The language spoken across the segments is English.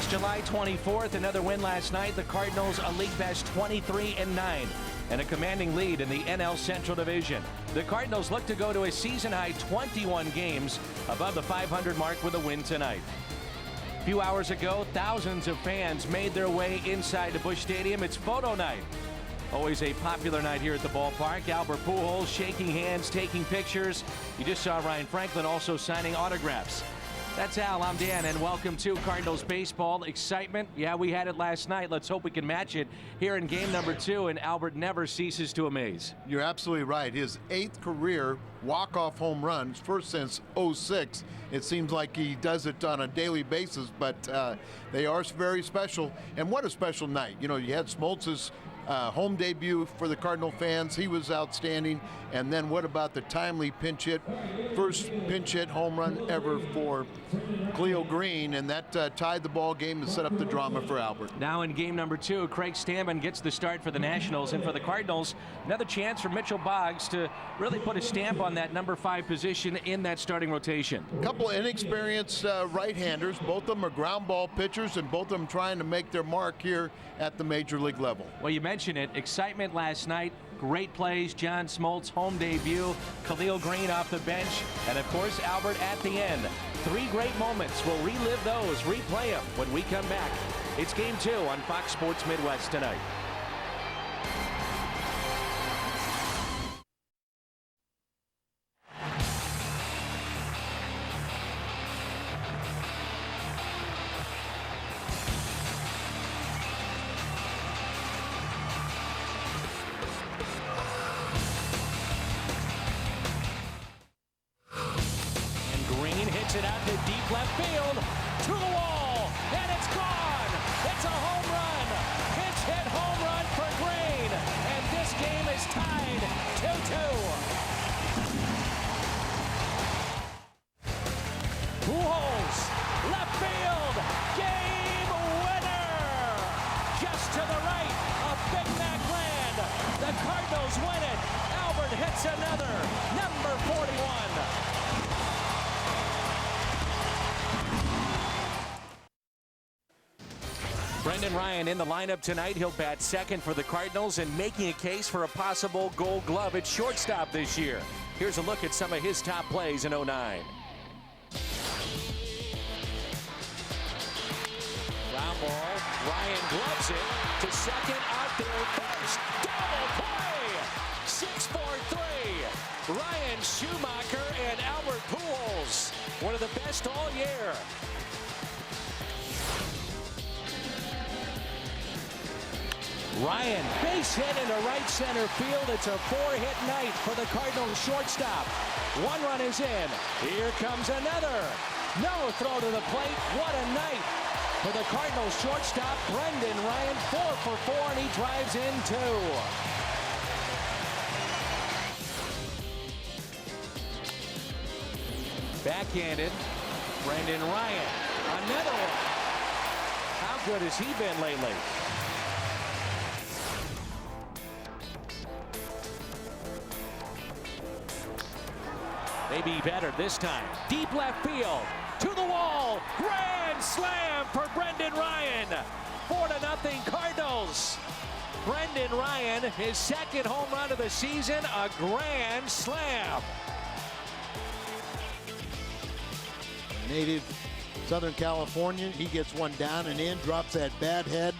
July 24th, another win last night. The Cardinals a league best 23-9 and a commanding lead in the NL Central Division. The Cardinals look to go to a season-high 21 games above the 500 mark with a win tonight. A few hours ago, thousands of fans made their way inside to Busch Stadium. It's photo night. Always a popular night here at the ballpark. Albert Pujols shaking hands, taking pictures. You just saw Ryan Franklin also signing autographs. That's Al, I'm Dan, and welcome to Cardinals baseball. Excitement, yeah, we had it last night. Let's hope we can match it here in game number 2, and Albert never ceases to amaze. You're absolutely right. His 8th career walk-off home run, first since '06. It seems like he does it on a daily basis, but they are very special. And what a special night. You know, you had Smoltz's home debut for the Cardinal fans. He was outstanding. And then what about the timely pinch hit, first pinch hit home run ever for Cleo Green, and that tied the ball game and set up the drama for Albert. Now in game number 2, Craig Stammen gets the start for the Nationals, and for the Cardinals, another chance for Mitchell Boggs to really put a stamp on that number 5 position in that starting rotation. A couple inexperienced right-handers. Both of them are ground ball pitchers, and both of them trying to make their mark here at the major league level. Well, you mentioned it. Excitement last night. Great plays. John Smoltz home debut. Khalil Green off the bench. And, of course, Albert at the end. 3 great moments. We'll relive those, replay them when we come back. It's game 2 on Fox Sports Midwest tonight. It out to deep left field, to the wall, and it's gone. It's a home run. Pinch hit home run for Green, and this game is tied 2-2. Pujols, left field, game winner. Just to the right of Big Mac Land. The Cardinals win it. Albert hits another, number 41. Brendan Ryan in the lineup tonight. He'll bat second for the Cardinals and making a case for a possible Gold Glove at shortstop this year. Here's a look at some of his top plays in '09. Ground ball. Ryan gloves it to second, out there first. Double play. 6-4-3. Ryan Schumacher and Albert Pujols. One of the best all year. Ryan, base hit into right center field. It's a 4-hit night for the Cardinals shortstop. 1 run is in. Here comes another. No throw to the plate. What a night for the Cardinals shortstop, Brendan Ryan. 4 for 4, and he drives in 2. Backhanded. Brendan Ryan. Another one. How good has he been lately? Maybe better this time. Deep left field. To the wall. Grand slam for Brendan Ryan. 4-0 Cardinals. Brendan Ryan, his 2nd home run of the season, a grand slam. Native Southern California. He gets one down and in, drops that bad head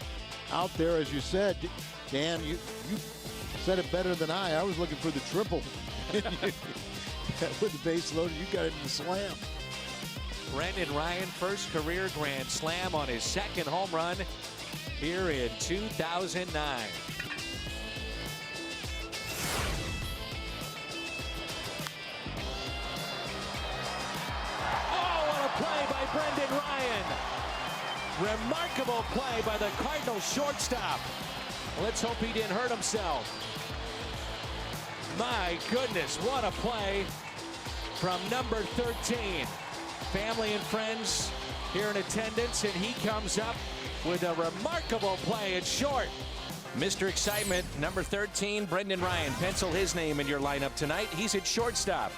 out there. As you said, Dan, you said it better than I. I was looking for the triple. With the base loaded, you got it in the slam. Brendan Ryan, first career grand slam on his 2nd home run here in 2009. Oh, what a play by Brendan Ryan. Remarkable play by the Cardinals shortstop. Let's hope he didn't hurt himself. My goodness, what a play from number 13. Family and friends here in attendance, and he comes up with a remarkable play at short. Mr. Excitement, number 13, Brendan Ryan. Pencil his name in your lineup tonight. He's at shortstop.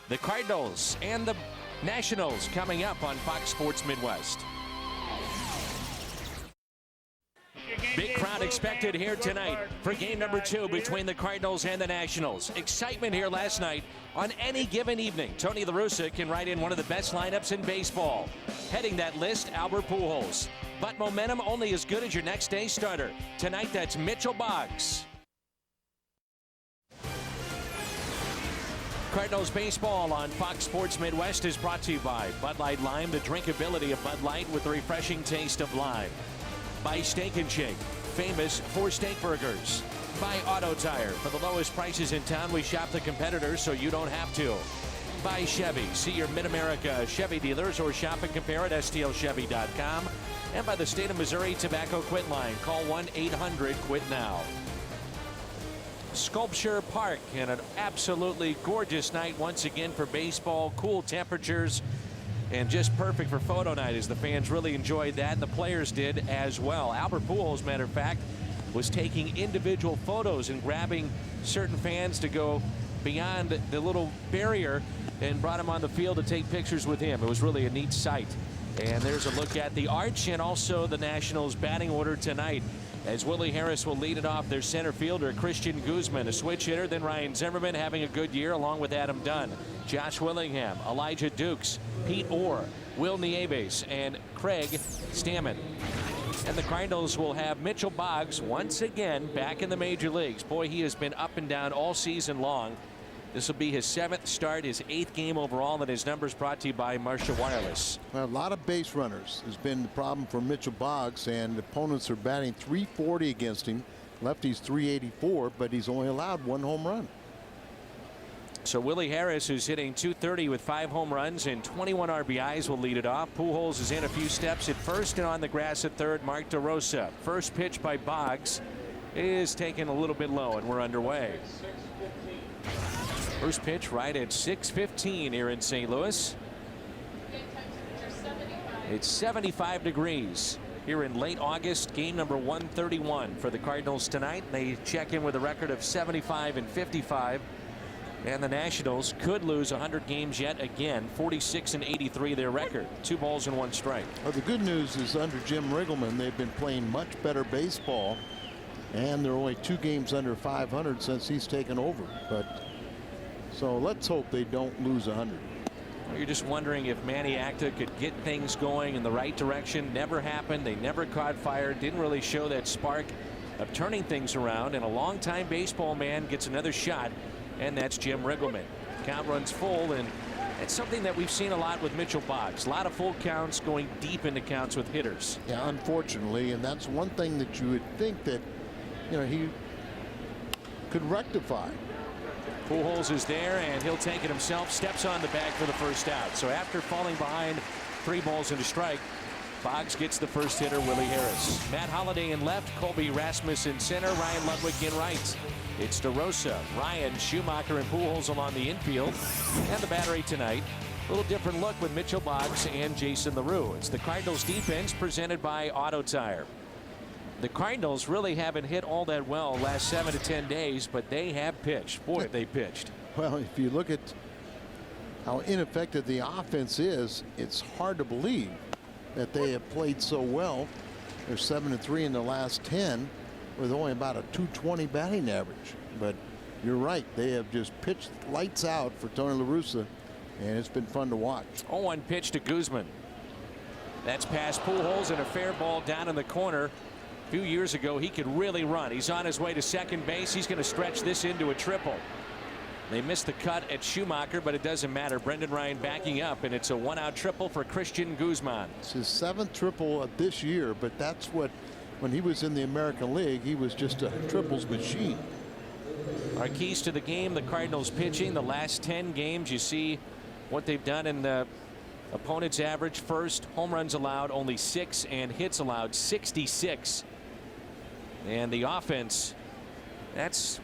The Cardinals and the Nationals coming up on Fox Sports Midwest. Big crowd expected here tonight for game number 2 between the Cardinals and the Nationals. Excitement here last night. On any given evening, Tony La Russa can write in one of the best lineups in baseball. Heading that list, Albert Pujols. But momentum only as good as your next day starter. Tonight, that's Mitchell Boggs. Cardinals baseball on Fox Sports Midwest is brought to you by Bud Light Lime, the drinkability of Bud Light with the refreshing taste of lime. By Steak and Shake, famous for steak burgers. By Auto Tire, for the lowest prices in town, we shop the competitors so you don't have to. By Chevy, see your Mid-America Chevy dealers or shop and compare at stlchevy.com. And by the State of Missouri Tobacco Quit Line, call 1-800-QUIT-NOW. Sculpture Park, and an absolutely gorgeous night once again for baseball. Cool temperatures and just perfect for photo night, as the fans really enjoyed that, and the players did as well. Albert Pujols, matter of fact, was taking individual photos and grabbing certain fans to go beyond the little barrier and brought him on the field to take pictures with him. It was really a neat sight. And there's a look at the arch and also the Nationals batting order tonight, as Willie Harris will lead it off. Their center fielder, Christian Guzman, a switch hitter. Then Ryan Zimmerman having a good year along with Adam Dunn. Josh Willingham, Elijah Dukes, Pete Orr, Will Nieves, and Craig Stammen. And the Cardinals will have Mitchell Boggs once again back in the major leagues. Boy, he has been up and down all season long. This will be his 7th start, his 8th game overall, and his numbers brought to you by Marshall Wireless. Well, a lot of base runners has been the problem for Mitchell Boggs, and opponents are batting .340 against him. Lefty's .384, but he's only allowed 1 home run. So Willie Harris, who's hitting .230 with 5 home runs and 21 RBIs, will lead it off. Pujols is in a few steps at first, and on the grass at third, Mark DeRosa. First pitch by Boggs is taken a little bit low, and we're underway. First pitch right at 6:15 here in St. Louis. It's 75 degrees here in late August. Game number 131 for the Cardinals tonight. They check in with a record of 75 and 55. And the Nationals could lose 100 games yet again. 46 and 83 their record. 2 balls and 1 strike. Well, the good news is under Jim Riggleman, they've been playing much better baseball, and they're only 2 games under 500 since he's taken over. But so let's hope they don't lose 100. Well, you're just wondering if Manny Acta could get things going in the right direction. Never happened. They never caught fire. Didn't really show that spark of turning things around. And a longtime baseball man gets another shot, and that's Jim Riggleman. Count runs full, and it's something that we've seen a lot with Mitchell Boggs. A lot of full counts, going deep into counts with hitters. Yeah, unfortunately, and that's one thing that you would think that, you know, he could rectify. Pujols is there, and he'll take it himself. Steps on the bag for the first out. So after falling behind 3 balls and a strike, Boggs gets the first hitter, Willie Harris. Matt Holliday in left, Colby Rasmus in center, Ryan Ludwig in right. It's DeRosa, Ryan, Schumacher, and Pujols along the infield. And the battery tonight, a little different look with Mitchell Boggs and Jason LaRue. It's the Cardinals defense presented by Auto Tire. The Cardinals really haven't hit all that well last 7 to 10 days, but they have pitched. Boy, they pitched. Well, if you look at how ineffective the offense is, it's hard to believe that they have played so well. They're 7-3 in the last 10 with only about a .220 batting average. But you're right, they have just pitched lights out for Tony La Russa, and it's been fun to watch. 0-1 pitch to Guzman. That's past Pujols and a fair ball down in the corner. A few years ago, he could really run. He's on his way to second base. He's going to stretch this into a triple. They missed the cut at Schumacher, but it doesn't matter. Brendan Ryan backing up, and it's a 1-out triple for Christian Guzman. It's his 7th triple of this year, but that's what, when he was in the American League, he was just a triples machine. Our keys to the game, the Cardinals pitching. The last 10 games, you see what they've done in the opponent's average. First, home runs allowed only 6, and hits allowed 66. And the offense, that's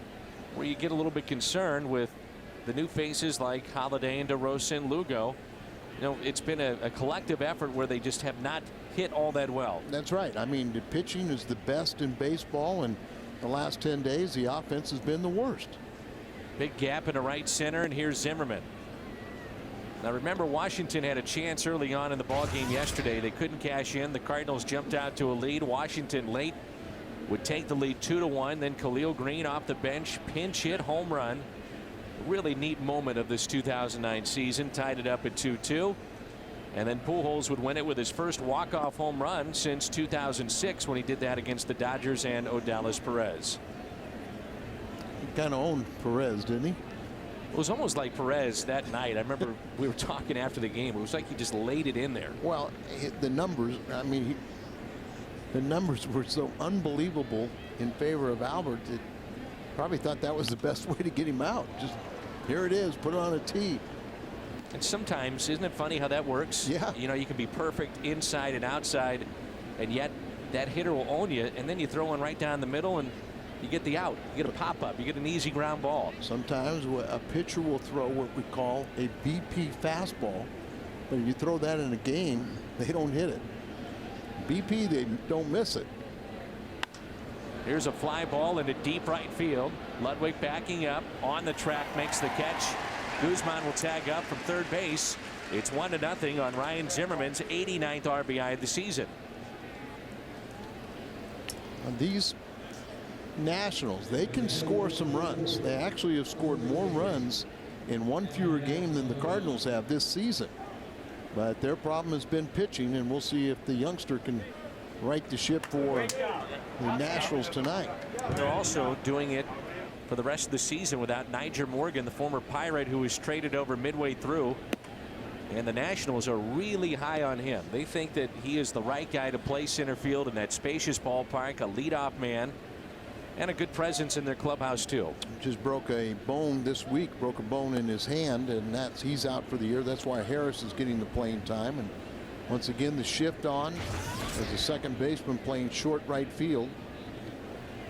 where you get a little bit concerned with the new faces like Holliday and DeRosa and Lugo. You know, it's been a collective effort where they just have not hit all that well. That's right. I mean, the pitching is the best in baseball, and the last 10 days the offense has been the worst. Big gap in the right center, and here's Zimmerman. Now remember, Washington had a chance early on in the ball game yesterday. They couldn't cash in. The Cardinals jumped out to a lead. Washington late would take the lead 2-1. Then Khalil Green off the bench, pinch hit home run. Really neat moment of this 2009 season. Tied it up at 2-2. And then Pujols would win it with his first walk-off home run since 2006 when he did that against the Dodgers and Odalis Perez. He kind of owned Perez, didn't he? It was almost like Perez that night. I remember we were talking after the game. It was like he just laid it in there. Well, the numbers, I mean, the numbers were so unbelievable in favor of Albert that probably thought that was the best way to get him out. Just here it is, put it on a tee. And sometimes, isn't it funny how that works? Yeah. You know, you can be perfect inside and outside, and yet that hitter will own you, and then you throw one right down the middle, and you get the out. You get a pop-up. You get an easy ground ball. Sometimes a pitcher will throw what we call a BP fastball, but if you throw that in a game, they don't hit it. BP, they don't miss it. Here's a fly ball into deep right field. Ludwig backing up on the track, makes the catch. Guzman will tag up from third base. It's 1-0 on Ryan Zimmerman's 89th RBI of the season. These Nationals, they can score some runs. They actually have scored more runs in one fewer game than the Cardinals have this season. But their problem has been pitching, and we'll see if the youngster can right the ship for the Nationals tonight. They're also doing it for the rest of the season without Niger Morgan, the former Pirate, who was traded over midway through. And the Nationals are really high on him. They think that he is the right guy to play center field in that spacious ballpark, a leadoff man, and a good presence in their clubhouse too. Just broke a bone this week, broke a bone in his hand, and he's out for the year. That's why Harris is getting the playing time. And once again, the shift on as a second baseman playing short right field.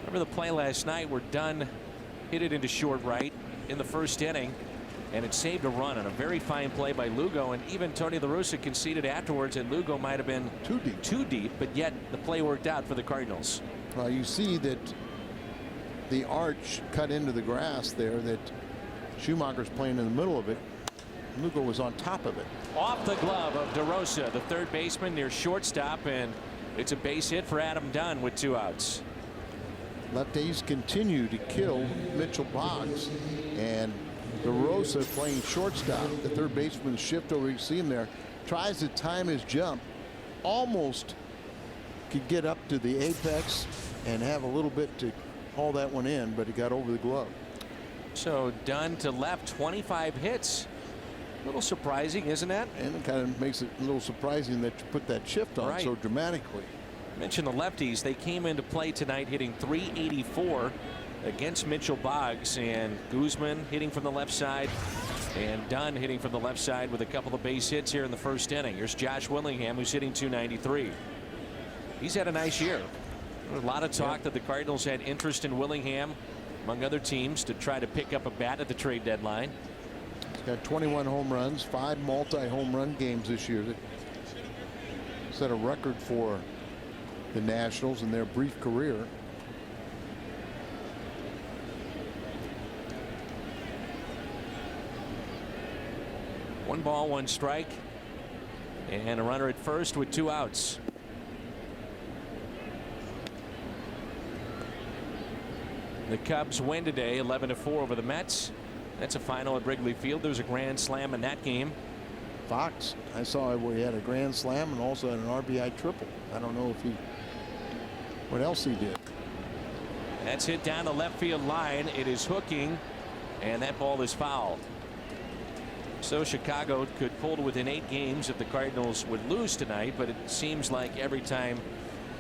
Remember the play last night where Dunn hit it into short right in the first inning, and it saved a run on a very fine play by Lugo. And even Tony La Russa conceded afterwards that Lugo might have been too deep, but yet the play worked out for the Cardinals. Well, you see that the arch cut into the grass there, that Schumacher's playing in the middle of it. Lugo was on top of it. Off the glove of DeRosa, the third baseman near shortstop, and it's a base hit for Adam Dunn with 2 outs. Lefties continue to kill Mitchell Boggs, and DeRosa playing shortstop. The third baseman shift over, you see him there, tries to time his jump, almost could get up to the apex and have a little bit to haul that one in, but he got over the glove. So Dunn to left, 25 hits. A little surprising, isn't that? And it kind of makes it a little surprising that you put that shift on so dramatically. Mention the lefties. They came into play tonight hitting .384 against Mitchell Boggs, and Guzman hitting from the left side and Dunn hitting from the left side with a couple of base hits here in the first inning. Here's Josh Willingham, who's hitting .293. He's had a nice year. A lot of talk that the Cardinals had interest in Willingham among other teams to try to pick up a bat at the trade deadline. He's got 21 home runs, 5 multi-home run games this year. Set a record for the Nationals in their brief career. One ball, one strike, and a runner at first with 2 outs. The Cubs win today 11-4 over the Mets. That's a final at Wrigley Field. There's a grand slam in that game. Fox, I saw where he had a grand slam and also had an RBI triple. I don't know if what else he did. That's hit down the left field line. It is hooking, and that ball is fouled. So Chicago could pull to within 8 games if the Cardinals would lose tonight, but it seems like every time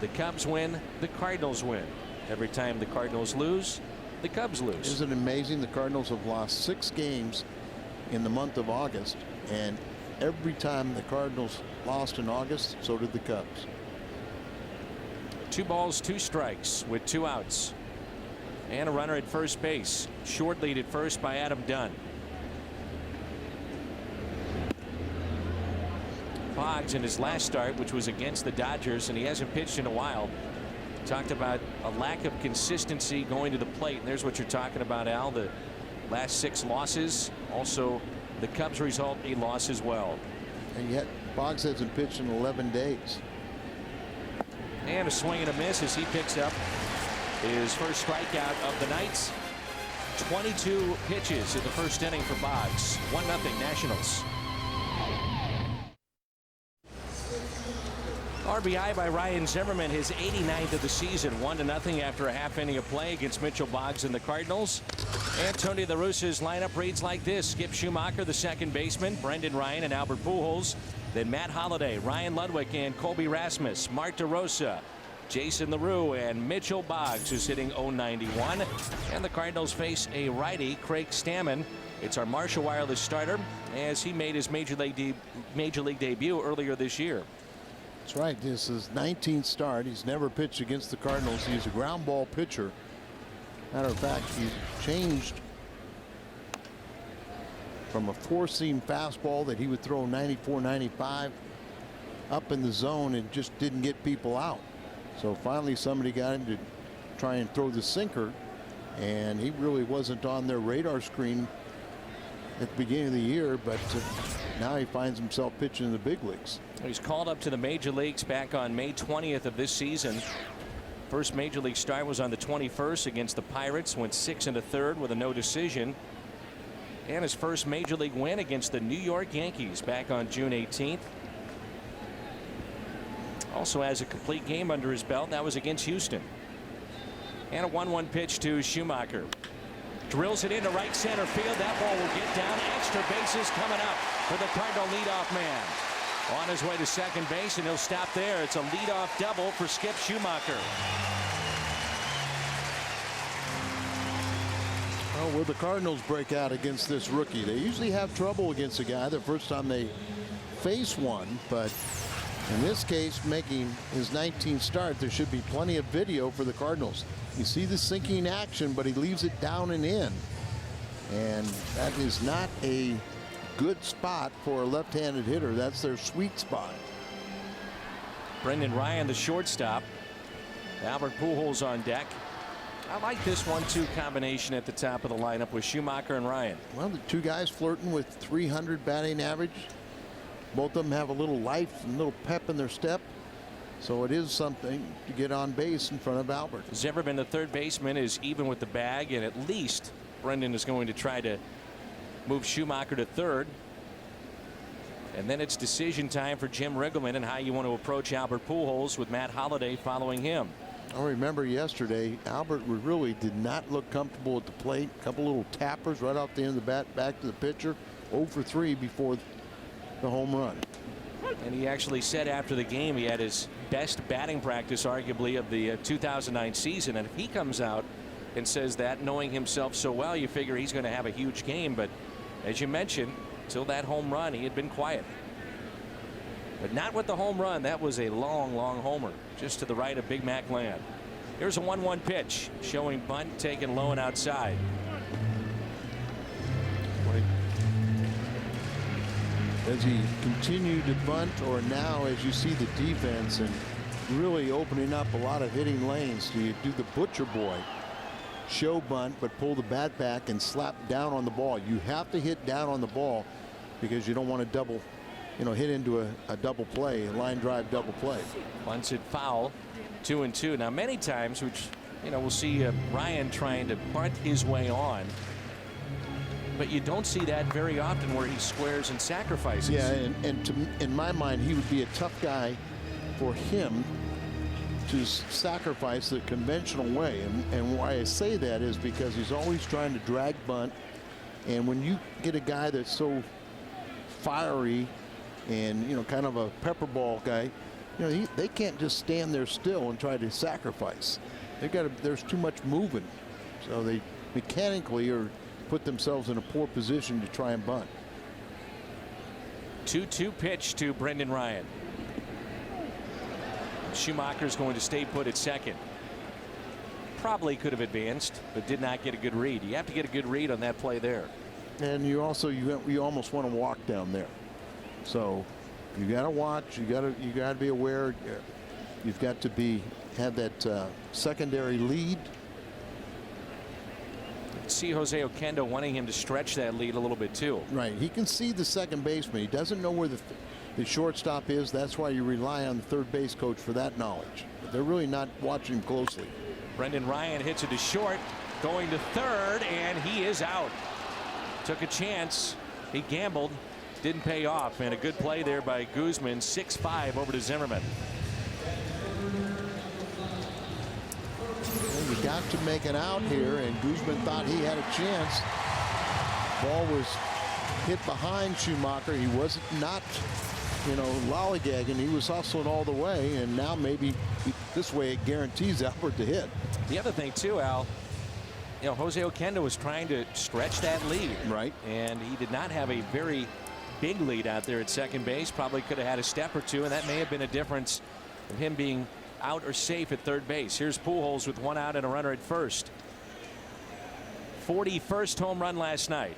the Cubs win, the Cardinals win. Every time the Cardinals lose, the Cubs lose. Isn't it amazing? The Cardinals have lost 6 games in the month of August, and every time the Cardinals lost in August, so did the Cubs. 2 balls, 2 strikes with 2 outs. And a runner at first base. Short lead at first by Adam Dunn. Boggs in his last start, which was against the Dodgers, and he hasn't pitched in a while, talked about a lack of consistency going to the plate. And there's what you're talking about, Al. The last 6 losses. Also, the Cubs result a loss as well. And yet Boggs hasn't pitched in 11 days. And a swing and a miss as he picks up His first strikeout of the night. 22 pitches in the first inning for Boggs. 1-0 Nationals. RBI by Ryan Zimmerman, his 89th of the season. 1-0 after a half inning of play against Mitchell Boggs and the Cardinals. Antonio La Russa's lineup reads like this: Skip Schumacher, the second baseman, Brendan Ryan and Albert Pujols. Then Matt Holliday, Ryan Ludwig and Colby Rasmus, Mark DeRosa, Jason LaRue, and Mitchell Boggs, who's hitting .091. And the Cardinals face a righty, Craig Stammen. It's our Marshall Wireless starter, as he made his major league debut earlier this year. That's right. This is 19th start. He's never pitched against the Cardinals. He's a ground ball pitcher. Matter of fact, he changed from a four-seam fastball that he would throw 94, 95 up in the zone and just didn't get people out. So finally somebody got him to try and throw the sinker, and he really wasn't on their radar screen at the beginning of the year, but now he finds himself pitching in the big leagues. He's called up to the major leagues back on May 20th of this season. First major league start was on the 21st against the Pirates. Went 6 1/3 with a no decision. And his first major league win against the New York Yankees back on June 18th. Also has a complete game under his belt. That was against Houston. And a 1-1 pitch to Schumacher. Drills it into right center field. That ball will get down. Extra bases coming up for the Cardinal leadoff man. On his way to second base, and he'll stop there. It's a leadoff double for Skip Schumacher. Well, will the Cardinals break out against this rookie? They usually have trouble against a guy the first time they face one, but in this case, making his 19th start, there should be plenty of video for the Cardinals. You see the sinking action, but he leaves it down and in, and that is not a good spot for a left-handed hitter. That's their sweet spot. Brendan Ryan, the shortstop. Albert Pujols on deck. I like this 1-2 combination at the top of the lineup with Schumacher and Ryan. Well, the two guys flirting with 300 batting average. Both of them have a little life and a little pep in their step. So it is something to get on base in front of Albert. Zimmerman, the third baseman, is even with the bag, and at least Brendan is going to try to move Schumacher to third. And then it's decision time for Jim Riggleman and how you want to approach Albert Pujols with Matt Holliday following him. I remember yesterday, Albert really did not look comfortable at the plate. A couple little tappers right off the end of the bat back to the pitcher. 0 for 3 before the home run. And he actually said after the game he had his best batting practice arguably of the 2009 season. And if he comes out and says that, knowing himself so well, you figure he's going to have a huge game. But as you mentioned, till that home run, he had been quiet. But not with the home run. That was a long homer just to the right of Big Mac Land. Here's a 1-1 pitch showing bunt taken low and outside. Does he continue to bunt, or now as you see the defense and really opening up a lot of hitting lanes, do you do the butcher boy show bunt but pull the bat back and slap down on the ball? You have to hit down on the ball because you don't want to double, hit into a double play, a line drive double play. Bunts it foul. 2-2. Now many times, which we'll see Ryan trying to bunt his way on, but you don't see that very often where he squares and sacrifices. Yeah, and in my mind, he would be a tough guy for him to sacrifice the conventional way. And why I say that is because he's always trying to drag bunt. And when you get a guy that's so fiery and, kind of a pepper ball guy, they can't just stand there still and try to sacrifice. There's too much moving. So they mechanically put themselves in a poor position to try and bunt. 2-2 pitch to Brendan Ryan. Schumacher's going to stay put at second. Probably could have advanced, but did not get a good read. You have to get a good read on that play there. And you almost want to walk down there. So you got to watch. You got to be aware. You've got to have that secondary lead. See Jose Oquendo wanting him to stretch that lead a little bit too. Right. He can see the second baseman. He doesn't know where the shortstop is. That's why you rely on the third base coach for that knowledge. But they're really not watching him closely. Brendan Ryan hits it to short, going to third, and he is out. Took a chance. He gambled. Didn't pay off. And a good play there by Guzman. 6-5 over to Zimmerman. Well, you got to make it out here, and Guzman thought he had a chance. Ball was hit behind Schumacher. He wasn't lollygagging. He was hustling all the way, and now maybe this way it guarantees Albert to hit. The other thing too, Al, Jose Oquendo was trying to stretch that lead. Right. And he did not have a very big lead out there at second base. Probably could have had a step or two, and that may have been a difference of him being out or safe at third base. Here's Pujols with one out and a runner at first. 41st home run last night.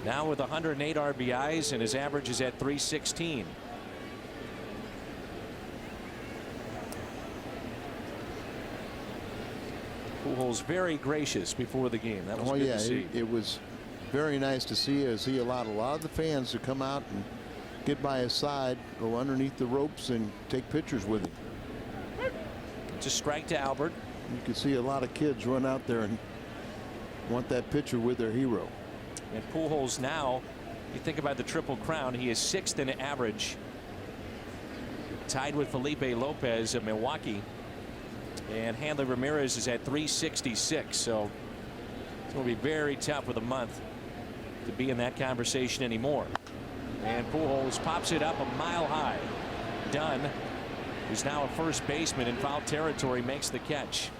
Now with 108 RBIs, and his average is at 316. Pujols very gracious before the game. That was good to see. It was very nice to see, as he allowed a lot of the fans to come out and get by his side, go underneath the ropes, and take pictures with him. It's a strike to Albert. You can see a lot of kids run out there and want that picture with their hero. And Pujols now, you think about the Triple Crown, he is 6th in average, tied with Felipe Lopez of Milwaukee, and Hanley Ramirez is at 366. So it's going to be very tough with a month to be in that conversation anymore. And Pujols pops it up a mile high. Dunn, who's now a first baseman in foul territory, makes the catch.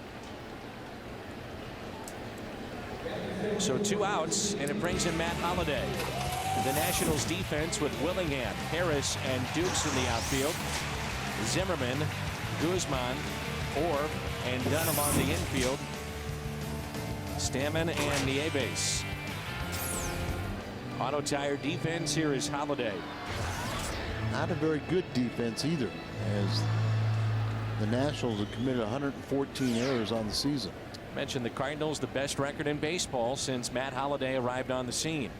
So 2 outs, and it brings in Matt Holliday. The Nationals defense with Willingham, Harris, and Dukes in the outfield. Zimmerman, Guzman, Orb, and Dunn along the infield. Stammen and Nieves. Auto tire defense. Here is Holliday. Not a very good defense either, as the Nationals have committed 114 errors on the season. Mentioned the Cardinals, the best record in baseball since Matt Holliday arrived on the scene.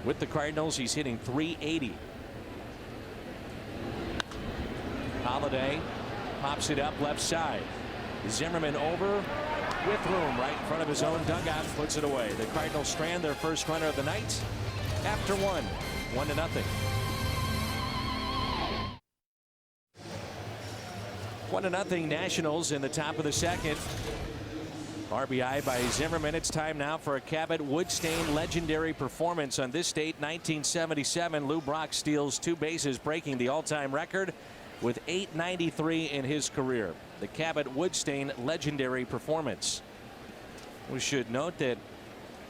With the Cardinals, he's hitting .380. Holliday pops it up left side. Zimmerman over with room right in front of his own dugout, puts it away. The Cardinals strand their first runner of the night after 1-0. 1-0 Nationals in the top of the second. RBI by Zimmerman. It's time now for a Cabot Woodstained legendary performance. On this date, 1977, Lou Brock steals 2 bases, breaking the all-time record with .893 in his career. The Cabot Woodstained legendary performance. We should note that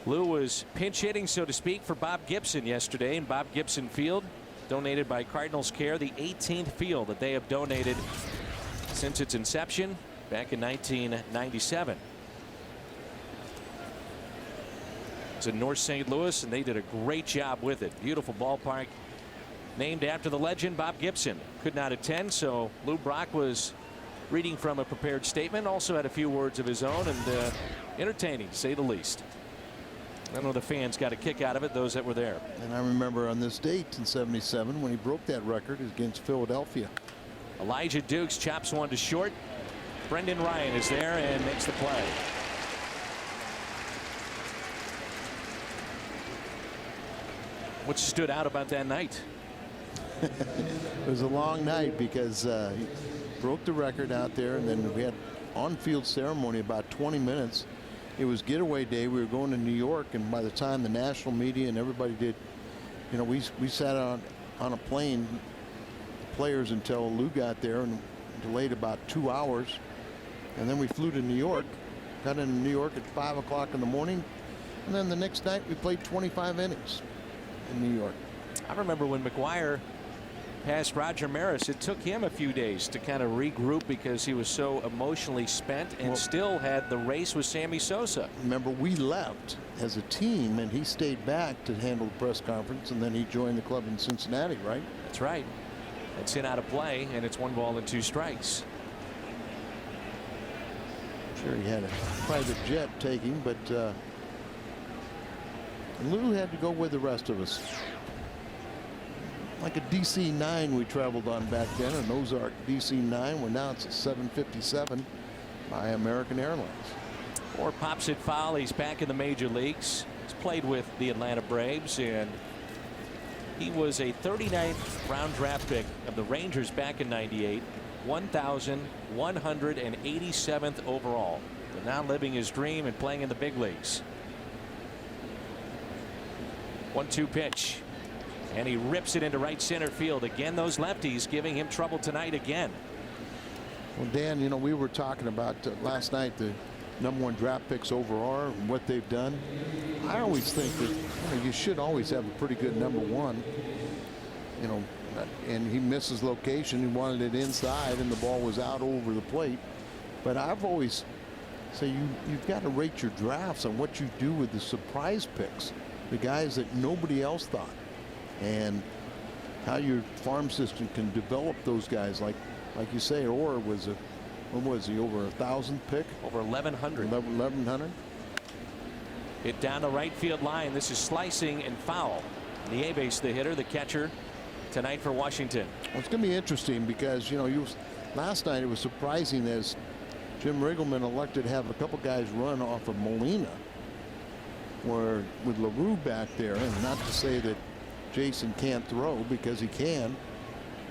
Lou was pinch hitting, so to speak, for Bob Gibson yesterday in Bob Gibson Field, donated by Cardinals Care, the 18th field that they have donated since its inception back in 1997. It's in North St. Louis, and they did a great job with it. Beautiful ballpark, named after the legend Bob Gibson. Could not attend, so Lou Brock was reading from a prepared statement. Also had a few words of his own, and entertaining, to say the least. I know the fans got a kick out of it, those that were there. And I remember on this date in '77 when he broke that record against Philadelphia. Elijah Dukes chops one to short. Brendan Ryan is there and makes the play. What stood out about that night? It was a long night because he broke the record out there, and then we had on-field ceremony about 20 minutes. It was getaway day. We were going to New York, and by the time the national media and everybody did, we sat on a plane, players, until Lou got there, and delayed about 2 hours, and then we flew to New York. Got into New York at 5 o'clock in the morning, and then the next night we played 25 innings in New York. I remember when McGuire passed Roger Maris, it took him a few days to kind of regroup because he was so emotionally spent, and still had the race with Sammy Sosa. Remember, we left as a team, and he stayed back to handle the press conference, and then he joined the club in Cincinnati, right? That's right. It's in out of play, and it's 1 ball and 2 strikes. Sure, he had a private jet taking, but Lou had to go with the rest of us. like a DC-9 we traveled on back then, an Ozark DC-9. Well, now it's a 757 by American Airlines. Or pops it foul. He's back in the major leagues. He's played with the Atlanta Braves, and he was a 39th round draft pick of the Rangers back in '98, 1,187th overall. But now living his dream and playing in the big leagues. 1-2 pitch. And he rips it into right center field. Again, those lefties giving him trouble tonight again. Well, Dan, you know, we were talking about last night the #1 draft picks overall and what they've done. I always think that you should always have a pretty good #1. You know, and he misses location. He wanted it inside, and the ball was out over the plate. But I've always say you've got to rate your drafts on what you do with the surprise picks, the guys that nobody else thought, and how your farm system can develop those guys. Like you say, Orr was a, what was he, over 1,000 pick? Over 1,100. 1,100. Hit down the right field line. This is slicing and foul. Nieves, the hitter, the catcher tonight for Washington. Well, it's going to be interesting because, you know, last night it was surprising as Jim Riggleman elected to have a couple guys run off of Molina, where with LaRue back there, and not to say that Jason can't throw, because he can,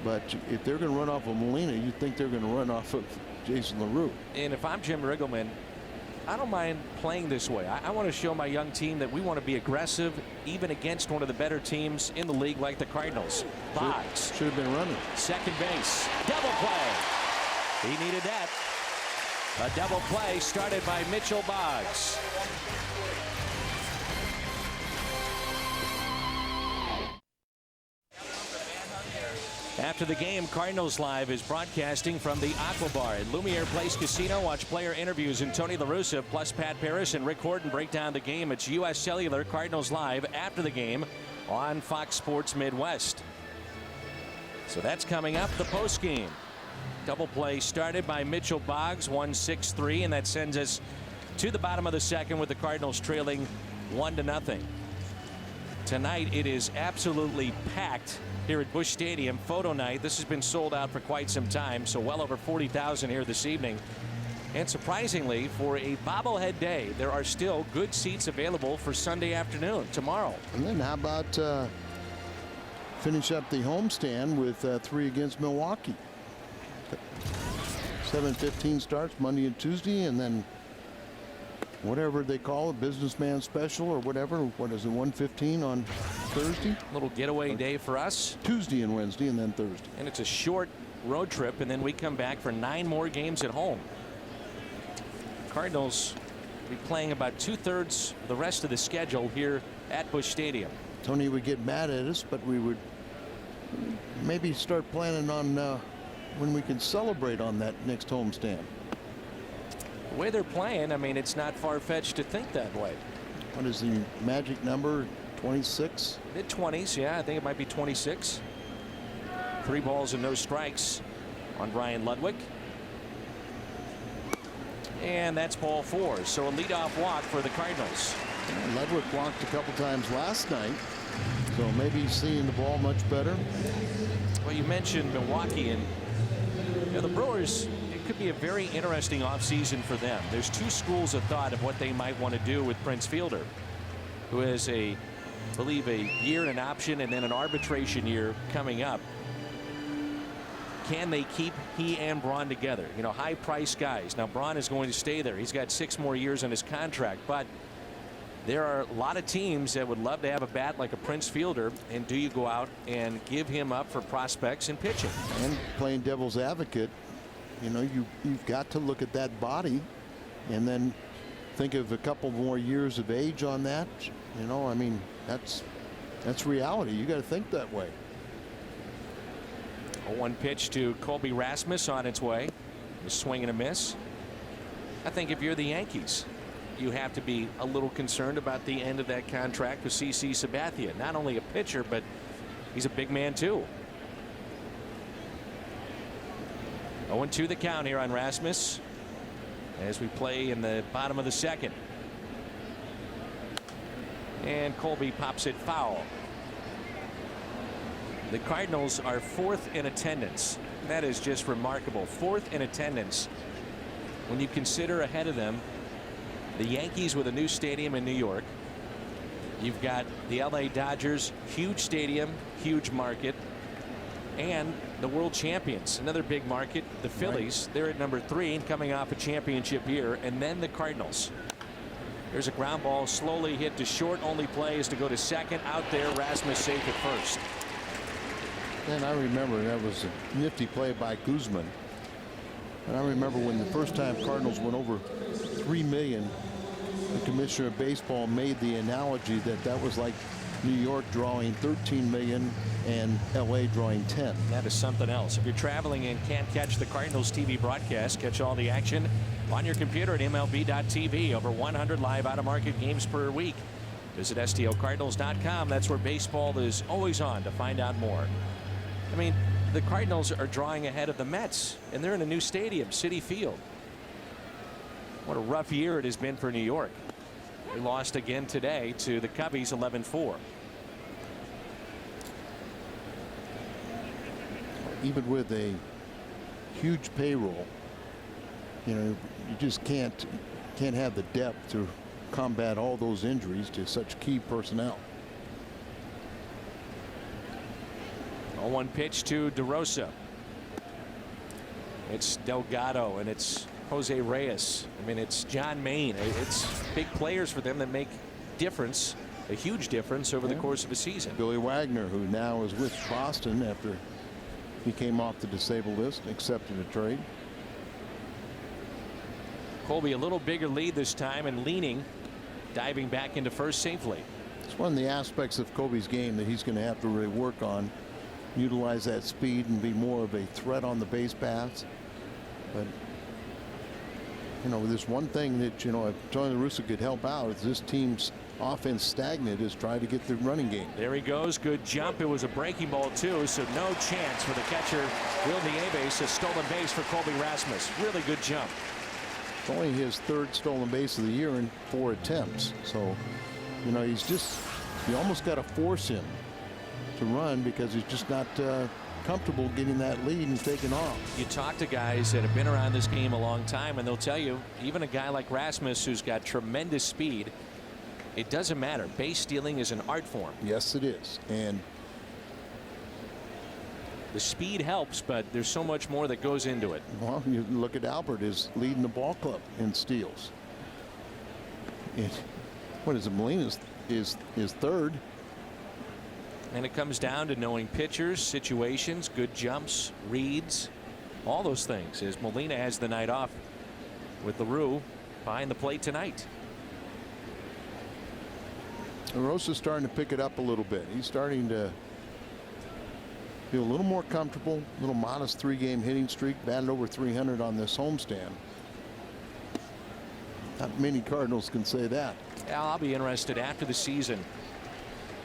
but if they're going to run off of Molina, you'd think they're going to run off of Jason LaRue. And if I'm Jim Riggleman, I don't mind playing this way. I want to show my young team that we want to be aggressive even against one of the better teams in the league like the Cardinals. Boggs should have been running. Second base. Double play. He needed that. A double play started by Mitchell Boggs. After the game, Cardinals Live is broadcasting from the Aqua Bar at Lumiere Place Casino. Watch player interviews and Tony La Russa plus Pat Parris and Rick Horton break down the game. It's U.S. Cellular Cardinals Live after the game on Fox Sports Midwest. So that's coming up, the post game. Double play started by Mitchell Boggs, 1-6-3, and that sends us to the bottom of the second with the Cardinals trailing 1-0. Tonight it is absolutely packed here at Busch Stadium. Photo night. This has been sold out for quite some time, so well over 40,000 here this evening. And surprisingly, for a bobblehead day, there are still good seats available for Sunday afternoon, tomorrow. And then how about finish up the homestand with 3 against Milwaukee. 7:15 starts Monday and Tuesday, and then whatever they call it, businessman special or whatever. What is it, 1:15 on Thursday? Little getaway day for us. Tuesday and Wednesday, and then Thursday. And it's a short road trip, and then we come back for 9 more games at home. Cardinals will be playing about 2/3 of the rest of the schedule here at Busch Stadium. Tony would get mad at us, but we would maybe start planning on when we can celebrate on that next homestand. The way they're playing, I mean, it's not far-fetched to think that way. What is the magic number? 26? Mid-20s, yeah. I think it might be 26. 3 balls and no strikes on Brian Ludwig. And that's ball 4. So a leadoff walk for the Cardinals. Ludwig walked a couple times last night, so maybe he's seeing the ball much better. Well, you mentioned Milwaukee, and you know, the Brewers, it could be a very interesting offseason for them. There's 2 schools of thought of what they might want to do with Prince Fielder, who has I believe a year and an option and then an arbitration year coming up. Can they keep he and Braun together? You know, high price guys. Now Braun is going to stay there. He's got 6 more years on his contract, but there are a lot of teams that would love to have a bat like a Prince Fielder, and do you go out and give him up for prospects and pitching? And playing devil's advocate, you know, you've got to look at that body and then think of a couple more years of age on that. You know, I mean, that's reality. You got to think that way. A 1 pitch to Colby Rasmus on its way. A swing and a miss. I think if you're the Yankees, you have to be a little concerned about the end of that contract with CC Sabathia. Not only a pitcher, but he's a big man too. 0-2 the count here on Rasmus as we play in the bottom of the second. And Colby pops it foul. The Cardinals are 4th in attendance. That is just remarkable. 4th in attendance. When you consider ahead of them the Yankees with a new stadium in New York. You've got the LA Dodgers, huge stadium, huge market, and the world champions, another big market. The Phillies, they're at number 3 and coming off a championship year, and then the Cardinals. There's a ground ball slowly hit to short. Only play is to go to second. Out there, Rasmus safe at first. And I remember that was a nifty play by Guzman. And I remember when the first time Cardinals went over 3 million, the commissioner of baseball made the analogy that that was like New York drawing 13 million and LA drawing 10. That is something else. If you're traveling and can't catch the Cardinals TV broadcast, catch all the action on your computer at MLB.tv. Over 100 live out-of-market games per week. Visit STLCardinals.com. That's where baseball is always on to find out more. I mean, the Cardinals are drawing ahead of the Mets, and they're in a new stadium, Citi Field. What a rough year it has been for New York. They lost again today to the Cubbies 11-4. Even with a huge payroll, you know, you just can't have the depth to combat all those injuries to such key personnel. 0-1 pitch to DeRosa. It's Delgado and it's Jose Reyes. I mean, it's John Maine. It's big players for them that make difference, a huge difference over the course of a season. Billy Wagner, who now is with Boston after he came off the disabled list and accepted a trade. Colby a little bigger lead this time and leaning, diving back into first safely. It's one of the aspects of Kobe's game that he's going to have to really work on. Utilize that speed and be more of a threat on the base paths. But you know, there's one thing that, you know, if Tony La Russa could help out, is this team's offense stagnant, is try to get the running game. There he goes. Good jump. It was a breaking ball too, so no chance for the catcher. Will Nieves, a stolen base for Colby Rasmus. Really good jump. It's only his 3rd stolen base of the year in 4 attempts. So, you know, you almost got to force him to run because he's just not comfortable getting that lead and taking off. You talk to guys that have been around this game a long time, and they'll tell you, even a guy like Rasmus who's got tremendous speed, it doesn't matter. Base stealing is an art form. Yes, it is. And the speed helps, but there's so much more that goes into it. well, you look at Albert is leading the ball club in steals. What is it? Molina is 3rd. And it comes down to knowing pitchers, situations, good jumps, reads, all those things, as Molina has the night off with LaRue behind the plate tonight. Rosa's starting to pick it up a little bit. He's starting to feel a little more comfortable. A little modest 3-game hitting streak. Batted over 300 on this homestand. Not many Cardinals can say that. Yeah, I'll be interested after the season,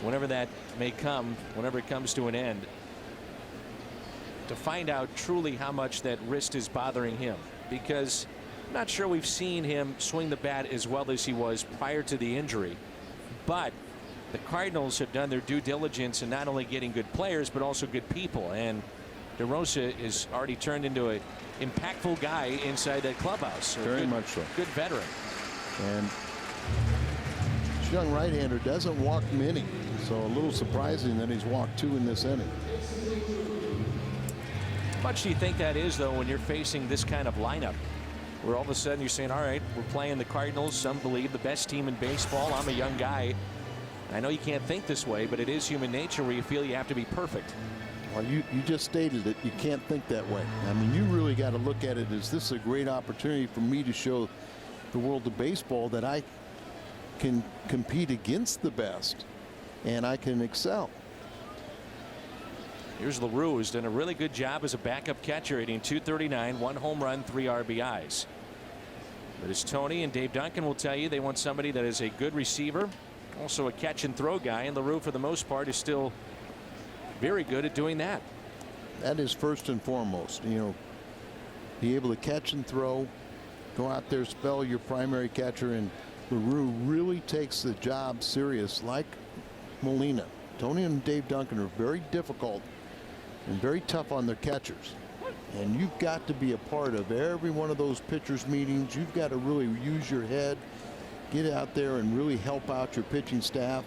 whenever that may come, whenever it comes to an end, to find out truly how much that wrist is bothering him, because I'm not sure we've seen him swing the bat as well as he was prior to the injury. But the Cardinals have done their due diligence in not only getting good players but also good people, and DeRosa is already turned into an impactful guy inside that clubhouse. Very much so. Good veteran. And this young right-hander doesn't walk many, so a little surprising that he's walked 2 in this inning. How much do you think that is, though, when you're facing this kind of lineup, where all of a sudden you're saying, all right, we're playing the Cardinals, some believe the best team in baseball. I'm a young guy. I know you can't think this way, but it is human nature where you feel you have to be perfect. Well, you just stated it. You can't think that way. I mean, you really got to look at it as this is a great opportunity for me to show the world of baseball that I can compete against the best and I can excel. Here's LaRue, who's done a really good job as a backup catcher, hitting .239, 1 home run, 3 RBIs. But as Tony and Dave Duncan will tell you, they want somebody that is a good receiver, also a catch and throw guy, and LaRue for the most part is still very good at doing that. That is first and foremost. You know, be able to catch and throw, go out there, spell your primary catcher, and LaRue really takes the job serious like Molina. Tony and Dave Duncan are very difficult and very tough on their catchers. And you've got to be a part of every one of those pitchers meetings. You've got to really use your head, get out there and really help out your pitching staff.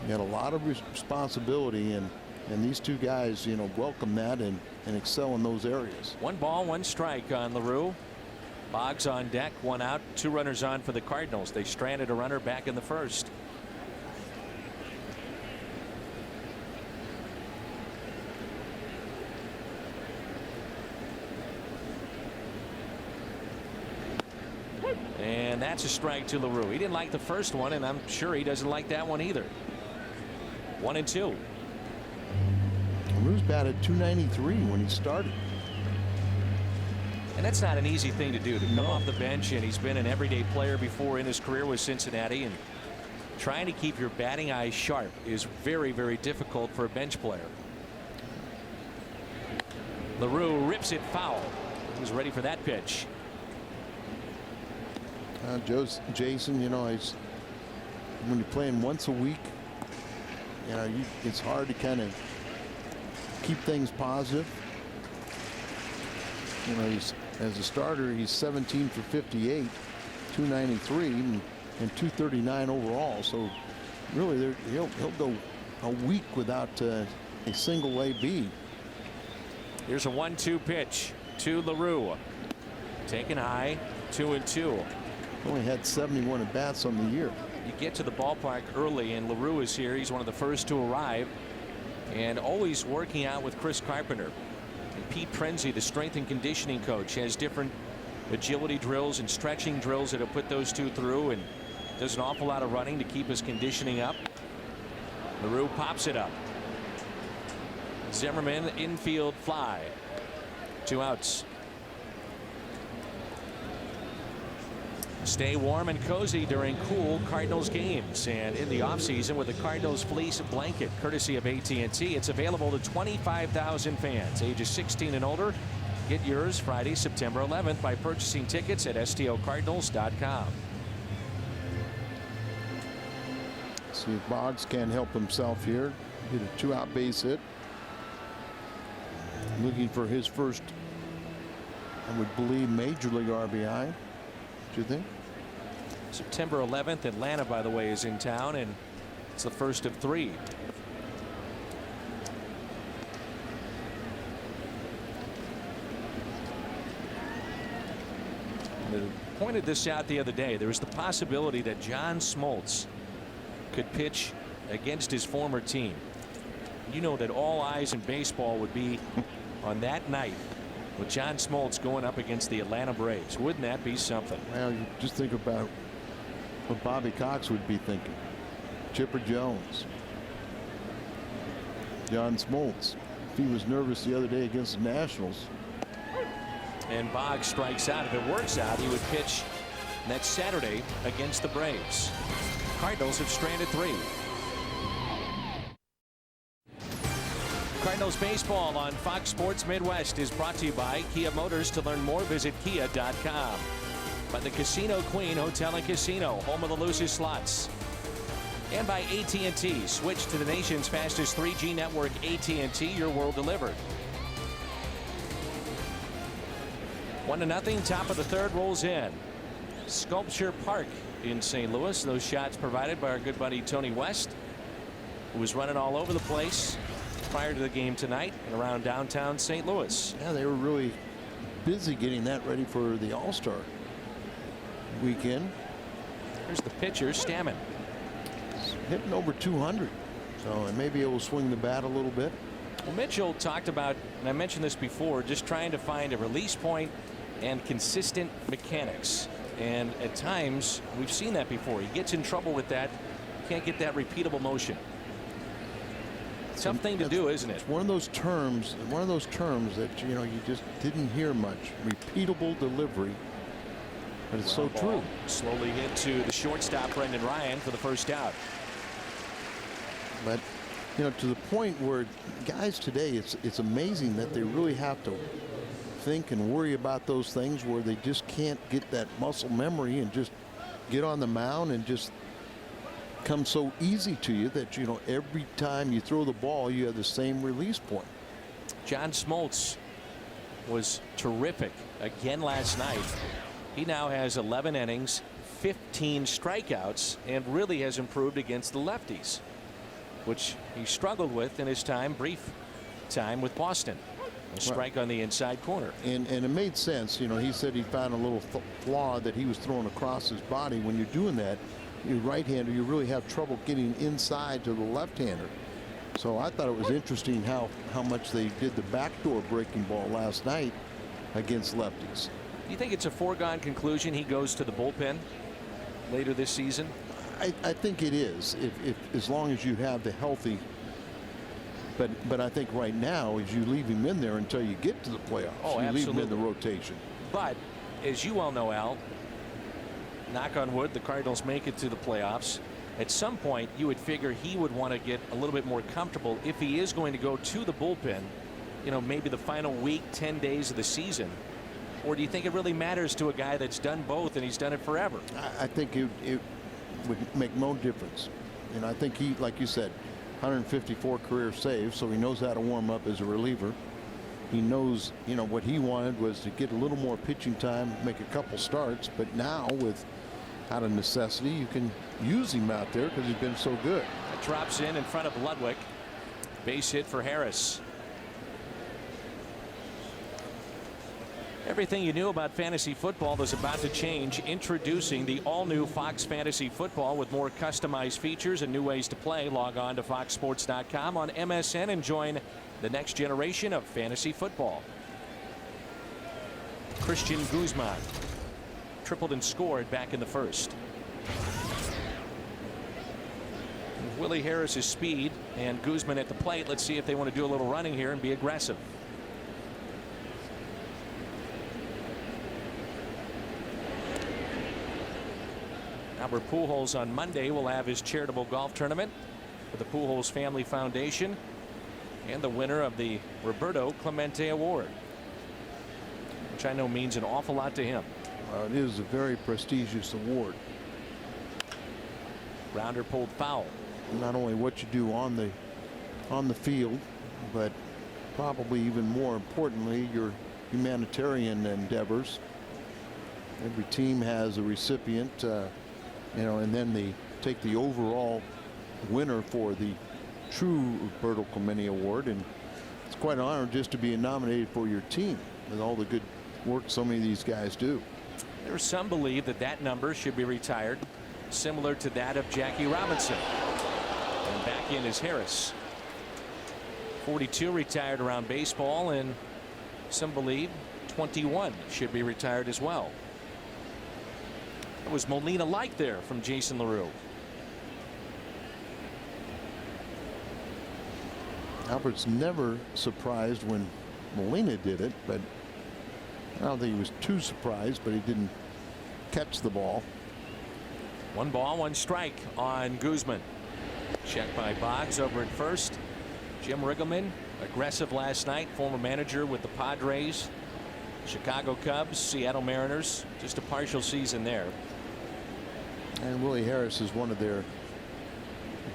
You got a lot of responsibility, and these two guys, you know, welcome that and excel in those areas. 1 ball, 1 strike on LaRue. Boggs on deck, 1 out, 2 runners on for the Cardinals. They stranded a runner back in the first. And that's a strike to LaRue. He didn't like the first one, and I'm sure he doesn't like that one either. 1-2. LaRue's batted .293 when he started. And that's not an easy thing to do, to come off the bench, and he's been an everyday player before in his career with Cincinnati, and trying to keep your batting eye sharp is very, very difficult for a bench player. LaRue rips it foul. He was ready for that pitch. Jason, you know, when you're playing once a week, you know, it's hard to kind of keep things positive. You know, as a starter, he's 17 for 58, .293, and .239 overall. So really, he'll go a week without a single AB. Here's a 1-2 pitch to LaRue. Taken high, 2-2. Only had 71 at bats on the year. You get to the ballpark early, and LaRue is here. He's one of the first to arrive, and always working out with Chris Carpenter. And Pete Prenzi, the strength and conditioning coach, has different agility drills and stretching drills that have put those two through, and does an awful lot of running to keep his conditioning up. LaRue pops it up. Zimmerman infield fly. 2 outs. Stay warm and cozy during cool Cardinals games, and in the offseason with the Cardinals fleece blanket courtesy of AT&T. It's available to 25,000 fans ages 16 and older. Get yours Friday, September 11th by purchasing tickets at stocardinals.com. See if Boggs can't help himself here. Hit a 2-out base hit. Looking for his first, I would believe, major league RBI. Do you think? September 11th, Atlanta, by the way, is in town, and it's the first of 3. I pointed this out the other day. There was the possibility that John Smoltz could pitch against his former team. You know that all eyes in baseball would be on that night with John Smoltz going up against the Atlanta Braves. Wouldn't that be something? Well, you just think about what Bobby Cox would be thinking. Chipper Jones, John Smoltz. If he was nervous the other day against the Nationals. And Boggs strikes out. If it works out, he would pitch next Saturday against the Braves. Cardinals have stranded 3. Cardinals baseball on Fox Sports Midwest is brought to you by Kia Motors. To learn more, visit kia.com. By the Casino Queen Hotel and Casino, home of the loosest slots. And by AT&T. Switch to the nation's fastest 3G network. AT&T, your world delivered. 1-0, top of the third rolls in. Sculpture Park in St. Louis. Those shots provided by our good buddy Tony West, who was running all over the place prior to the game tonight and around downtown St. Louis. Yeah, they were really busy getting that ready for the All-Star weekend. Here's the pitcher, Stammen. He's hitting over 200, so maybe it will swing the bat a little bit. Well, Mitchell talked about, and I mentioned this before, just trying to find a release point and consistent mechanics. And at times, we've seen that before. He gets in trouble with that. Can't get that repeatable motion. Tough thing to do, isn't it? It's one of those terms that, you know, you just didn't hear much. Repeatable delivery. But it's so true. Slowly hit to the shortstop, Brendan Ryan, for the first out. But, you know, to the point where guys today, it's amazing that they really have to think and worry about those things, where they just can't get that muscle memory and just get on the mound and just become so easy to you that, you know, every time you throw the ball, you have the same release point. John Smoltz was terrific again last night. He now has 11 innings, 15 strikeouts, and really has improved against the lefties, which he struggled with in his brief time with Boston. A strike on the inside corner. And it made sense. You know, he said he found a little flaw that he was throwing across his body. When you're doing that, you're right-hander, you really have trouble getting inside to the left-hander. So I thought it was interesting how much they did the backdoor breaking ball last night against lefties. Do you think it's a foregone conclusion he goes to the bullpen later this season? I think it is, if as long as you have the healthy. But I think right now is you leave him in there until you get to the playoffs. Oh, you absolutely. leave him in the rotation. But as you well know, Al, knock on wood, the Cardinals make it to the playoffs. At some point, you would figure he would want to get a little bit more comfortable if he is going to go to the bullpen, you know, maybe the final week, 10 days of the season. Or do you think it really matters to a guy that's done both and he's done it forever? I think it would make no difference. And I think he, like you said, 154 career saves, so he knows how to warm up as a reliever. He knows, you know, what he wanted was to get a little more pitching time, make a couple starts, but now with out of necessity, you can use him out there because he's been so good. It drops in front of Ludwig. Base hit for Harris. Everything you knew about fantasy football is about to change. Introducing the all-new Fox Fantasy Football with more customized features and new ways to play. Log on to foxsports.com on MSN and join the next generation of fantasy football. Christian Guzman tripled and scored back in the first. Willie Harris's speed and Guzman at the plate. Let's see if they want to do a little running here and be aggressive. Albert Pujols on Monday will have his charitable golf tournament for the Pujols Family Foundation and the winner of the Roberto Clemente Award, which I know means an awful lot to him. It is a very prestigious award. Rounder pulled foul. Not only what you do on the field, but probably even more importantly, your humanitarian endeavors. Every team has a recipient, you know, and then they take the overall winner for the true Roberto Clemente Award, and it's quite an honor just to be nominated for your team with all the good work so many of these guys do. There are some believe that number should be retired, similar to that of Jackie Robinson. And back in is Harris. 42 retired around baseball, and some believe 21 should be retired as well. It was Molina-like there from Jason LaRue. Albert's never surprised when Molina did it, but I don't think he was too surprised, but he didn't catch the ball. 1 ball, 1 strike on Guzman. Checked by Boggs over at first. Jim Riggleman, aggressive last night, former manager with the Padres, Chicago Cubs, Seattle Mariners. Just a partial season there. And Willie Harris is one of their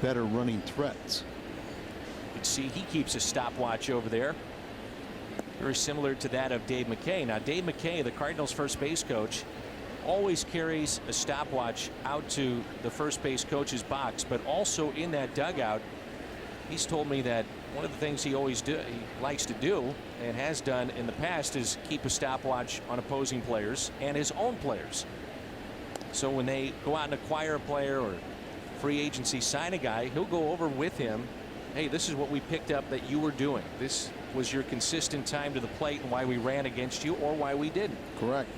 better running threats. You can see he keeps a stopwatch over there. Very similar to that of Dave McKay. Now, Dave McKay, the Cardinals first base coach, always carries a stopwatch out to the first base coach's box, but also in that dugout, he's told me that one of the things he likes to do and has done in the past is keep a stopwatch on opposing players and his own players. So when they go out and acquire a player or free agency sign a guy, he'll go over with him. Hey, this is what we picked up that you were doing. This was your consistent time to the plate and why we ran against you or why we didn't. Correct.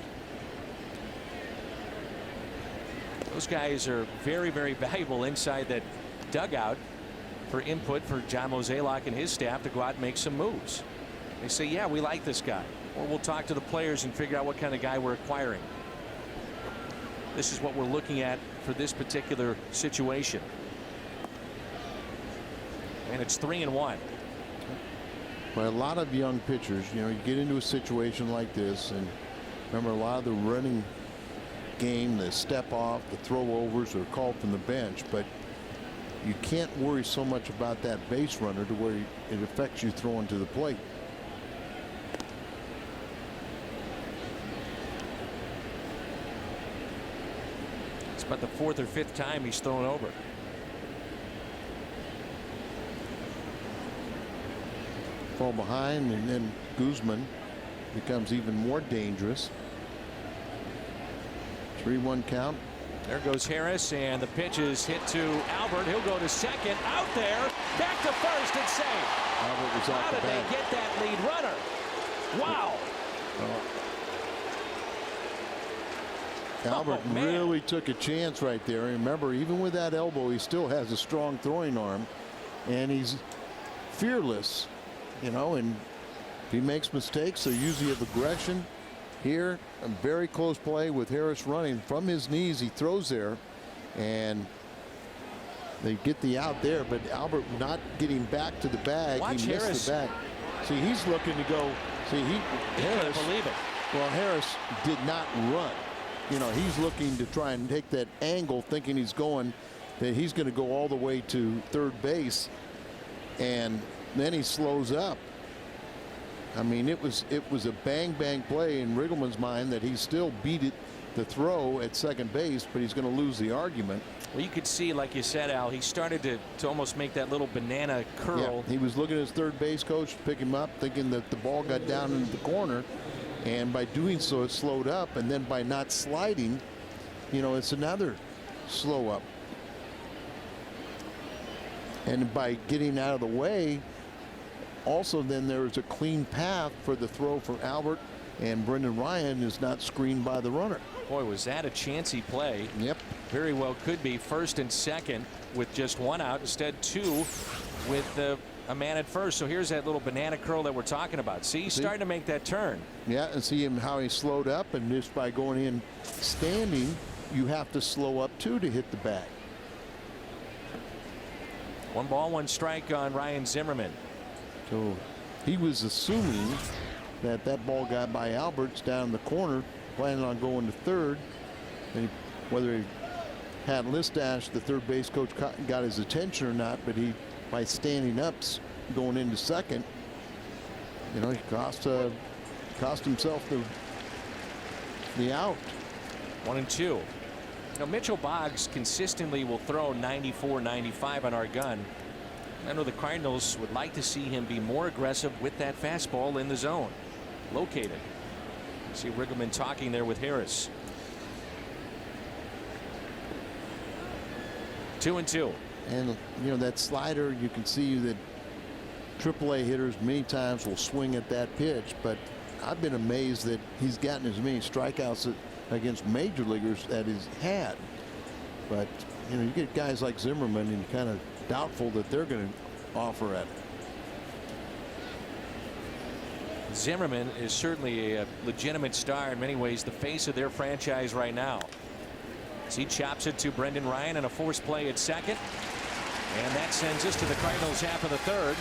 Those guys are very, very valuable inside that dugout for input for John Mozeliak and his staff to go out and make some moves. They say, yeah, we like this guy, or we'll talk to the players and figure out what kind of guy we're acquiring. This is what we're looking at for this particular situation. And it's 3-1. Well, a lot of young pitchers, you know, you get into a situation like this, and remember, a lot of the running game, the step off, the throw overs are called from the bench, but you can't worry so much about that base runner to where it affects you throwing to the plate. It's about the 4th or 5th time he's thrown over. Fall behind, and then Guzman becomes even more dangerous. 3-1 count. There goes Harris, and the pitch is hit to Albert. He'll go to second. Out there, back to first and safe. Albert was off How the did they bat. get that lead runner? Wow. Albert man. really took a chance right there. Remember, even with that elbow, he still has a strong throwing arm, and he's fearless, you know, and if he makes mistakes, they're usually of aggression. Here, a very close play with Harris running from his knees. He throws there, and they get the out there, but Albert not getting back to the bag. Watch he missed Harris. the bag. See, he's looking to go. See, Harris. Can't believe it. Well, Harris did not run. You know, he's looking to try and take that angle, thinking he's going, that he's going to go all the way to third base, and then he slows up. I mean, it was a bang play in Riggleman's mind that he still beat it, the throw at second base, but he's going to lose the argument. Well, you could see, like you said, Al, he started to almost make that little banana curl. Yeah, he was looking at his third base coach to pick him up, thinking that the ball got down into the corner, and by doing so it slowed up, and then by not sliding, you know, it's another slow up. And by getting out of the way, also then there's a clean path for the throw from Albert, and Brendan Ryan is not screened by the runner. Boy, was that a chancy play. Yep. Very well could be first and second with just 1 out, instead 2 with a man at first. So here's that little banana curl that we're talking about. See, he's starting to make that turn. Yeah, and see him how he slowed up, and just by going in standing, you have to slow up too to hit the bag. 1 ball, 1 strike on Ryan Zimmerman. So he was assuming that that ball got by Alberts down in the corner, planning on going to third. And whether he had Listash, the third base coach, got his attention or not, but he, by standing up, going into second, you know, he cost himself the out. 1 and 2. You know, Mitchell Boggs consistently will throw 94, 95 on our gun. I know the Cardinals would like to see him be more aggressive with that fastball in the zone. Located. See Riggleman talking there with Harris. 2 and 2. And you know, that slider, you can see that AAA hitters many times will swing at that pitch, but I've been amazed that he's gotten as many strikeouts against major leaguers that he's had. But you know, you get guys like Zimmerman, and you're kind of doubtful that they're going to offer at it. Zimmerman is certainly a legitimate star, in many ways the face of their franchise right now. As he chops it to Brendan Ryan, and a forced play at second, and that sends us to the Cardinals half of the third.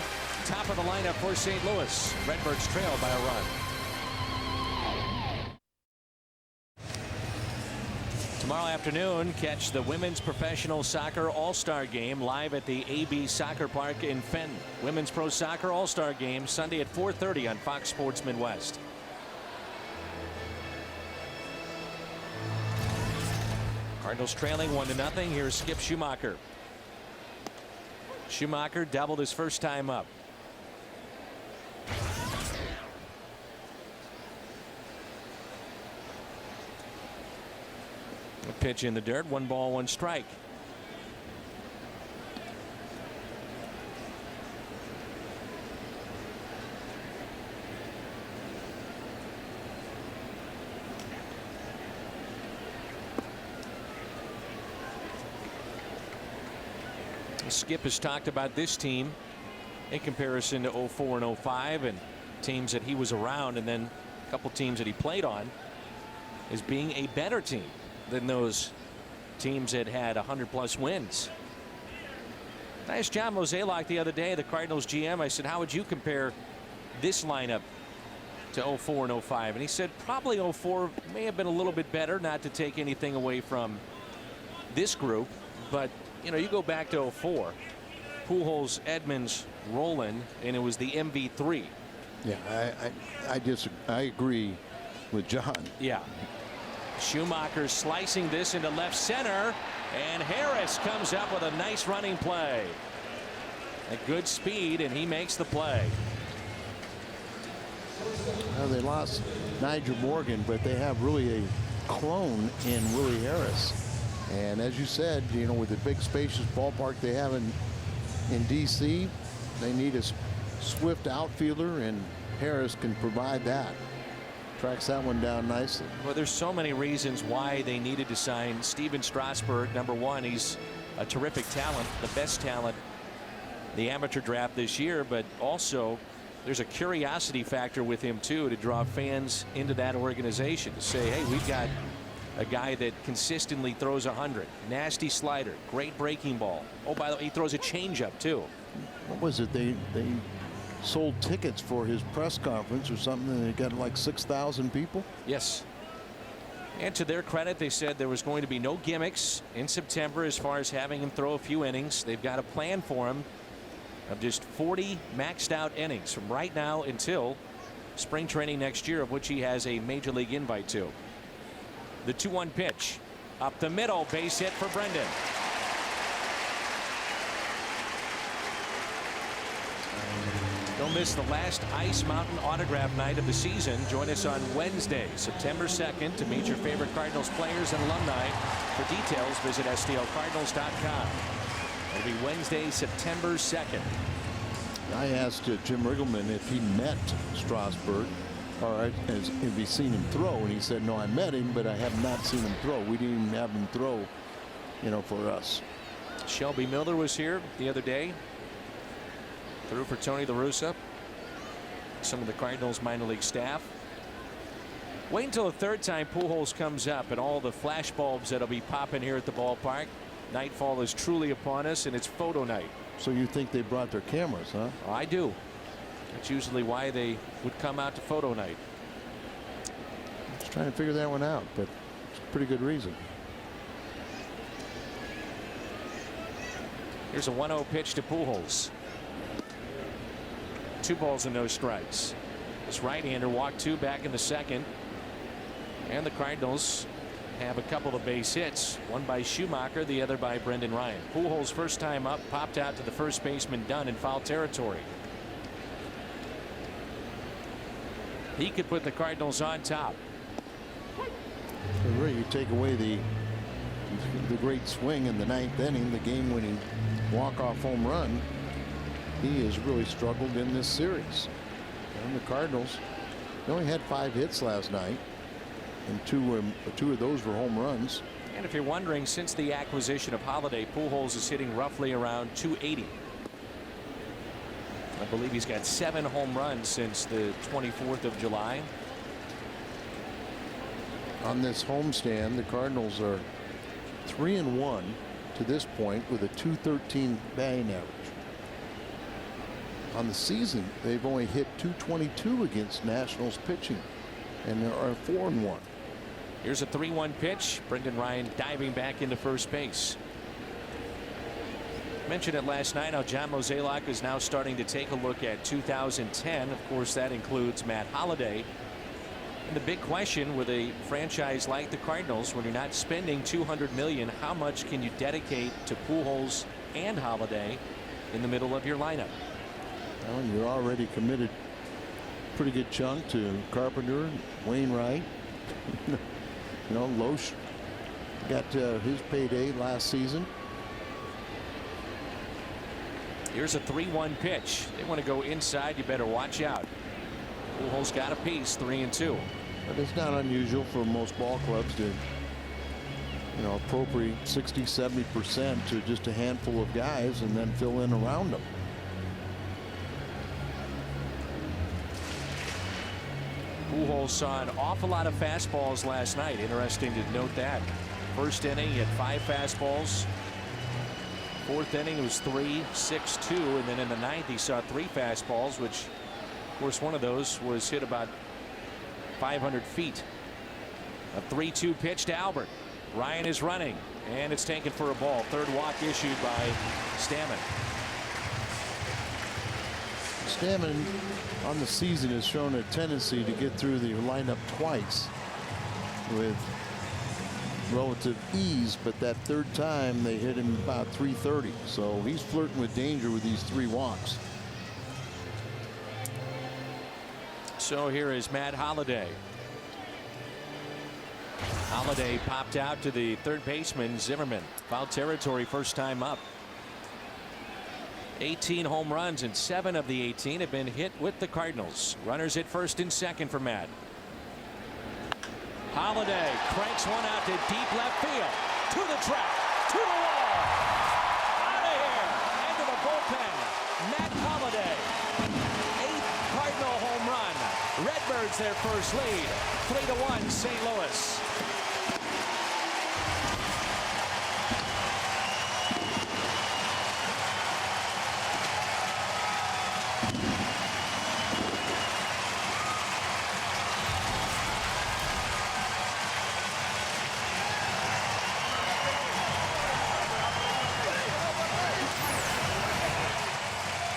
Top of the lineup for St. Louis. Redbirds trail by a run. Tomorrow afternoon, catch the Women's Professional Soccer All-Star Game live at the AB Soccer Park in Fenton. Women's Pro Soccer All-Star Game Sunday at 4:30 on Fox Sports Midwest. Cardinals trailing 1-0. Here's Skip Schumacher. Schumacher doubled his first time up. A pitch in the dirt. 1 ball, 1 strike. Skip has talked about this team in comparison to 04 and 05 and teams that he was around, and then a couple teams that he played on, as being a better team than those teams that had 100+ wins. I asked John Mozeliak the other day, the Cardinals GM, I said, how would you compare this lineup to 04 and 05? And he said probably 04 may have been a little bit better, not to take anything away from this group, But, you know, you go back to 04, Pujols, Edmonds, Roland, and it was the MV3. Yeah, I agree with John. Yeah. Schumacher slicing this into left center, and Harris comes up with a nice running play. At good speed, and he makes the play. Well, they lost Nigel Morgan, but they have really a clone in Willie Harris. And as you said, you know, with the big spacious ballpark they have in D.C., they need a swift outfielder, and Harris can provide that. Tracks that one down nicely. Well, there's so many reasons why they needed to sign Steven Strasburg. Number one, he's a terrific talent, the best talent in the amateur draft this year, but also there's a curiosity factor with him too, to draw fans into that organization, to say, hey, we've got a guy that consistently throws 100. Nasty slider, great breaking ball. Oh, by the way, he throws a changeup too. What was it? They sold tickets for his press conference or something, and they got like 6,000 people. Yes. And to their credit, they said there was going to be no gimmicks in September as far as having him throw a few innings. They've got a plan for him of just 40 maxed out innings from right now until spring training next year, of which he has a major league invite to. The 2-1 pitch up the middle, base hit for Brendan. Don't miss the last Ice Mountain autograph night of the season. Join us on Wednesday, September 2nd, to meet your favorite Cardinals players and alumni. For details, visit STLCardinals.com. It'll be Wednesday, September 2nd. I asked Jim Riggleman if he met Strasburg, or if he's seen him throw, and he said, no, I met him, but I have not seen him throw. We didn't even have him throw, you know, for us. Shelby Miller was here the other day. Threw for Tony La Russa, some of the Cardinals minor league staff. Wait until the third time Pujols comes up and all the flash bulbs that'll be popping here at the ballpark. Nightfall is truly upon us, and it's photo night. So you think they brought their cameras, huh? I do. That's usually why they would come out to photo night. Just trying to figure that one out, but it's a pretty good reason. Here's a 1-0 pitch to Pujols. 2 balls and no strikes. This right-hander walked 2 back in the second. And the Cardinals have a couple of base hits, one by Schumacher, the other by Brendan Ryan. Pujols' first time up, popped out to the first baseman Dunn in foul territory. He could put the Cardinals on top. So really, you take away the great swing in the 9th inning, the game-winning walk-off home run. He has really struggled in this series. And the Cardinals, they only had 5 hits last night, and two of those were home runs. And if you're wondering, since the acquisition of Holiday, Pujols is hitting roughly around 280. I believe he's got 7 home runs since the 24th of July. On this homestand, the Cardinals are 3-1 to this point with a .213 batting average. On the season, they've only hit .222 against Nationals pitching, and they are 4-1. Here's a 3-1 pitch. Brendan Ryan diving back into first base. Mentioned it last night how John Mozeliak is now starting to take a look at 2010. Of course, that includes Matt Holliday. And the big question with a franchise like the Cardinals, when you're not spending $200 million, how much can you dedicate to Pujols and Holliday in the middle of your lineup? Well, you're already committed a pretty good chunk to Carpenter, Wainwright. You know, Loesch got his payday last season. Here's a 3-1 pitch. They want to go inside. You better watch out. Pujols got a piece, 3-2. But it's not unusual for most ball clubs to, you know, appropriate 60-70% to just a handful of guys and then fill in around them. Pujols saw an awful lot of fastballs last night. Interesting to note that. First inning, he had 5 fastballs. 4th inning, it was 3, 6, 2. And then in the 9th, he saw 3 fastballs, which, of course, one of those was hit about 500 feet. A 3-2 pitch to Albert. Ryan is running. And it's taken for a ball. Third walk issued by Stammen. Stammen on the season has shown a tendency to get through the lineup twice with relative ease, but that third time they hit him about 330. So he's flirting with danger with these 3 walks. So here is Matt Holliday. Holliday popped out to the third baseman Zimmerman. Foul territory first time up. 18 home runs, and 7 of the 18 have been hit with the Cardinals. Runners at first and second for Matt. Holliday cranks one out to deep left field. To the track. To the wall. Out of here. Into the bullpen. Matt Holliday. 8th Cardinal home run. Redbirds their first lead. 3-1 St. Louis.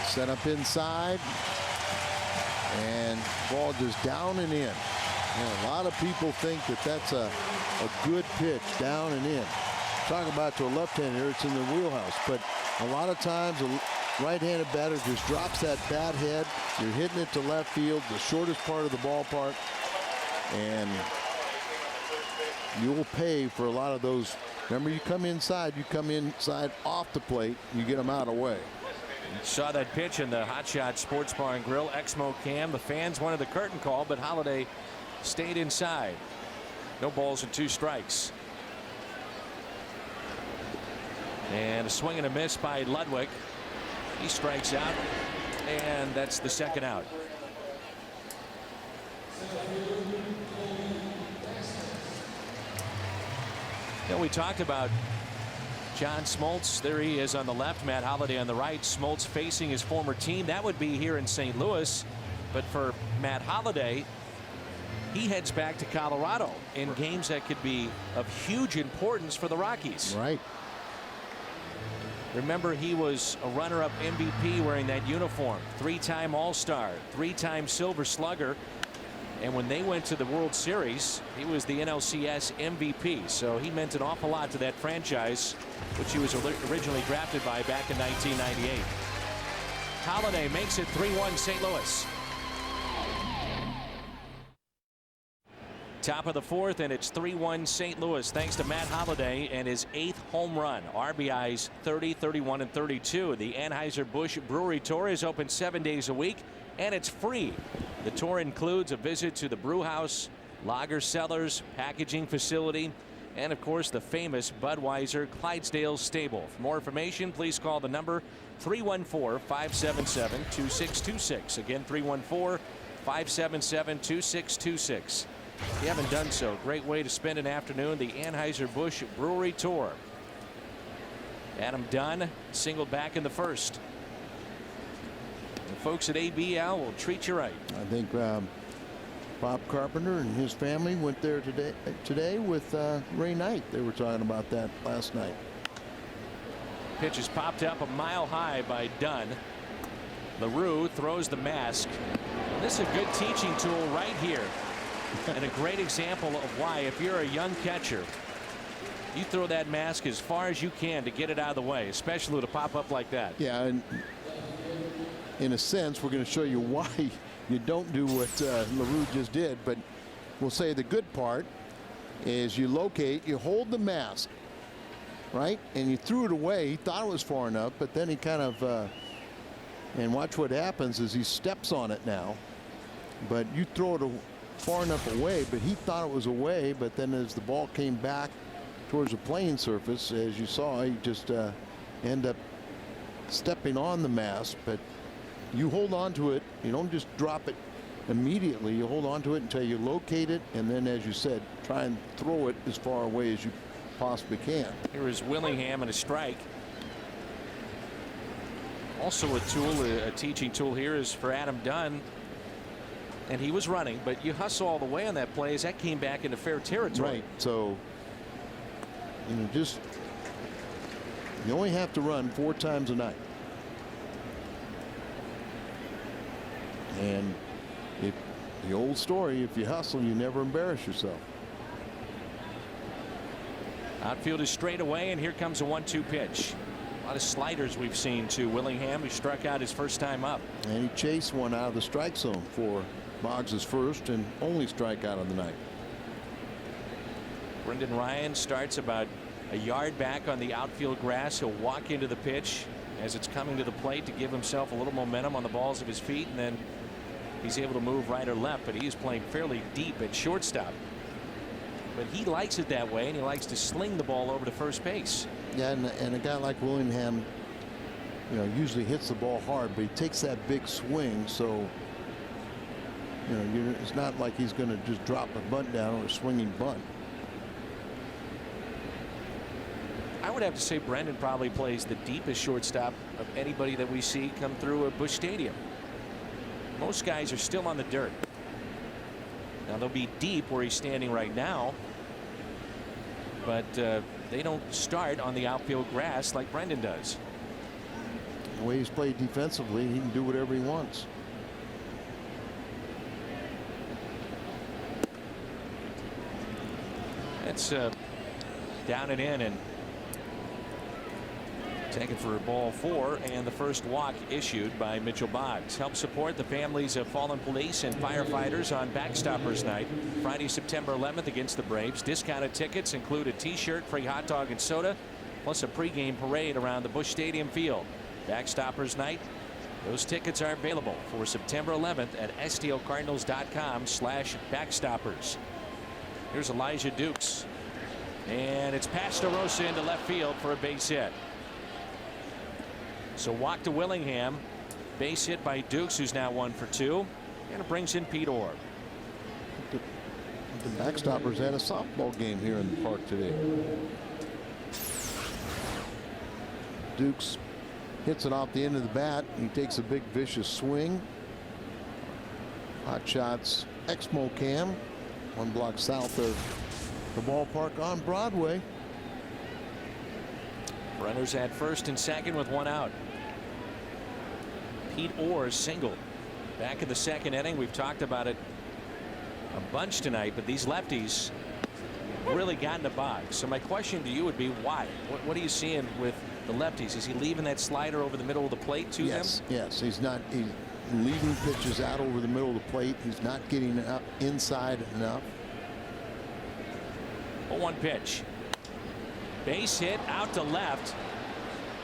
Set up inside, and ball just down and in. And a lot of people think that that's a good pitch, down and in. Talk about to a left-hander, it's in the wheelhouse. But a lot of times a right-handed batter just drops that bat head. You're hitting it to left field, the shortest part of the ballpark, and you will pay for a lot of those. Remember, you come inside off the plate, you get them out of the way. Saw that pitch in the Hot Shot Sports Bar and Grill Exmo Cam. The fans wanted the curtain call, but Holliday stayed inside. No balls and 2 strikes. And a swing and a miss by Ludwig. He strikes out, and that's the second out. You know, we talked about John Smoltz. There he is on the left, Matt Holliday on the right. Smoltz facing his former team. That would be here in St. Louis. But for Matt Holliday, he heads back to Colorado in games that could be of huge importance for the Rockies. Right. Remember, he was a runner-up MVP wearing that uniform. 3-time All-Star, 3-time Silver Slugger. And when they went to the World Series, he was the NLCS MVP. So he meant an awful lot to that franchise, which he was originally drafted by back in 1998. Holliday makes it 3-1 St. Louis. Top of the 4th, and it's 3-1 St. Louis thanks to Matt Holliday and his 8th home run. RBIs 30, 31, and 32. The Anheuser-Busch Brewery Tour is open 7 days a week, and it's free. The tour includes a visit to the brew house, lager cellars, packaging facility, and of course the famous Budweiser Clydesdale stable. For more information, please call the number 314-577-2626. Again, 314-577-2626. If you haven't done so, great way to spend an afternoon. The Anheuser-Busch Brewery Tour. Adam Dunn singled back in the first. The folks at ABL will treat you right. I think Bob Carpenter and his family went there today with Ray Knight. They were talking about that last night. Pitch is popped up a mile high by Dunn. LaRue throws the mask. And this is a good teaching tool right here. And a great example of why, if you're a young catcher, you throw that mask as far as you can to get it out of the way, especially to pop up like that. Yeah, and in a sense, we're going to show you why you don't do what LaRue just did. But we'll say the good part is you locate, you hold the mask, right? And you threw it away. He thought it was far enough, but then he kind of, and watch what happens is he steps on it now. But you throw it far enough away, but he thought it was away. But then as the ball came back towards the playing surface, as you saw, he just end up stepping on the mask. But you hold on to it. You don't just drop it immediately. You hold on to it until you locate it, and then, as you said, try and throw it as far away as you possibly can. Here is Willingham and a strike. Also a tool, a teaching tool here is for Adam Dunn. And he was running, but you hustle all the way on that play as that came back into fair territory. Right. So, you know, just You only have to run 4 times a night. And if the old story, if you hustle, you never embarrass yourself. Outfield is straight away, and here comes a 1-2 pitch. A lot of sliders we've seen to Willingham, who struck out his first time up. And he chased one out of the strike zone for Boggs' first and only strikeout of the night. Brendan Ryan starts about a yard back on the outfield grass. He'll walk into the pitch as it's coming to the plate to give himself a little momentum on the balls of his feet, and then he's able to move right or left, but he is playing fairly deep at shortstop. But he likes it that way, and he likes to sling the ball over to first base. Yeah, and a guy like Willingham, usually hits the ball hard, but he takes that big swing, so it's not like he's going to just drop a bunt down or a swinging bunt. I would have to say Brendan probably plays the deepest shortstop of anybody that we see come through a Busch Stadium. Most guys are still on the dirt. Now they'll be deep where he's standing right now, but they don't start on the outfield grass like Brendan does. The way he's played defensively, he can do whatever he wants. It's down and in, and taken for a ball 4, and the first walk issued by Mitchell Boggs. Help support the families of fallen police and firefighters on Backstoppers Night, Friday, September 11th against the Braves. Discounted tickets include a t-shirt, free hot dog and soda, plus a pregame parade around the Busch Stadium field. Backstoppers Night, those tickets are available for September 11th at stlcardinals.com/backstoppers. Here's Elijah Dukes, and it's past DeRosa into left field for a base hit. So walk to Willingham, base hit by Dukes, who's now 1 for 2, and it brings in Pete Orr. The Backstoppers had a softball game here in the park today. Dukes hits it off the end of the bat. He takes a big vicious swing. Hot shots, Exmo Cam, 1 block south of the ballpark on Broadway. Runners at first and second with 1 out. Pete Orr singled back in the second inning. We've talked about it a bunch tonight, but these lefties really gotten to Boggs. So my question to you would be, why? What are you seeing with the lefties? Is he leaving that slider over the middle of the plate to them? Yes, he's leaving pitches out over the middle of the plate. He's not getting up inside enough. 0-1 pitch. Base hit out to left.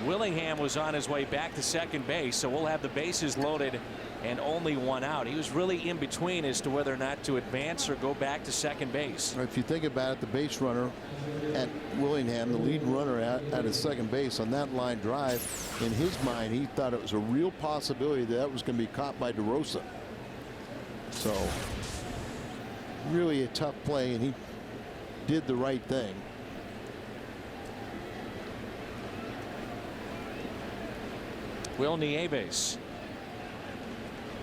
Willingham was on his way back to second base, so we'll have the bases loaded and only 1 out. He was really in between as to whether or not to advance or go back to second base. If you think about it, the base runner at Willingham, the lead runner at his second base on that line drive, in his mind, he thought it was a real possibility that was going to be caught by DeRosa. So really a tough play, and he did the right thing. Will Nieves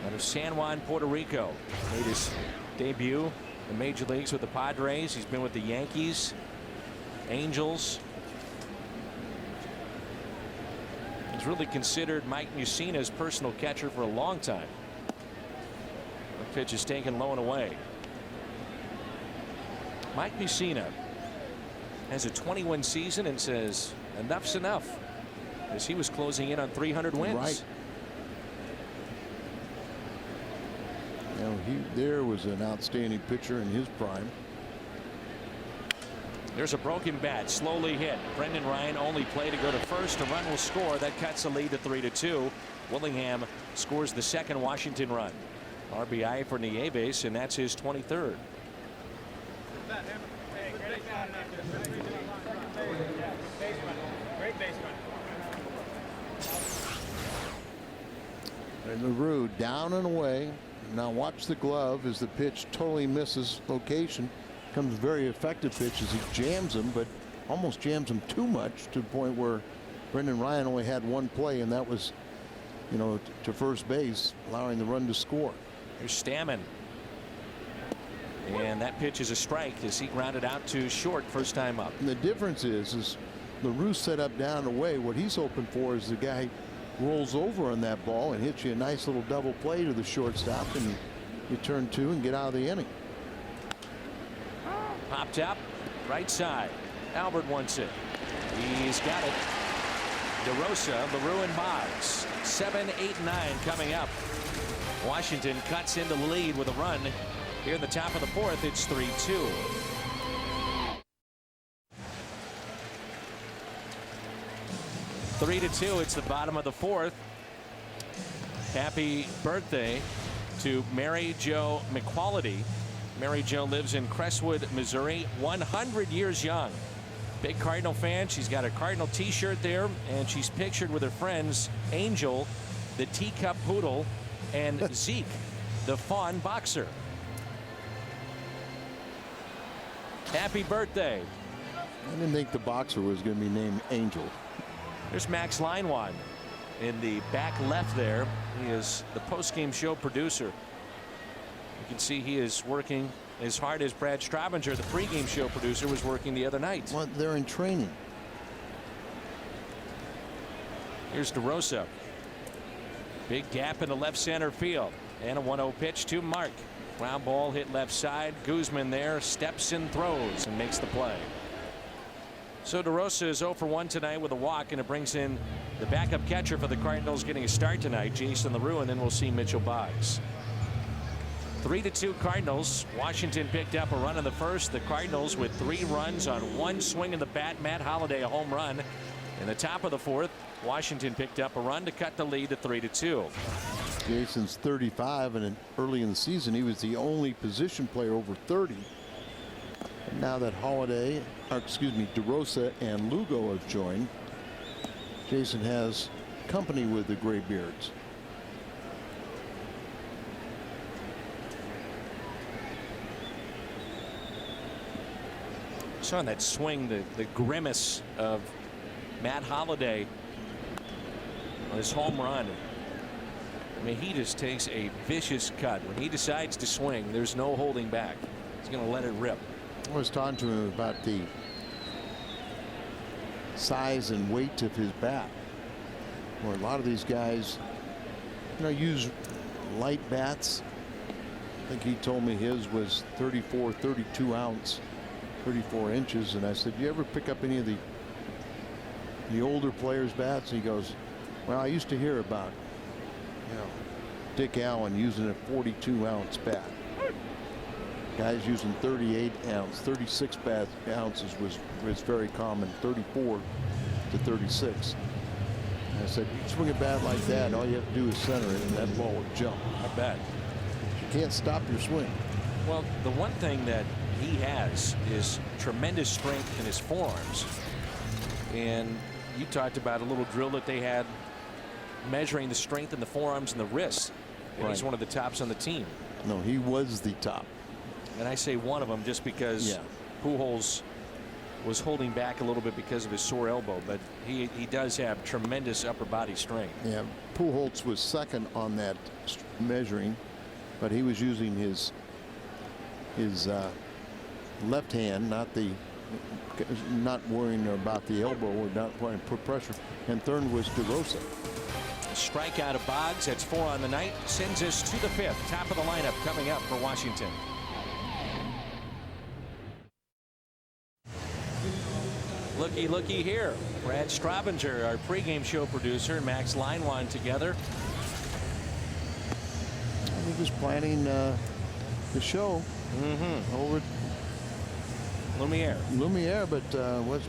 out of San Juan, Puerto Rico, made his debut in the major leagues with the Padres. He's been with the Yankees, Angels. He's really considered Mike Mussina's personal catcher for a long time. The pitch is taken low and away. Mike Mussina has a 21 season and says enough's enough, as he was closing in on 300 wins. Right. There was an outstanding pitcher in his prime. There's a broken bat, slowly hit. Brendan Ryan only play to go to first. A run will score. That cuts the lead to 3-2. Willingham scores the second Washington run. RBI for Nieves, and that's his 23rd. And LaRue down and away. Now watch the glove as the pitch totally misses location. Comes very effective pitch as he jams him, but almost jams him too much to the point where Brendan Ryan only had 1 play, and that was, to first base, allowing the run to score. Here's Stammen. And that pitch is a strike as he grounded out to short first time up. And the difference is LaRue set up down and away. What he's hoping for is the guy rolls over on that ball and hits you a nice little double play to the shortstop, and you turn two and get out of the inning. Popped up right side. Albert wants it. He's got it. DeRosa, LaRue, and Boggs. 7, 8, 9 coming up. Washington cuts into the lead with a run. Here in the top of the fourth, it's 3-2. Three to two. It's the bottom of the fourth. Happy birthday to Mary Jo McQuality. Mary Jo lives in Crestwood, Missouri. 100 years young. Big Cardinal fan. She's got a Cardinal t-shirt there, and she's pictured with her friends Angel, the teacup poodle, and Zeke, the fawn boxer. Happy birthday. I didn't think the boxer was going to be named Angel. There's Max Leinwand in the back left there. He is the post-game show producer. You can see he is working as hard as Brad Straubinger, the pregame show producer, was working the other night. Well, they're in training. Here's DeRosa. Big gap in the left center field. And a 1-0 pitch to Mark. Ground ball hit left side. Guzman there steps and throws and makes the play. So DeRosa is 0 for 1 tonight with a walk, and it brings in the backup catcher for the Cardinals getting a start tonight, Jason LaRue, and then we'll see Mitchell Boggs. 3-2 Cardinals. Washington picked up a run in the first. The Cardinals with 3 runs on 1 swing of the bat. Matt Holliday a home run. In the top of the fourth, Washington picked up a run to cut the lead to 3-2. Jason's 35, and early in the season he was the only position player over 30. And now that DeRosa and Lugo have joined, Jason has company with the Graybeards. Saw on that swing the grimace of Matt Holliday on his home run. I mean, he just takes a vicious cut. When he decides to swing, there's no holding back. He's going to let it rip. I was talking to him about the size and weight of his bat. Where a lot of these guys, use light bats. I think he told me his was 34, 32 ounce, 34 inches. And I said, "You ever pick up any of the older players' bats?" And he goes, "Well, I used to hear about, Dick Allen using a 42 ounce bat. Guys using 38 ounce, 36 ounces was very common, 34 to 36. And I said, you swing a bat like that, all you have to do is center it, and that ball would jump. I bet. You can't stop your swing. Well, the one thing that he has is tremendous strength in his forearms. And you talked about a little drill that they had measuring the strength in the forearms and the wrists. And he's one of the tops on the team. No, he was the top. And I say one of them just because Pujols was holding back a little bit because of his sore elbow, but he does have tremendous upper body strength. Yeah, Pujols was second on that measuring, but he was using his left hand, not worrying about the elbow or not wanting to put pressure. And third was DeRosa. A strikeout of Boggs. That's 4 on the night. Sends us to the 5th. Top of the lineup coming up for Washington. Looky here. Brad Straubinger, our pregame show producer, and Max Leinwand together. We're just planning the show over at Lumiere, but what's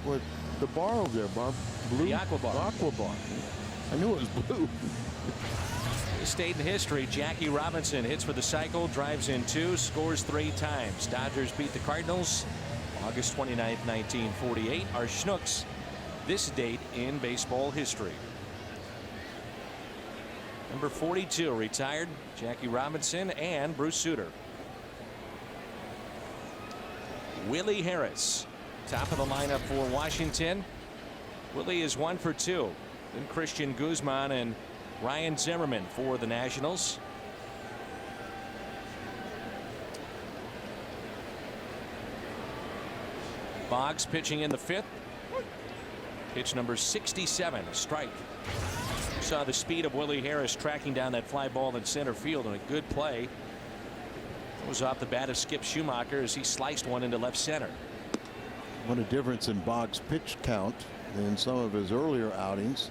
the bar over there, Bob? Blue? The Aqua Bar. Aqua Bar. I knew it was blue. This stayed in history. Jackie Robinson hits for the cycle, drives in 2, scores 3 times. Dodgers beat the Cardinals August 29th, 1948. Our Schnooks this date in baseball history. Number 42 retired, Jackie Robinson and Bruce Sutter. Willie Harris, top of the lineup for Washington. Willie is 1 for 2. Then Christian Guzman and Ryan Zimmerman for the Nationals. Boggs pitching in the 5th. Pitch number 67, a strike. Saw the speed of Willie Harris tracking down that fly ball in center field, and a good play. It was off the bat of Skip Schumacher as he sliced one into left center. What a difference in Boggs' pitch count than some of his earlier outings,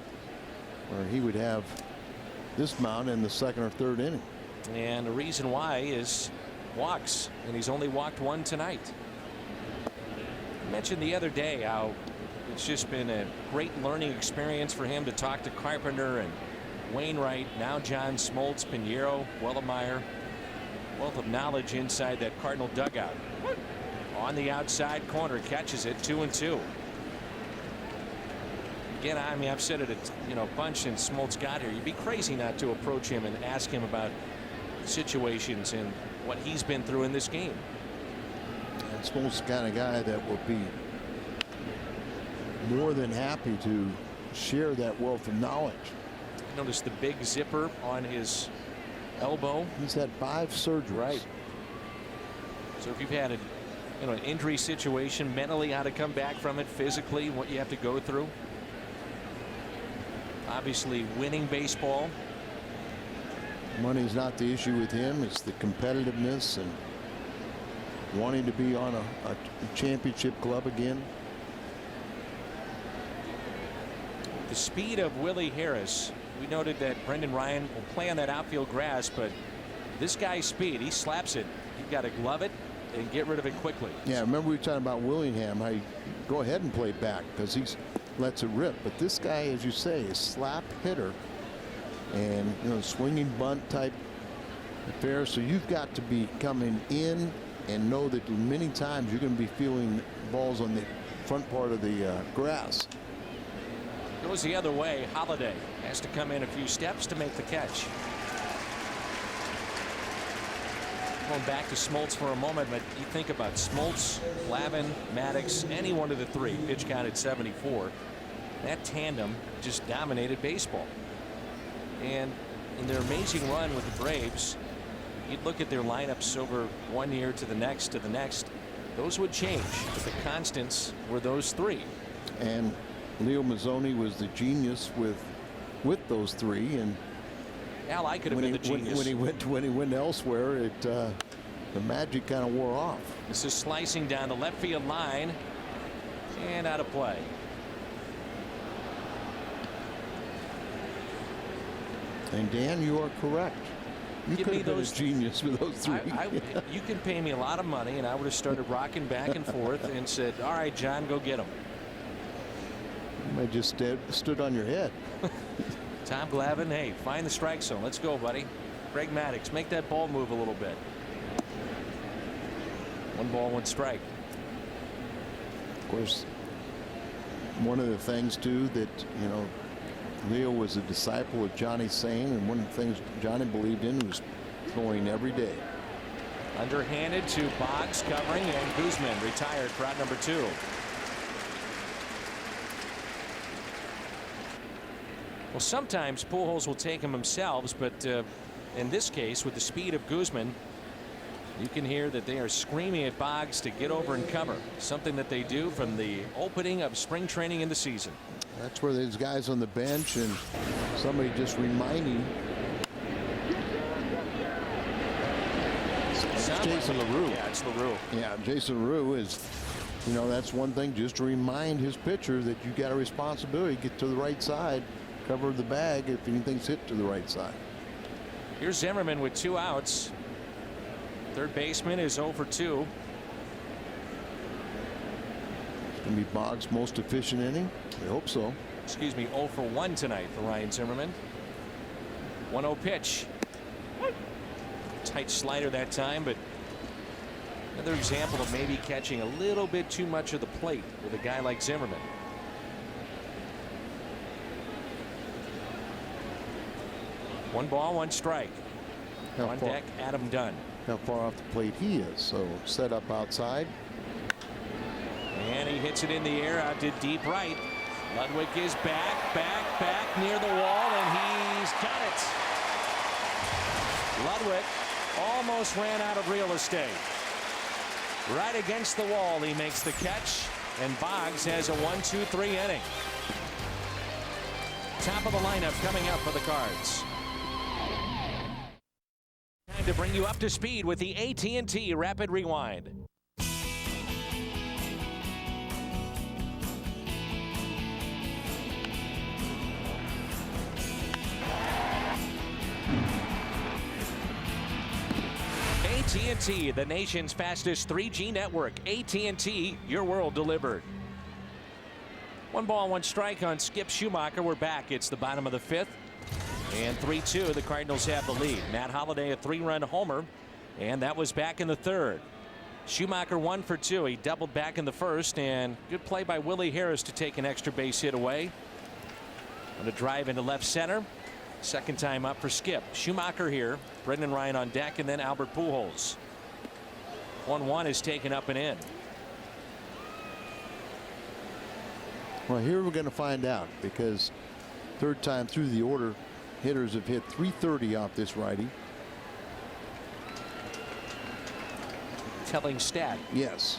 where he would have this mound in the second or third inning. And the reason why is walks, and he's only walked one tonight. I mentioned the other day how it's just been a great learning experience for him to talk to Carpenter and Wainwright, now John Smoltz, Pinheiro, Wellemeyer. Wealth of knowledge inside that Cardinal dugout. On the outside corner, catches it, 2-2. Again, I mean, I've said it a bunch since Smoltz got here. You'd be crazy not to approach him and ask him about situations and what he's been through in this game. And Smoltz the kind of guy that will be more than happy to share that wealth of knowledge. Notice the big zipper on his elbow. He's had 5 surgeries. Right. So if you've had an injury situation, mentally how to come back from it, physically what you have to go through. Obviously winning baseball. Money's not the issue with him. It's the competitiveness and wanting to be on a championship club again. The speed of Willie Harris. We noted that Brendan Ryan will play on that outfield grass, but this guy's speed, he slaps it. You've got to glove it and get rid of it quickly. Yeah, remember we were talking about Willingham, how you go ahead and play back because he lets it rip. But this guy, as you say, is slap hitter and swinging bunt type affair. So you've got to be coming in and know that many times you're going to be feeling balls on the front part of the grass. Goes the other way. Holiday has to come in a few steps to make the catch. Going back to Smoltz for a moment, but you think about Smoltz, Glavine, Maddox, any one of the three. Pitch count at 74. That tandem just dominated baseball. And in their amazing run with the Braves, you'd look at their lineups over one year to the next, those would change, but the constants were those three. And Leo Mazzoni was the genius with those three, and Al, I could have been the genius. When he went elsewhere, the magic kind of wore off. This is slicing down the left field line and out of play. And Dan, you are correct. You could have been a genius with those three. You can pay me a lot of money, and I would have started rocking back and forth and said, "All right, John, go get them." You might just stood on your head. Tom Glavine, hey, find the strike zone. Let's go, buddy. Greg Maddox, make that ball move a little bit. 1 ball, 1 strike. Of course, one of the things too that Leo was a disciple of Johnny Sane, and one of the things Johnny believed in was throwing every day. Underhanded to Boggs covering, and Guzman retired for out number 2. Well, sometimes Pujols will take them themselves, but in this case, with the speed of Guzman, you can hear that they are screaming at Boggs to get over and cover, something that they do from the opening of spring training in the season. That's where there's guys on the bench and somebody just reminding. It's Jason LaRue. Yeah, it's LaRue. Yeah, Jason LaRue is, that's one thing, just to remind his pitcher that you got a responsibility, get to the right side, cover the bag if anything's hit to the right side. Here's Zimmerman with 2 outs. Third baseman is 0 for 2. It's going to be Boggs' most efficient inning. I hope so. Excuse me, 0 for 1 tonight for Ryan Zimmerman. 1-0 pitch. Tight slider that time, but another example of maybe catching a little bit too much of the plate with a guy like Zimmerman. One ball, 1 strike. On deck, Adam Dunn. How far off the plate he is. So set up outside. And he hits it in the air out to deep right. Ludwig is back near the wall, and he's got it. Ludwig almost ran out of real estate. Right against the wall, he makes the catch, and Boggs has a 1-2-3 inning. top of the lineup coming up for the Cards. Time to bring you up to speed with the AT&T Rapid Rewind. AT&T, the nation's fastest 3G network. AT&T, your world delivered. 1 ball, 1 strike on Skip Schumacher. We're back. It's the bottom of the 5th. And 3-2, the Cardinals have the lead. Matt Holliday, a 3-run homer, and that was back in the 3rd. Schumacher 1 for 2. He doubled back in the 1st, and good play by Willie Harris to take an extra base hit away. And a drive into left center. Second time up for Skip. Schumacher here. Brendan Ryan on deck, and then Albert Pujols. 1-1 is taken up and in. Well, here we're going to find out, because third time through the order, hitters have hit .330 off this righty. Telling stat. Yes.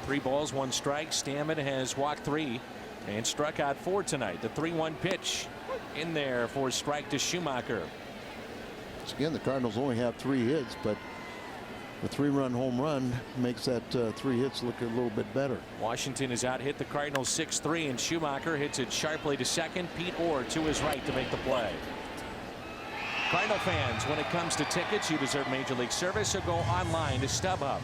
3 balls, 1 strike. Stammen has walked 3 and struck out 4 tonight. The 3-1 pitch in there for a strike to Schumacher. Again, the Cardinals only have 3 hits, but the 3-run home run makes that 3 hits look a little bit better. Washington has out hit the Cardinals 6-3, and Schumacher hits it sharply to second. Pete Orr to his right to make the play. Cardinal fans, when it comes to tickets, you deserve Major League service, so go online to StubHub.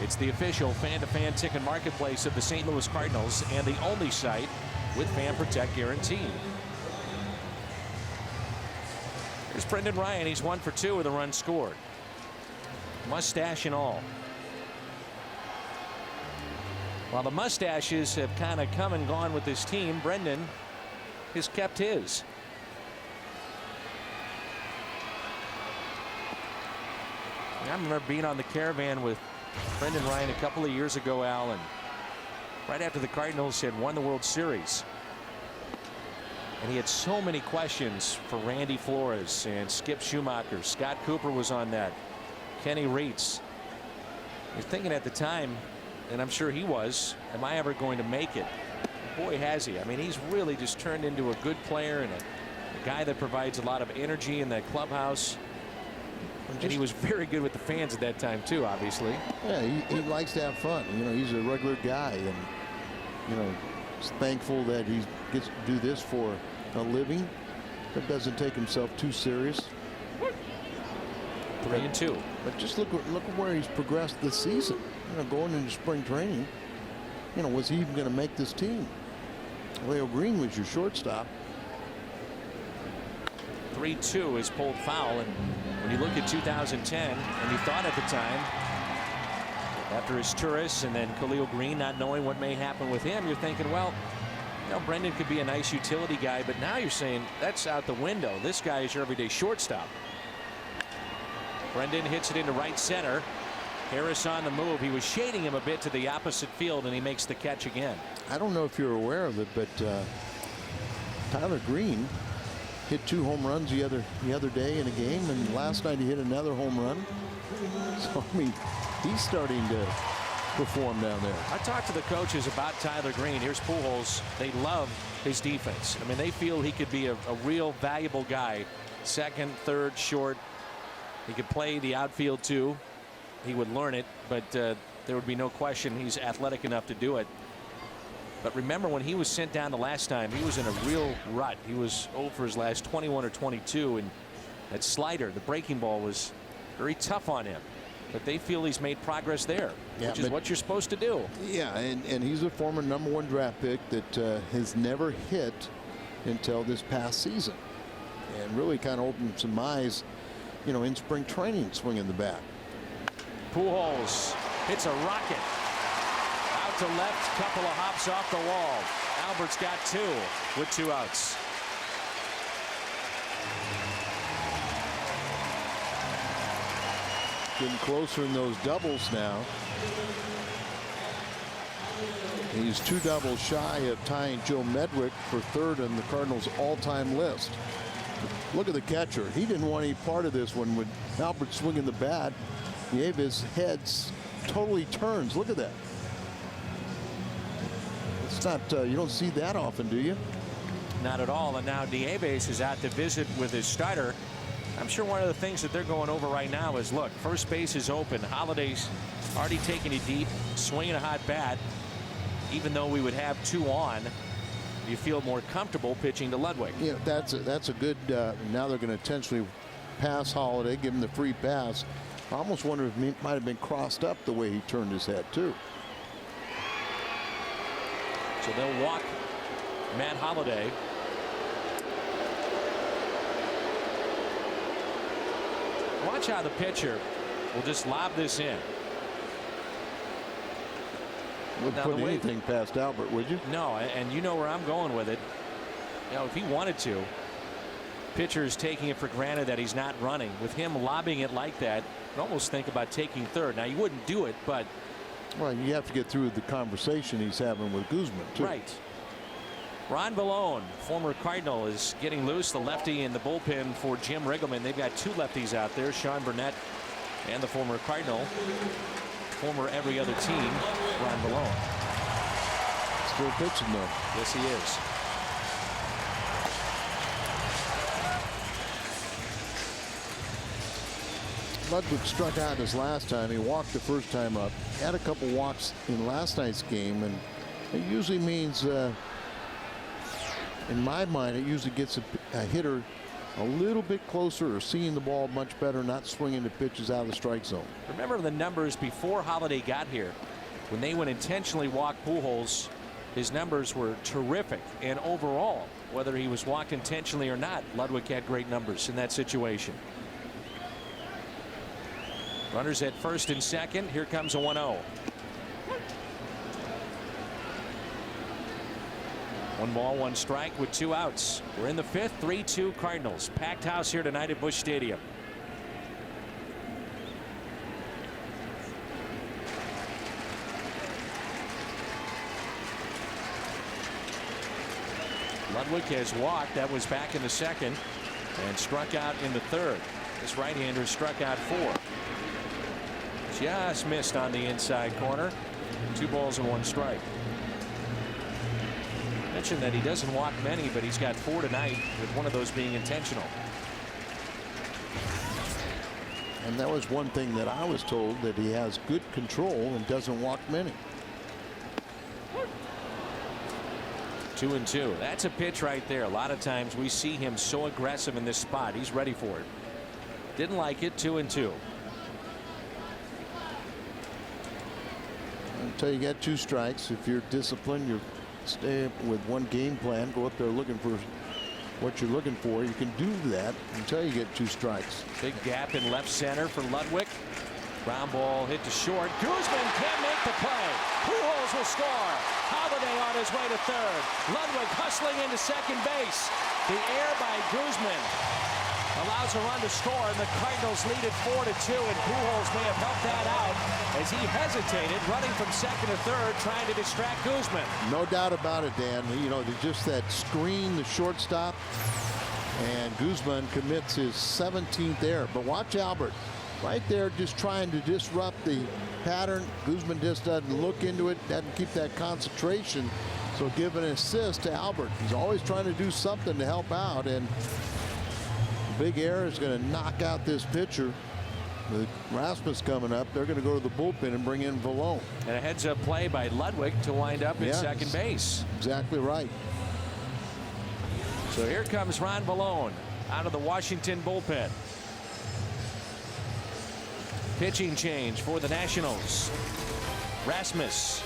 It's the official fan-to-fan ticket marketplace of the St. Louis Cardinals, and the only site with Fan Protect guarantee. Here's Brendan Ryan. He's 1 for 2 with a run scored. Mustache and all. While the mustaches have kind of come and gone with this team, Brendan has kept his. I remember being on the Caravan with Brendan Ryan a couple of years ago, Al, and right after the Cardinals had won the World Series. And he had so many questions for Randy Flores and Skip Schumacher. Scott Cooper was on that. Kenny Reitz. You're thinking at the time, and I'm sure he was, am I ever going to make it? Boy, has he. I mean, he's really just turned into a good player and a guy that provides a lot of energy in that clubhouse. And he was very good with the fans at that time, too, obviously. Yeah, he likes to have fun. You know, he's a regular guy, and, you know, he's thankful that he gets to do this for a living, but doesn't take himself too serious. 3-2. But just look at where he's progressed this season. You know, going into spring training, you know, was he even going to make this team? Leo Green was your shortstop. 3-2 is pulled foul, and when you look at 2010, and you thought at the time, after his Turris and then Khalil Green not knowing what may happen with him, you're thinking, well, you know, Brendan could be a nice utility guy, but now you're saying that's out the window. This guy is your everyday shortstop. Brendan hits it into right center. Harris on the move. He was shading him a bit to the opposite field, and he makes the catch again. I don't know if you're aware of it, but Tyler Green hit 2 home runs the other day in a game, and last night he hit another home run. So I mean, he's starting to perform down there. I talked to the coaches about Tyler Green. Here's Pujols. They love his defense. I mean, they feel he could be a real valuable guy. Second, third, short. He could play the outfield too. He would learn it, but there would be no question he's athletic enough to do it. But remember, when he was sent down the last time, he was in a real rut. He was 0 for his last 21 or 22, and that slider, the breaking ball, was very tough on him. But they feel he's made progress there, which is what you're supposed to do. Yeah, and he's a former #1 draft pick that has never hit until this past season, and really kind of opened some eyes, you know, in spring training, swinging the bat. Pujols hits a rocket out to left, couple of hops off the wall. Albert's got 2 with 2 outs. Getting closer in those doubles now. He's 2 doubles shy of tying Joe Medwick for 3rd on the Cardinals all-time list. Look at the catcher. He didn't want any part of this one. When Albert swinging the bat, he gave his head totally turns. Look at that. That's not, you don't see that often, do you? Not at all. And now Nieves is out to visit with his starter. I'm sure one of the things that they're going over right now is, look, first base is open. Holiday's already taking it deep, swinging a hot bat. Even though we would have 2 on, you feel more comfortable pitching to Ludwig. Yeah, that's a good. Now they're going to intentionally pass Holiday, give him the free pass. I almost wonder if he might have been crossed up the way he turned his head too. So they'll walk Matt Holliday. Watch how the pitcher will just lob this in. Wouldn't put anything past Albert, would you? No, and you know where I'm going with it. You know, if he wanted to, pitcher is taking it for granted that he's not running. With him lobbing it like that, you can almost think about taking third. Now, you wouldn't do it, but. Well, you have to get through the conversation he's having with Guzman, too. Right. Ron Vallone, former Cardinal, is getting loose. The lefty in the bullpen for Jim Riggleman. They've got 2 lefties out there, Sean Burnett and the former Cardinal, former every other team, Ron Vallone. Still pitching, though. Yes, he is. Ludwig struck out his last time. He walked the first time up. Had a couple walks in last night's game, and it usually means, in my mind, it usually gets a hitter a little bit closer or seeing the ball much better, not swinging the pitches out of the strike zone. Remember the numbers before Holiday got here. When they would intentionally walk Pujols, his numbers were terrific. And overall, whether he was walked intentionally or not, Ludwig had great numbers in that situation. Runners at first and second. Here comes a 1-0. 1 ball, 1 strike with 2 outs. We're in the 5th. 3-2 Cardinals. Packed house here tonight at Busch Stadium. Ludwig has walked. That was back in the 2nd and struck out in the 3rd. This right-hander struck out 4. Just missed on the inside corner. 2 balls and 1 strike. Mentioned that he doesn't walk many, but he's got 4 tonight, with one of those being intentional. And that was one thing that I was told, that he has good control and doesn't walk many. 2-2. That's a pitch right there. A lot of times we see him so aggressive in this spot. He's ready for it. Didn't like it. 2-2. Until you get 2 strikes, if you're disciplined, you stay with one game plan, go up there looking for what you're looking for. You can do that until you get 2 strikes. Big gap in left center for Ludwig. Ground ball hit to short. Guzman can't make the play. Pujols will score. Holiday on his way to 3rd. Ludwig hustling into second base. The air by Guzman allows a run to score, and the Cardinals lead it 4-2, and Pujols may have helped that out as he hesitated, running from 2nd to 3rd, trying to distract Guzman. No doubt about it, Dan. You know, just that screen, the shortstop, and Guzman commits his 17th error. But watch Albert right there, just trying to disrupt the pattern. Guzman just doesn't look into it, doesn't keep that concentration. So give an assist to Albert. He's always trying to do something to help out, and big error is going to knock out this pitcher. With Rasmus coming up, they're going to go to the bullpen and bring in Vallone. And a heads-up play by Ludwig to wind up in second base. Exactly right. So here comes Ron Vallone out of the Washington bullpen. Pitching change for the Nationals. Rasmus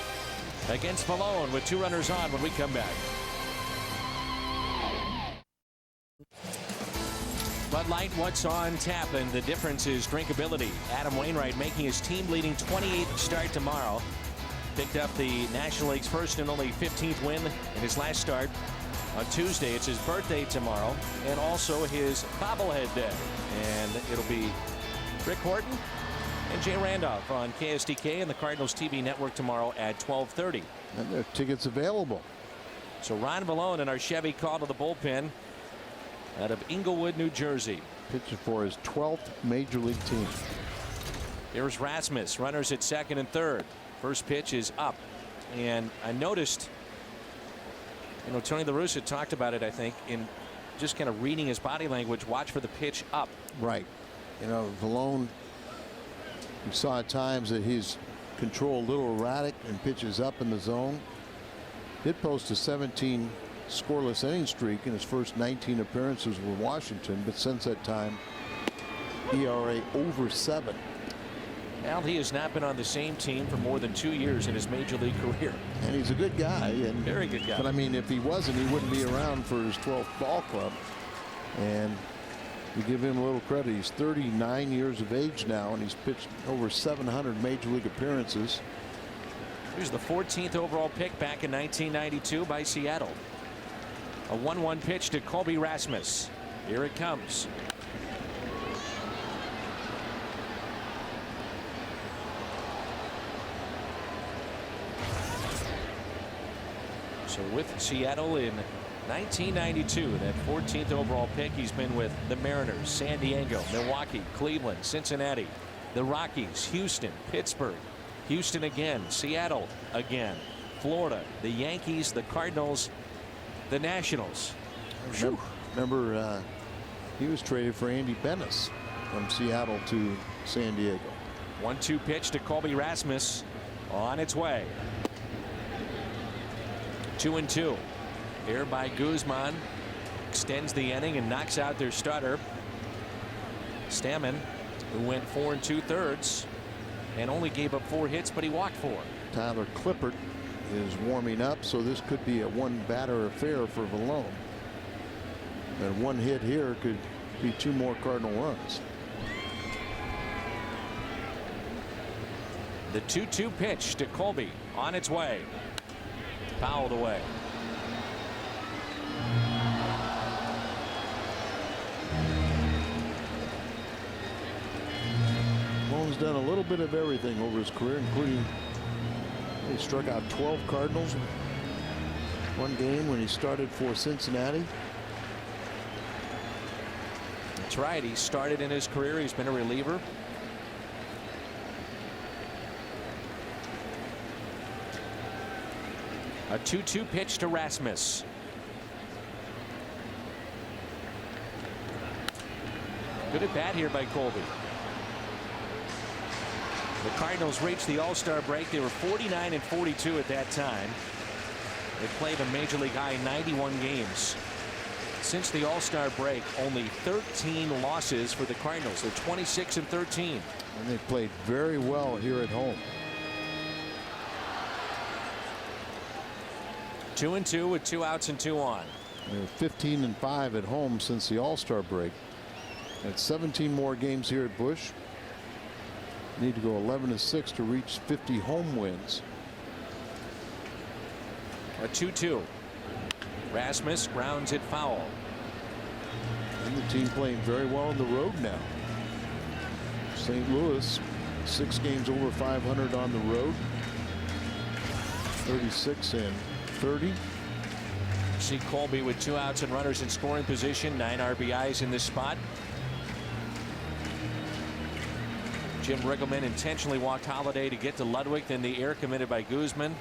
against Vallone with 2 runners on when we come back. Bud Light, what's on tap, and the difference is drinkability. Adam Wainwright making his team-leading 28th start tomorrow. Picked up the National League's first and only 15th win in his last start on Tuesday. It's his birthday tomorrow, and also his bobblehead day. And it'll be Rick Horton and Jay Randolph on KSDK and the Cardinals TV network tomorrow at 12:30. And there are tickets available. So Ron Vallone in our Chevy call to the bullpen out of Inglewood, New Jersey. Pitching for his 12th major league team. Here's Rasmus. Runners at 2nd and 3rd. First pitch is up. And I noticed You know, Tony La Russa talked about it, I think, in just kind of reading his body language. Watch for the pitch up. Right. You know, Vallone, you saw at times that his control a little erratic and pitches up in the zone. Did post a 17 scoreless inning streak in his first 19 appearances with Washington, but since that time, ERA over 7. Well, he has not been on the same team for more than 2 years in his major league career. And he's a good guy. And, very good guy. But I mean, if he wasn't, he wouldn't be around for his 12th ball club. And we give him a little credit. He's 39 years of age now, and he's pitched over 700 major league appearances. He was the 14th overall pick back in 1992 by Seattle. A 1-1 pitch to Colby Rasmus. Here it comes. So with Seattle in 1992, that 14th overall pick, he's been with the Mariners, San Diego, Milwaukee, Cleveland, Cincinnati, the Rockies, Houston, Pittsburgh, Houston again, Seattle again, Florida, the Yankees, the Cardinals, the Nationals. Remember, he was traded for Andy Bennis from Seattle to San Diego. 1-2 pitch to Colby Rasmus on its way. 2-2. Here by Guzman. Extends the inning and knocks out their starter. Stammen, who went 4 2/3 and only gave up 4 hits, but he walked 4. Tyler Clippert is warming up, so this could be a 1-batter affair for Vallone. And 1 hit here could be 2 more Cardinal runs. The 2-2 pitch to Colby on its way. Fouled away. Valone's done a little bit of everything over his career, including he struck out 12 Cardinals in one game when he started for Cincinnati. That's right. He started in his career. He's been a reliever. A 2-2 pitch to Rasmus. Good at bat here by Colby. The Cardinals reached the All-Star break. They were 49-42 at that time. They played a major league high 91 games. Since the All-Star break, only 13 losses for the Cardinals. They're 26-13. And they played very well here at home. 2-2 with 2 outs and 2 on. They're 15-5 at home since the All-Star break. Had 17 more games here at Busch. Need to go 11-6 to reach 50 home wins. A 2-2. Rasmus grounds it foul. And the team playing very well on the road now. St. Louis 6 games over 500 on the road. 36-30. See Colby with 2 outs and runners in scoring position. 9 RBIs in this spot. Jim Riggleman intentionally walked Holiday to get to Ludwig. Then the air committed by Guzman.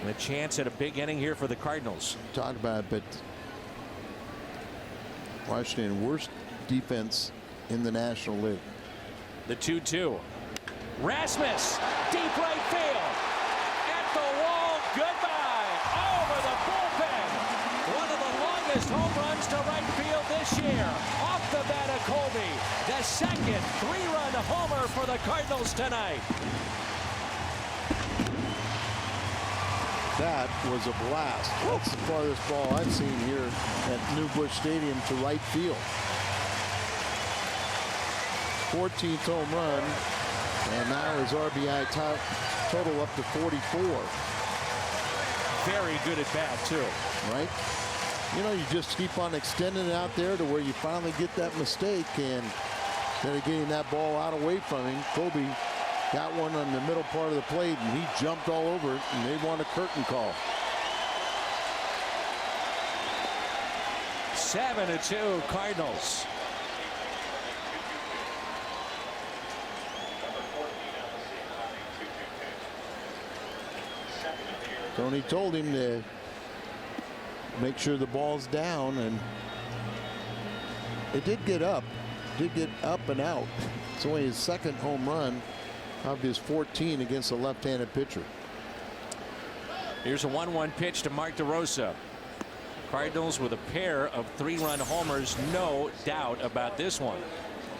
And a chance at a big inning here for the Cardinals. Talk about it, but Washington worst defense in the National League. The 2-2. Rasmus, deep right field. At the wall, goodbye. Over the bullpen. One of the longest home runs to right field this year. Off the bat of Colby. The second 3-run homer for the Cardinals tonight. That was a blast. That's the farthest ball I've seen here at New Busch Stadium to right field. 14th home run, and now his RBI total up to 44. Very good at bat too. Right? You know, you just keep on extending it out there to where you finally get that mistake, and instead of getting that ball out away from him, Colby got one on the middle part of the plate, and he jumped all over it, and they want a curtain call. 7-2 Cardinals. Tony told him to make sure the ball's down, and it did get up. And out. It's only his second home run of his 14 against a left-handed pitcher. Here's a 1-1 pitch to Mark DeRosa. Cardinals with a pair of 3-run homers, no doubt about this one.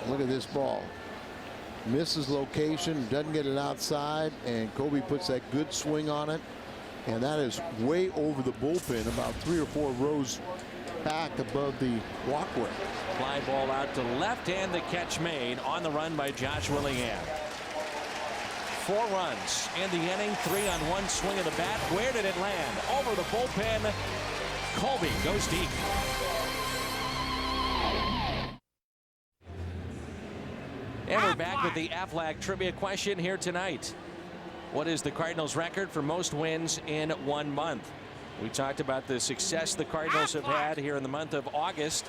Look at this ball. Misses location, doesn't get it outside, and Kobe puts that good swing on it, and that is way over the bullpen, about 3 or 4 rows back above the walkway. Fly ball out to left, and the catch made on the run by Josh Willingham. 4 runs in the inning, 3 on one swing of the bat. Where did it land? Over the bullpen. Colby goes deep. And we're back with the Aflac trivia question here tonight. What is the Cardinals' record for most wins in 1 month? We talked about the success the Cardinals have had here in the month of August.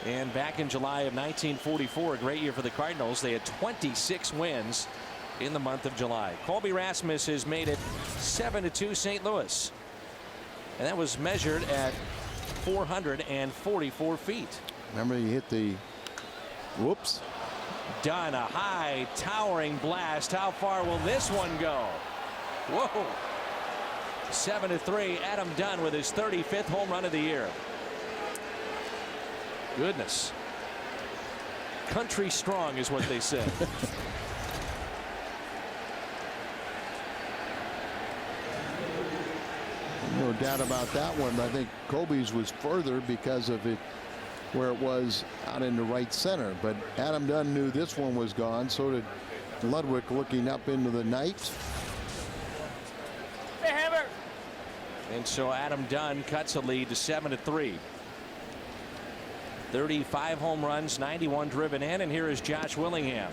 And back in July of 1944, a great year for the Cardinals. They had 26 wins in the month of July. Colby Rasmus has made it 7-2 St. Louis. And that was measured at 444 feet. Remember, you hit the whoops. Dunn, a high towering blast. How far will this one go? Whoa. 7-3. Adam Dunn with his 35th home run of the year. Goodness. Country strong is what they say. No doubt about that one, but I think Kobe's was further because of it where it was out in the right center. But Adam Dunn knew this one was gone. So did Ludwig, looking up into the night. And so Adam Dunn cuts a lead to 7-3. 35 home runs, 91 driven in, and here is Josh Willingham.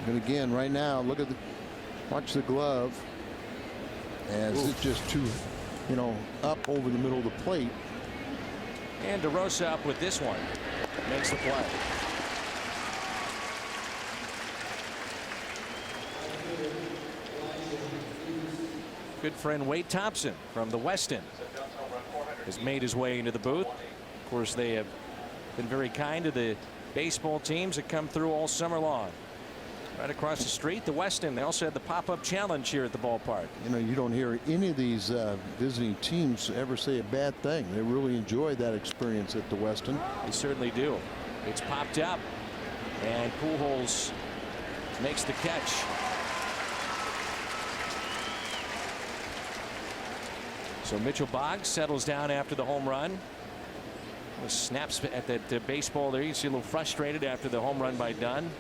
And again, right now, look at the, watch the glove, as it's just too, up over the middle of the plate. And DeRosa up with this one, makes the play. Good friend Wade Thompson from the Weston has made his way into the booth. Of course, they have been very kind to the baseball teams that come through all summer long. Right across the street, the Weston, they also had the pop-up challenge here at the ballpark. You don't hear any of these visiting teams ever say a bad thing. They really enjoy that experience at the Weston. They certainly do. It's popped up, and Pujols makes the catch. So Mitchell Boggs settles down after the home run. Snaps at that baseball there. You see a little frustrated after the home run by Dunn.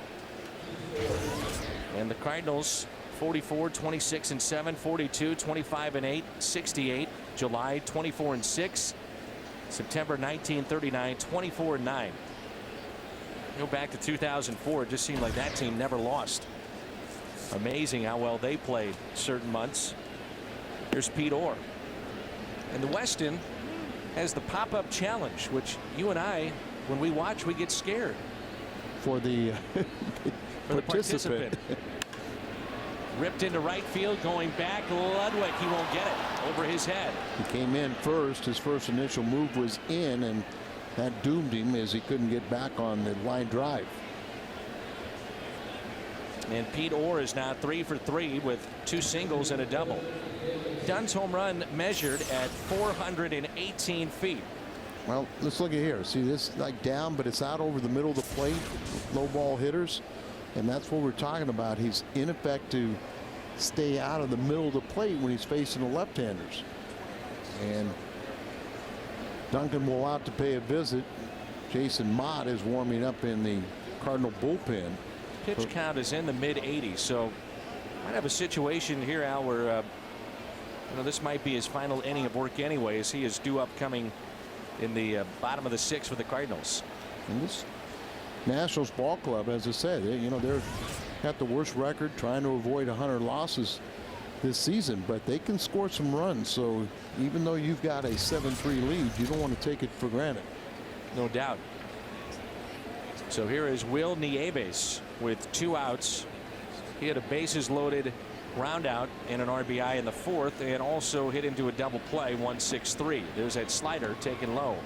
And the Cardinals 44, 26-7, 42, 25-8, 68. July 24-6. September 1939, 24-9. Go back to 2004. It just seemed like that team never lost. Amazing how well they played certain months. Here's Pete Orr. And the Weston has the pop-up challenge, which you and I, when we watch, we get scared. For the participant. Ripped into right field, going back. Ludwig, he won't get it. Over his head. He came in first. His first initial move was in, and that doomed him as he couldn't get back on the line drive. And Pete Orr is now 3 for 3 with 2 singles and a double. Dunn's home run measured at 418 feet. Well, let's look at here. See this, like down, but it's out over the middle of the plate. Low ball hitters, and that's what we're talking about. He's in effect to stay out of the middle of the plate when he's facing the left-handers. And Duncan will out to pay a visit. Jason Mott is warming up in the Cardinal bullpen. Pitch count is in the mid-80s, so might have a situation here, Al, where this might be his final inning of work anyway, as he is due upcoming in the bottom of the 6th for the Cardinals. And this Nationals ball club, as I said, they're got the worst record, trying to avoid 100 losses this season, but they can score some runs. So even though you've got a 7-3 lead, you don't want to take it for granted. No doubt. So here is Will Nieves with 2 outs He had a bases loaded ground out and an RBI in the fourth, and also hit into a double play, 1-6-3. There's that slider taken low.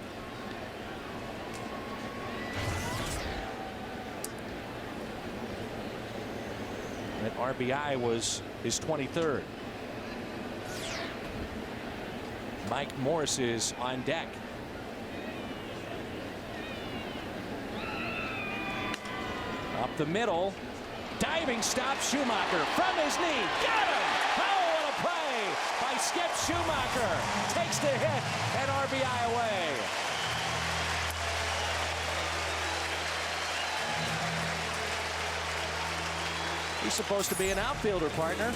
That RBI was his 23rd. Mike Morse is on deck. Up the middle. Diving stop, Schumacher from his knee. Got him! Oh, what a play by Skip Schumacher. Takes the hit and RBI away. He's supposed to be an outfielder, partner.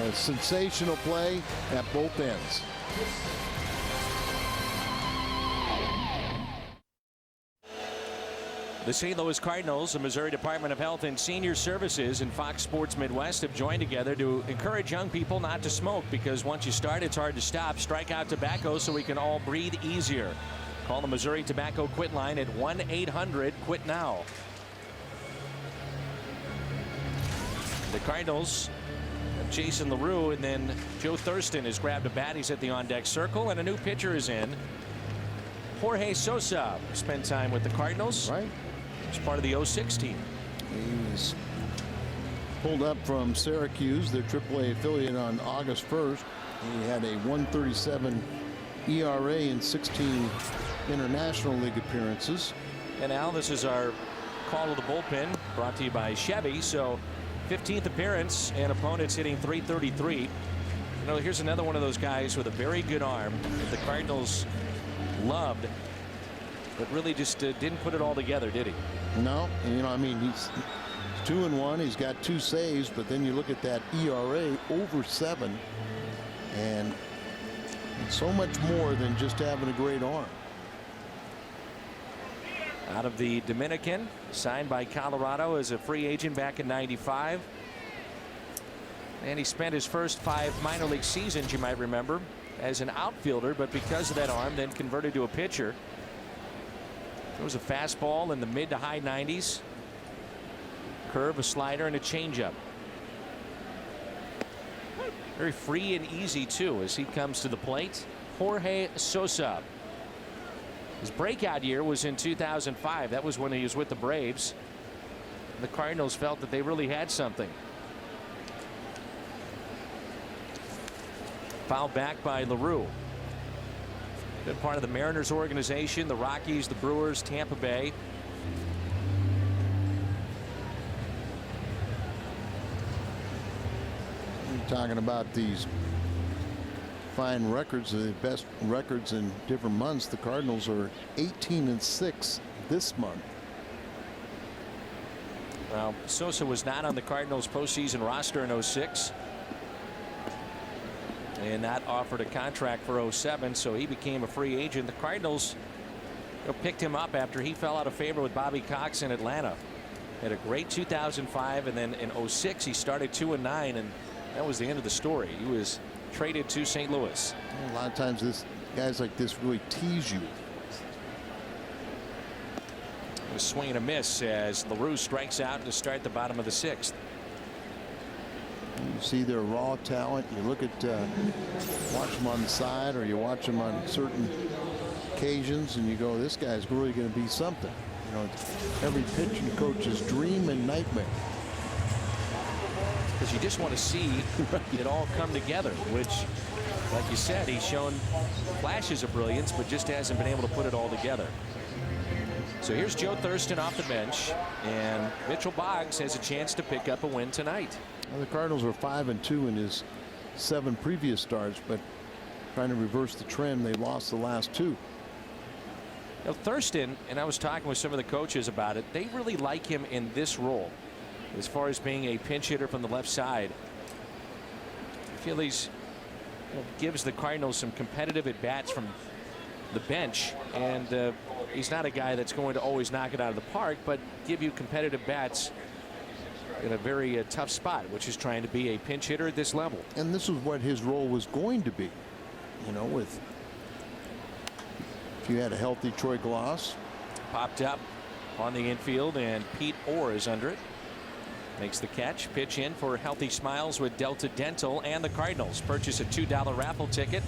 A sensational play at both ends. The St. Louis Cardinals, the Missouri Department of Health and Senior Services, and Fox Sports Midwest have joined together to encourage young people not to smoke, because once you start, it's hard to stop. Strike out tobacco so we can all breathe easier. Call the Missouri Tobacco Quit line at 1-800-QUIT-NOW. The Cardinals, Jason LaRue, and then Joe Thurston has grabbed a bat. He's at the on-deck circle, and a new pitcher is in. Jorge Sosa spent time with the Cardinals. Right. He's part of the 06 team. He was pulled up from Syracuse, their AAA affiliate, on August 1st. He had a 1.37 ERA in 16 International League appearances. And Al, this is our call to the bullpen, brought to you by Chevy. So 15th appearance, and opponents hitting .333. You know, here's another one of those guys with a very good arm that the Cardinals loved, but really just didn't put it all together, did he? No, you know, I mean, he's 2-1. He's got 2 saves, but then you look at that ERA over 7, and it's so much more than just having a great arm. Out of the Dominican, signed by Colorado as a free agent back in '95. And he spent his first 5 minor league seasons, you might remember, as an outfielder, but because of that arm, then converted to a pitcher. There was a fastball in the mid to high 90s. Curve, a slider, and a changeup. Very free and easy, too, as he comes to the plate. Jorge Sosa. His breakout year was in 2005. That was when he was with the Braves. The Cardinals felt that they really had something. Fouled back by LaRue. Been part of the Mariners organization, the Rockies, the Brewers, Tampa Bay. You're talking about these fine records, the best records in different months. The Cardinals are 18-6 this month. Well, Sosa was not on the Cardinals postseason roster in 06. And that offered a contract for 07, so he became a free agent. The Cardinals picked him up after he fell out of favor with Bobby Cox in Atlanta. Had a great 2005, and then in 06 he started 2-9, and that was the end of the story. He was traded to St. Louis. A lot of times guys like this really tease you. A swing and a miss as LaRue strikes out to start the bottom of the 6th. You see their raw talent. You look at watch them on the side, or you watch them on certain occasions, and you go, this guy's really going to be something. You know, it's every pitching coach's dream and nightmare. Because you just want to see it all come together, which, like you said, he's shown flashes of brilliance, but just hasn't been able to put it all together. So here's Joe Thurston off the bench, and Mitchell Boggs has a chance to pick up a win tonight. Well, the Cardinals were 5-2 in his 7 previous starts, but trying to reverse the trend, they lost the last 2. You know, Thurston, and I was talking with some of the coaches about it, they really like him in this role as far as being a pinch hitter from the left side. I feel he's gives the Cardinals some competitive at bats from the bench, and he's not a guy that's going to always knock it out of the park, but give you competitive bats in a very tough spot, which is trying to be a pinch hitter at this level. And this was what his role was going to be. You know, with if you had a healthy Troy Glaus. Popped up on the infield, and Pete Orr is under it. Makes the catch. Pitch in for Healthy Smiles with Delta Dental and the Cardinals. Purchase a $2 raffle ticket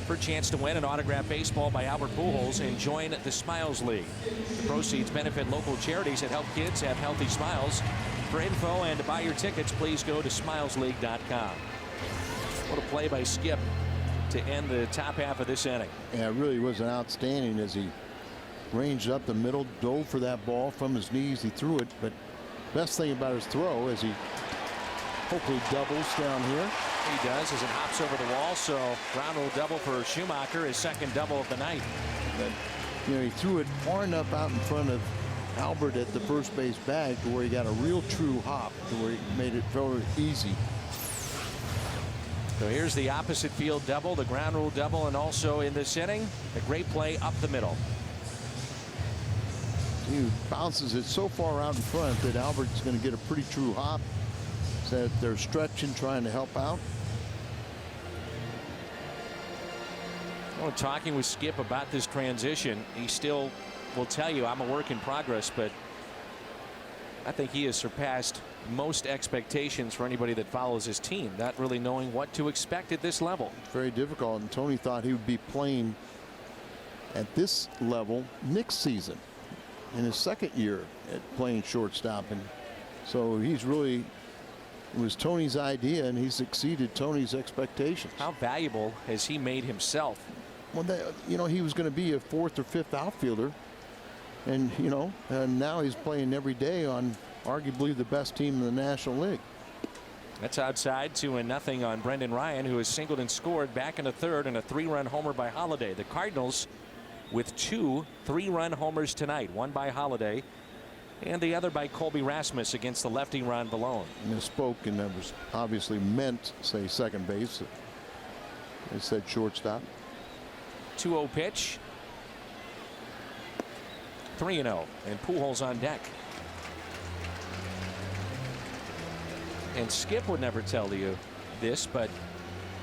for a chance to win an autographed baseball by Albert Pujols and join the Smiles League. The proceeds benefit local charities that help kids have healthy smiles. For info and to buy your tickets, please go to smilesleague.com. What a play by Skip to end the top half of this inning. Yeah, it really was an outstanding as he ranged up the middle, dove for that ball from his knees. He threw it, but best thing about his throw is he hopefully doubles down here. He does as it hops over the wall. So ground rule double for Schumacher, his second double of the night. But you know, he threw it far enough out in front of Albert at the first base bag to where he got a real true hop to where he made it very easy. So here's the opposite field double, the ground rule double, and also in this inning, a great play up the middle. He bounces it so far out in front that Albert's going to get a pretty true hop. So that they're stretching, trying to help out. Well, talking with Skip about this transition, he still will tell you I'm a work in progress, but I think he has surpassed most expectations for anybody that follows his team, not really knowing what to expect at this level. Very difficult, and Tony thought he would be playing at this level next season in his second year at playing shortstop. And so he's really, it was Tony's idea and he's exceeded Tony's expectations. How valuable has he made himself? Well, you know, he was going to be a fourth or fifth outfielder, and you know, and now he's playing every day on arguably the best team in the National League. That's outside 2-0 on Brendan Ryan, who has singled and scored back in the third, and a 3-run homer by Holiday. The Cardinals with 2 3-run homers tonight, one by Holiday and the other by Colby Rasmus against the lefty Ron Vallone. Misspoke, and that was obviously meant to say second base. It said shortstop. 2-0 pitch. 3-0, and Pujols on deck. And Skip would never tell you this, but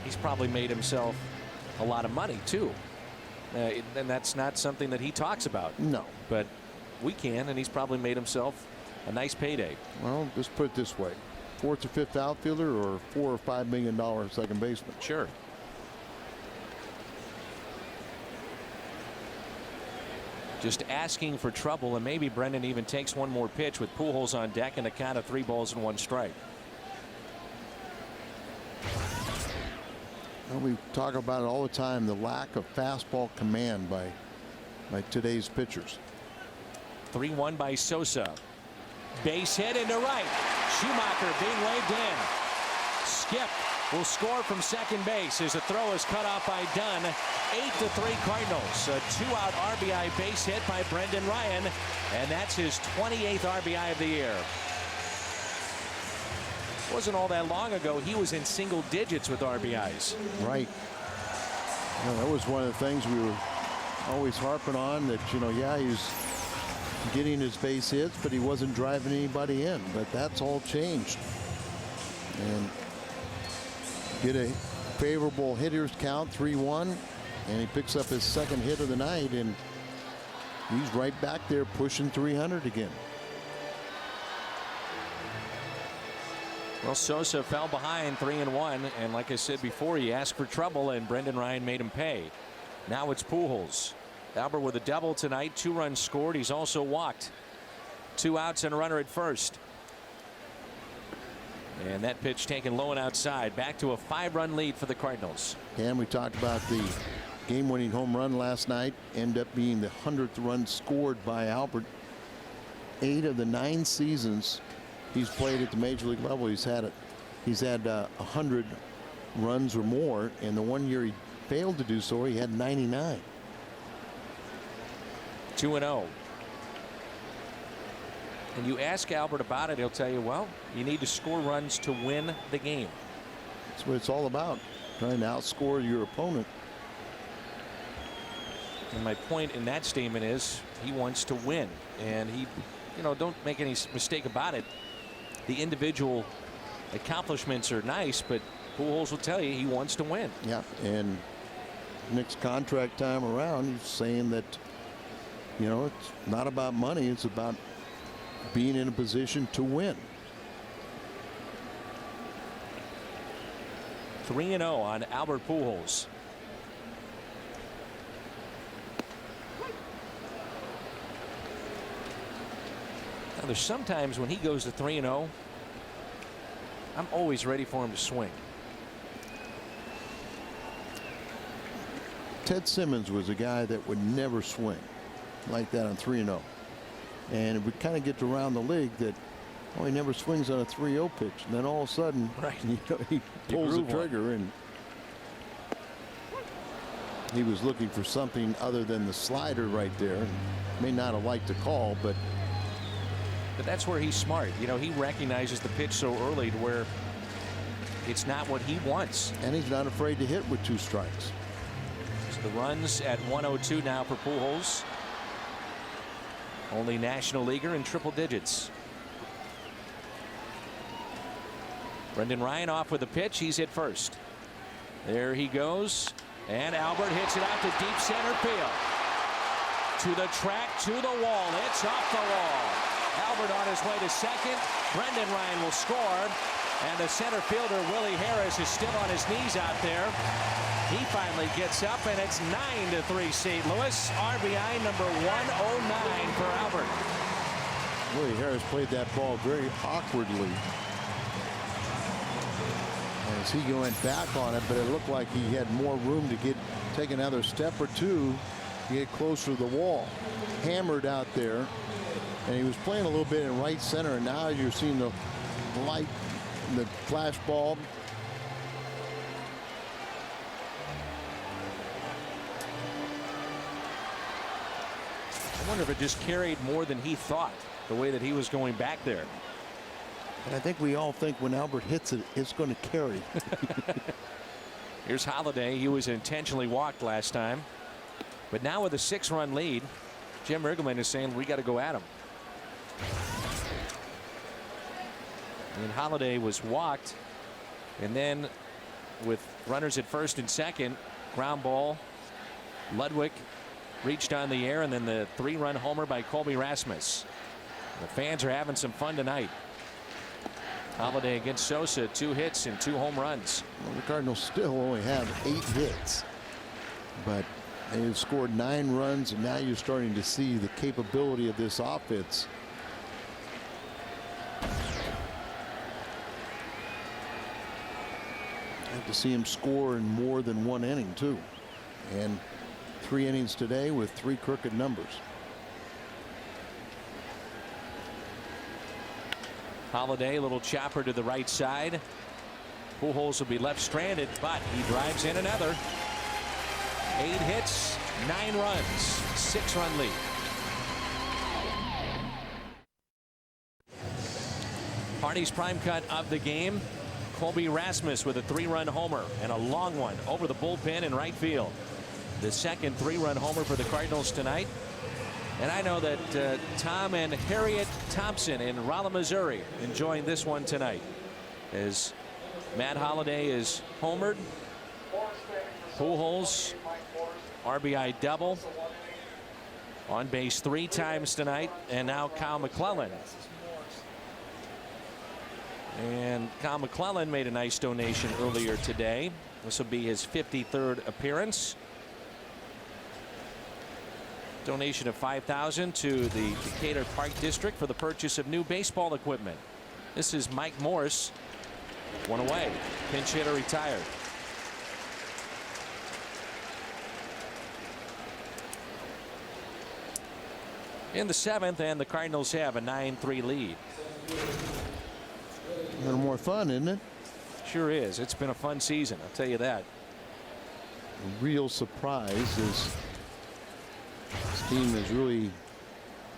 he's probably made himself a lot of money too. And that's not something that he talks about. No. But we can, and he's probably made himself a nice payday. Well, let's put it this way. Fourth or fifth outfielder or $4 or $5 million second baseman. Sure. Just asking for trouble, and maybe Brendan even takes one more pitch with Pujols on deck and a count of 3 balls and 1 strike. Well, we talk about it all the time, the lack of fastball command by today's pitchers. 3-1 by Sosa. Base hit into right. Schumacher being waved in. Skip will score from second base as the throw is cut off by Dunn. 8-3 Cardinals. A 2-out RBI base hit by Brendan Ryan, and that's his 28th RBI of the year. Wasn't all that long ago he was in single digits with RBIs. Right. You know, that was one of the things we were always harping on, that, you know, yeah, he's getting his base hits, but he wasn't driving anybody in. But that's all changed. And get a favorable hitters count, 3-1, and he picks up his second hit of the night, and he's right back there pushing 300 again. Well, Sosa fell behind 3-1, and like I said before, he asked for trouble, and Brendan Ryan made him pay. Now it's Pujols. Albert with a double tonight, 2 runs scored. He's also walked. 2 outs and a runner at first. And that pitch taken low and outside. Back to a 5-run lead for the Cardinals. And we talked about the game-winning home run last night. Ended up being the 100th run scored by Albert. 8 of the 9 seasons he's played at the major league level, he's had 100 runs or more. And the one year he failed to do so, he had 99. 2-0. And you ask Albert about it, he'll tell you, well, you need to score runs to win the game. That's what it's all about, trying to outscore your opponent. And my point in that statement is he wants to win, and he, you know, don't make any mistake about it. The individual accomplishments are nice, but Pujols will tell you he wants to win. Yeah, and next contract time around, he's saying that, you know, it's not about money, it's about being in a position to win. 3-0 on Albert Pujols. Now, there's sometimes when he goes to 3-0, I'm always ready for him to swing. Ted Simmons was a guy that would never swing like that on 3-0. And it would kind of get around the league that, oh, he never swings on a 3-0 pitch. And then all of a sudden, right, he pulls the trigger, and he was looking for something other than the slider right there. May not have liked the call, but that's where he's smart. You know, he recognizes the pitch so early to where it's not what he wants. And he's not afraid to hit with 2 strikes. So the runs at 102 now for Pujols. Only National Leaguer in triple digits. Brendan Ryan off with a pitch. He's hit first. There he goes. And Albert hits it out to deep center field. To the track, to the wall. It's off the wall. Albert on his way to second. Brendan Ryan will score. And the center fielder, Willie Harris, is still on his knees out there. He finally gets up, and it's 9-3 St. Louis. RBI number 109 for Albert. Willie Harris played that ball very awkwardly as he went back on it, but it looked like he had more room to take another step or two to get closer to the wall. Hammered out there, and he was playing a little bit in right center, and now you're seeing the light, the flash ball. I wonder if it just carried more than he thought, the way that he was going back there. And I think we all think when Albert hits it, it's going to carry. Here's Holiday. He was intentionally walked last time. But now with a 6-run lead, Jim Riggleman is saying we got to go at him. And Holiday was walked. And then with runners at first and second, ground ball, Ludwig reached on the air, and then the 3-run homer by Colby Rasmus. The fans are having some fun tonight. Holiday against Sosa, 2 hits and 2 home runs. Well, the Cardinals still only have 8 hits, but they've scored 9 runs, and now you're starting to see the capability of this offense. Have to see him score in more than 1 inning too, and 3 innings today with 3 crooked numbers. Holiday, a little chopper to the right side. Pujols will be left stranded, but he drives in another. 8 hits, 9 runs, 6-run lead. Hardy's prime cut of the game. Colby Rasmus with a 3-run homer and a long one over the bullpen in right field. The second 3-run homer for the Cardinals tonight. And I know that Tom and Harriet Thompson in Rolla, Missouri, enjoying this one tonight, as Matt Holliday is homered. Pujols RBI double, on base 3 times tonight, and now Kyle McClellan. And Kyle McClellan made a nice donation earlier today. This will be his 53rd appearance. Donation of $5,000 to the Decatur Park District for the purchase of new baseball equipment. This is Mike Morse, 1 away, pinch hitter retired. In the 7th, and the Cardinals have a 9-3 lead. A little more fun, isn't it? Sure is. It's been a fun season, I'll tell you that. A real surprise is this team is really,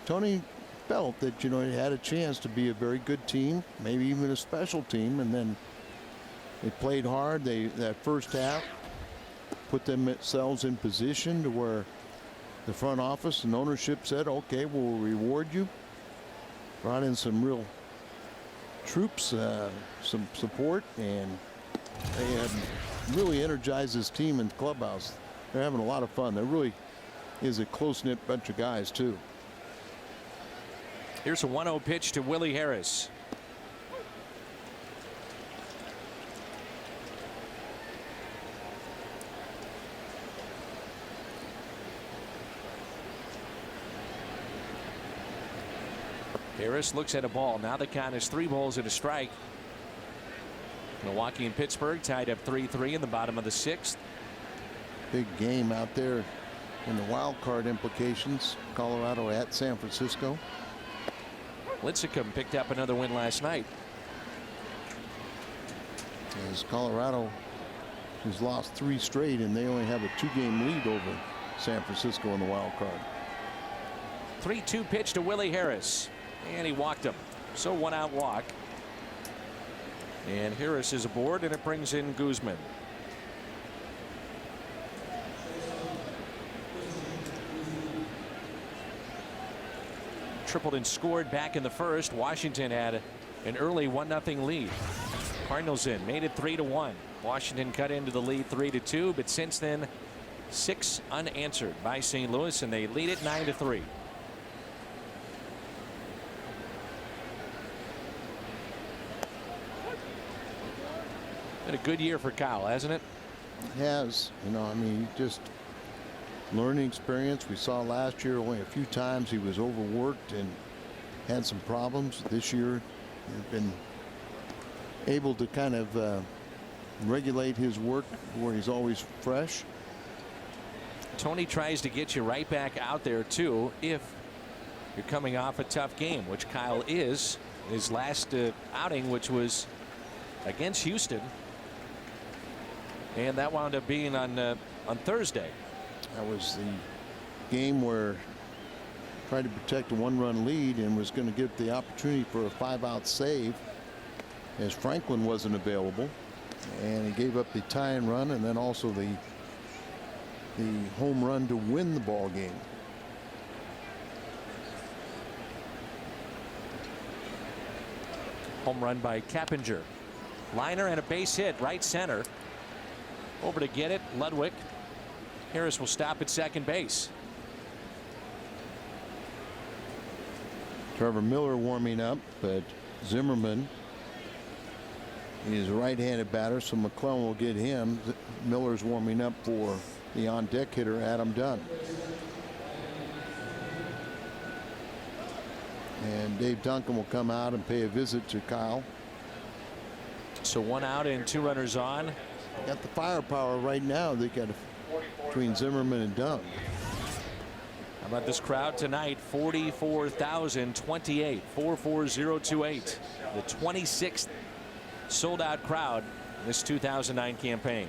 Tony felt that, you know, he had a chance to be a very good team, maybe even a special team, and then they played hard. That first half put themselves in position to where the front office and ownership said, okay, we'll reward you. Brought in some real troops, some support, and they had really energized this team in the clubhouse. They're having a lot of fun. There really is a close-knit bunch of guys too. Here's a 1-0 pitch to Willie Harris. Harris looks at a ball. Now the count is 3 balls and a strike. Milwaukee and Pittsburgh tied up 3-3 in the bottom of the 6th. Big game out there in the wild card implications. Colorado at San Francisco. Lincecum picked up another win last night. As Colorado has lost 3 straight, and they only have a 2-game lead over San Francisco in the wild card. 3-2 pitch to Willie Harris, and he walked him. So 1 out walk. And Harris is aboard, and it brings in Guzman. Tripled and scored back in the first. Washington had an early 1-0 lead. Cardinals in, made it 3-1. Washington cut into the lead 3-2, but since then 6 unanswered by St. Louis, and they lead it 9-3. Been a good year for Kyle, hasn't it? It has. You know, I mean, just learning experience. We saw last year only a few times he was overworked and had some problems. This year he's been able to kind of regulate his work where he's always fresh. Tony tries to get you right back out there too if you're coming off a tough game, which Kyle is. His last outing, which was against Houston, and that wound up being on Thursday. That was the game where tried to protect a 1-run lead and was going to get the opportunity for a 5-out save as Franklin wasn't available, and he gave up the tying run and then also the home run to win the ball game. Home run by Kappinger. Liner and a base hit right center. Over to get it, Ludwig. Harris will stop at second base. Trevor Miller warming up, but Zimmerman is a right-handed batter, so McClellan will get him. Miller's warming up for the on-deck hitter, Adam Dunn. And Dave Duncan will come out and pay a visit to Kyle. So 1 out and 2 runners on. Got the firepower right now. They got between Zimmerman and Dunn. How about this crowd tonight? 44,028, 44028. The 26th sold-out crowd in this 2009 campaign.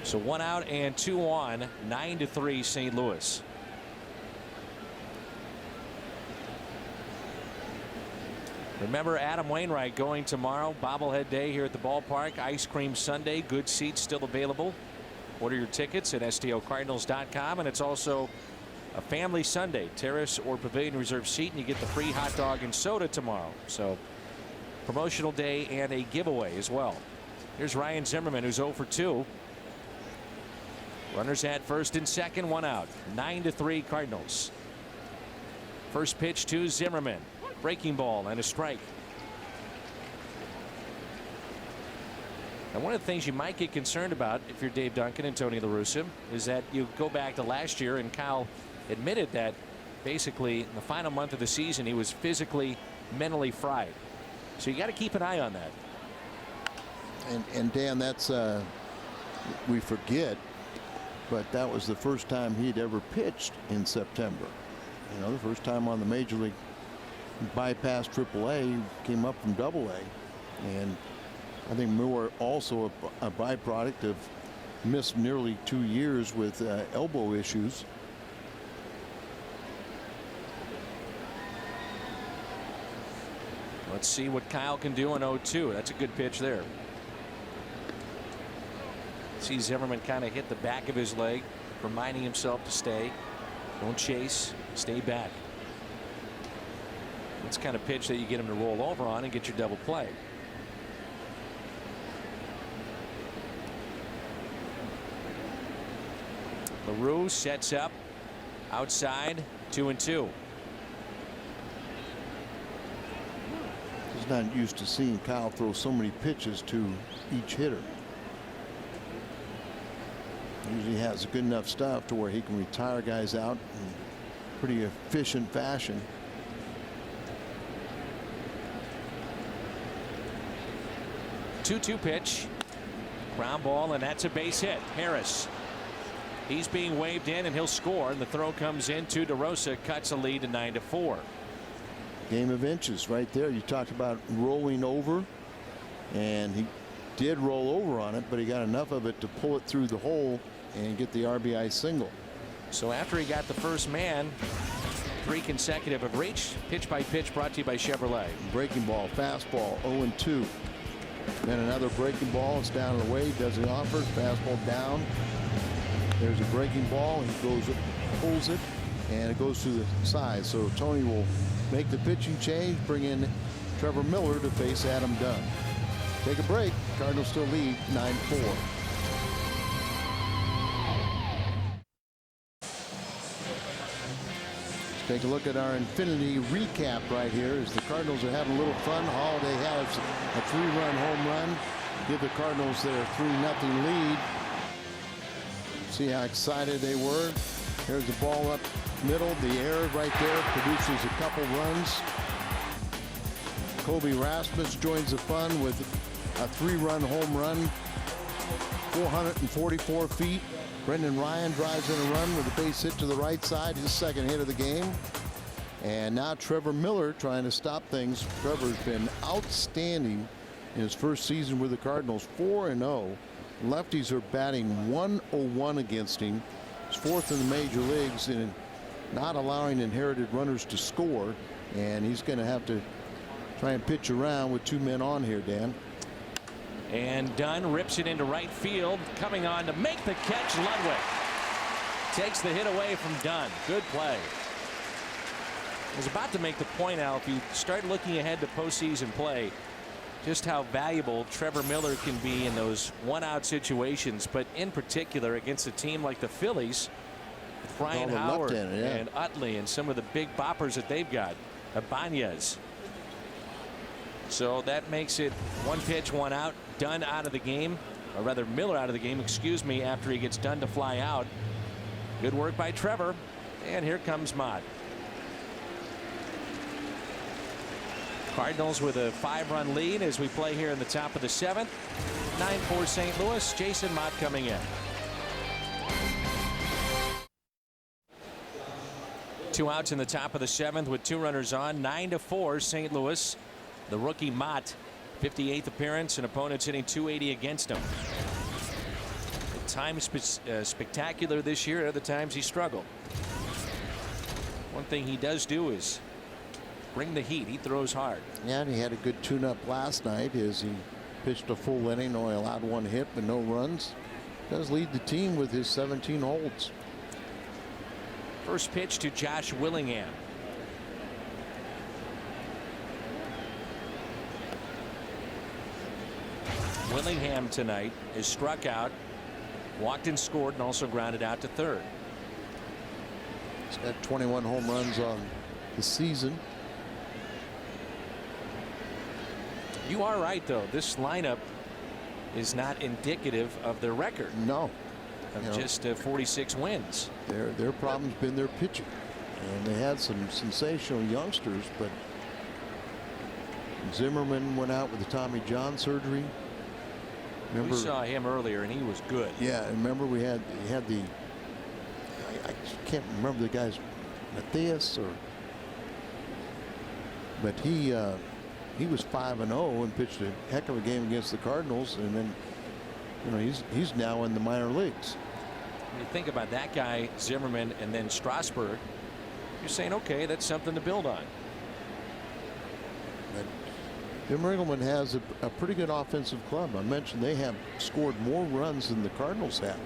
So 1 out and 2 on, 9-3 St. Louis. Remember Adam Wainwright going tomorrow. Bobblehead day here at the ballpark. Ice cream sundae. Good seats still available. Order your tickets at STLCardinals.com, and it's also a family Sunday. Terrace or pavilion reserve seat, and you get the free hot dog and soda tomorrow. So promotional day and a giveaway as well. Here's Ryan Zimmerman, who's 0 for 2. Runners at first and second, 1 out. 9-3 Cardinals. First pitch to Zimmerman. Breaking ball and a strike. And one of the things you might get concerned about if you're Dave Duncan and Tony La Russa is that you go back to last year, and Kyle admitted that basically in the final month of the season he was physically, mentally fried. So you got to keep an eye on that. And Dan, that's we forget, but that was the first time he'd ever pitched in September. You know, the first time on the major league bypassed AAA, came up from AA, and I think more also a byproduct of missed nearly 2 years with elbow issues. Let's see what Kyle can do in 0-2. That's a good pitch there. See Zimmerman kind of hit the back of his leg, reminding himself to stay. Don't chase, stay back. That's the kind of pitch that you get him to roll over on and get your double play. LaRue sets up outside, 2-2. He's not used to seeing Kyle throw so many pitches to each hitter. Usually has good enough stuff to where he can retire guys out in pretty efficient fashion. Two-two pitch. Ground ball, and that's a base hit. Harris. He's being waved in, and he'll score. And the throw comes in to DeRosa, cuts a lead to 9-4. Game of inches right there. You talked about rolling over, and he did roll over on it, but he got enough of it to pull it through the hole and get the RBI single. So after he got the first man, 3 consecutive have reached. Pitch by pitch brought to you by Chevrolet. Breaking ball, fastball, 0-2. Then another breaking ball. It's down and away. Doesn't offer. Fastball down. There's a breaking ball. He goes, pulls it, and it goes to the side. So Tony will make the pitching change, bring in Trevor Miller to face Adam Dunn. Take a break. Cardinals still lead 9-4. Take a look at our Infinity recap right here as the Cardinals are having a little fun. Holiday has a 3-run home run. Give the Cardinals their 3-0 lead. See how excited they were. There's the ball up middle. The air right there produces a couple runs. Kobe Rasmus joins the fun with a 3-run home run. 444 feet. Brendan Ryan drives in a run with a base hit to the right side, his second hit of the game. And now Trevor Miller trying to stop things. Trevor's been outstanding in his first season with the Cardinals, 4-0. Lefties are batting 101 against him. He's 4th in the major leagues in not allowing inherited runners to score. And he's going to have to try and pitch around with 2 men on here, Dan. And Dunn rips it into right field. Coming on to make the catch, Ludwig. Takes the hit away from Dunn. Good play. I was about to make the point, Al, if you start looking ahead to postseason play, just how valuable Trevor Miller can be in those 1-out situations, but in particular against a team like the Phillies, with Brian Howard and Utley and some of the big boppers that they've got. Ibanez. So that makes it 1 pitch, 1 out. Dunn out of the game, or rather Miller out of the game, excuse me, after he gets Dunn to fly out. Good work by Trevor. And here comes Mott. Cardinals with a 5-run lead as we play here in the top of the 7th. 9-4 St. Louis. Jason Mott coming in. 2 outs in the top of the 7th with 2 runners on. 9-4 St. Louis. The rookie Mott, 58th appearance, and opponents hitting .280 against him. At times spectacular this year, at other times he struggled. One thing he does do is bring the heat. He throws hard. Yeah, and he had a good tune-up last night as he pitched a full inning, only allowed 1 hit but no runs. Does lead the team with his 17 holds. First pitch to Josh Willingham. Willingham tonight is struck out, walked and scored, and also grounded out to third. He's got 21 home runs on the season. You are right, though. This lineup is not indicative of their record. No. Of just 46 wins. Their problem's been their pitching. And they had some sensational youngsters, but Zimmerman went out with the Tommy John surgery. Remember, we saw him earlier, and he was good. Yeah, remember he had the I can't remember the guy's Matthias but he was 5-0 and pitched a heck of a game against the Cardinals, and then he's now in the minor leagues. When you think about that guy, Zimmerman, and then Strasburg, you're saying, okay, that's something to build on. But Jim Riggleman has a pretty good offensive club. I mentioned they have scored more runs than the Cardinals have,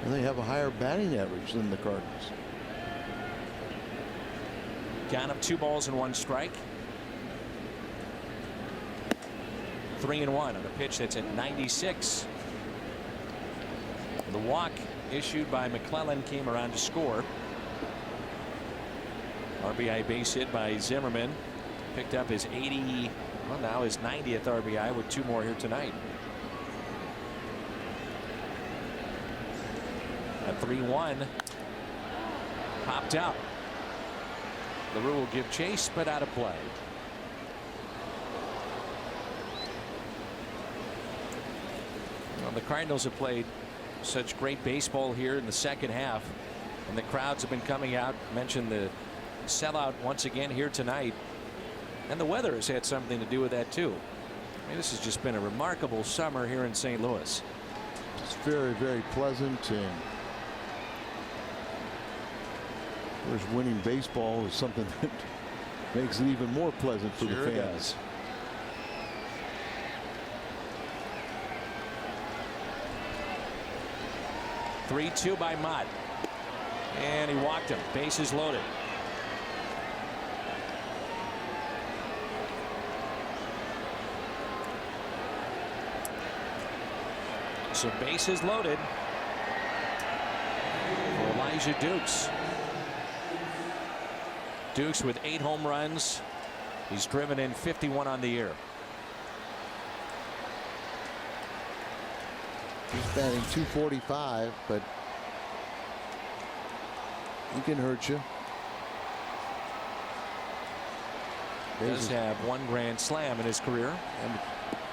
and they have a higher batting average than the Cardinals. Count up 2 balls and 1 strike. 3-1 on a pitch that's at 96. The walk issued by McClellan came around to score. RBI base hit by Zimmerman. Picked up his 80, well, now his 90th RBI with 2 more here tonight. A 3-1 popped out. LaRue will give chase, but out of play. Well, the Cardinals have played such great baseball here in the second half, and the crowds have been coming out. Mentioned the sellout once again here tonight, and the weather has had something to do with that too. I mean, this has just been a remarkable summer here in St. Louis. It's very, very pleasant, and of course, winning baseball is something that makes it even more pleasant for the fans. 3-2 by Mott, and he walked him. Bases loaded. So bases loaded for Elijah Dukes. Dukes with 8 home runs. He's driven in 51 on the year. He's batting .245, but he can hurt you. Does have 1 grand slam in his career. And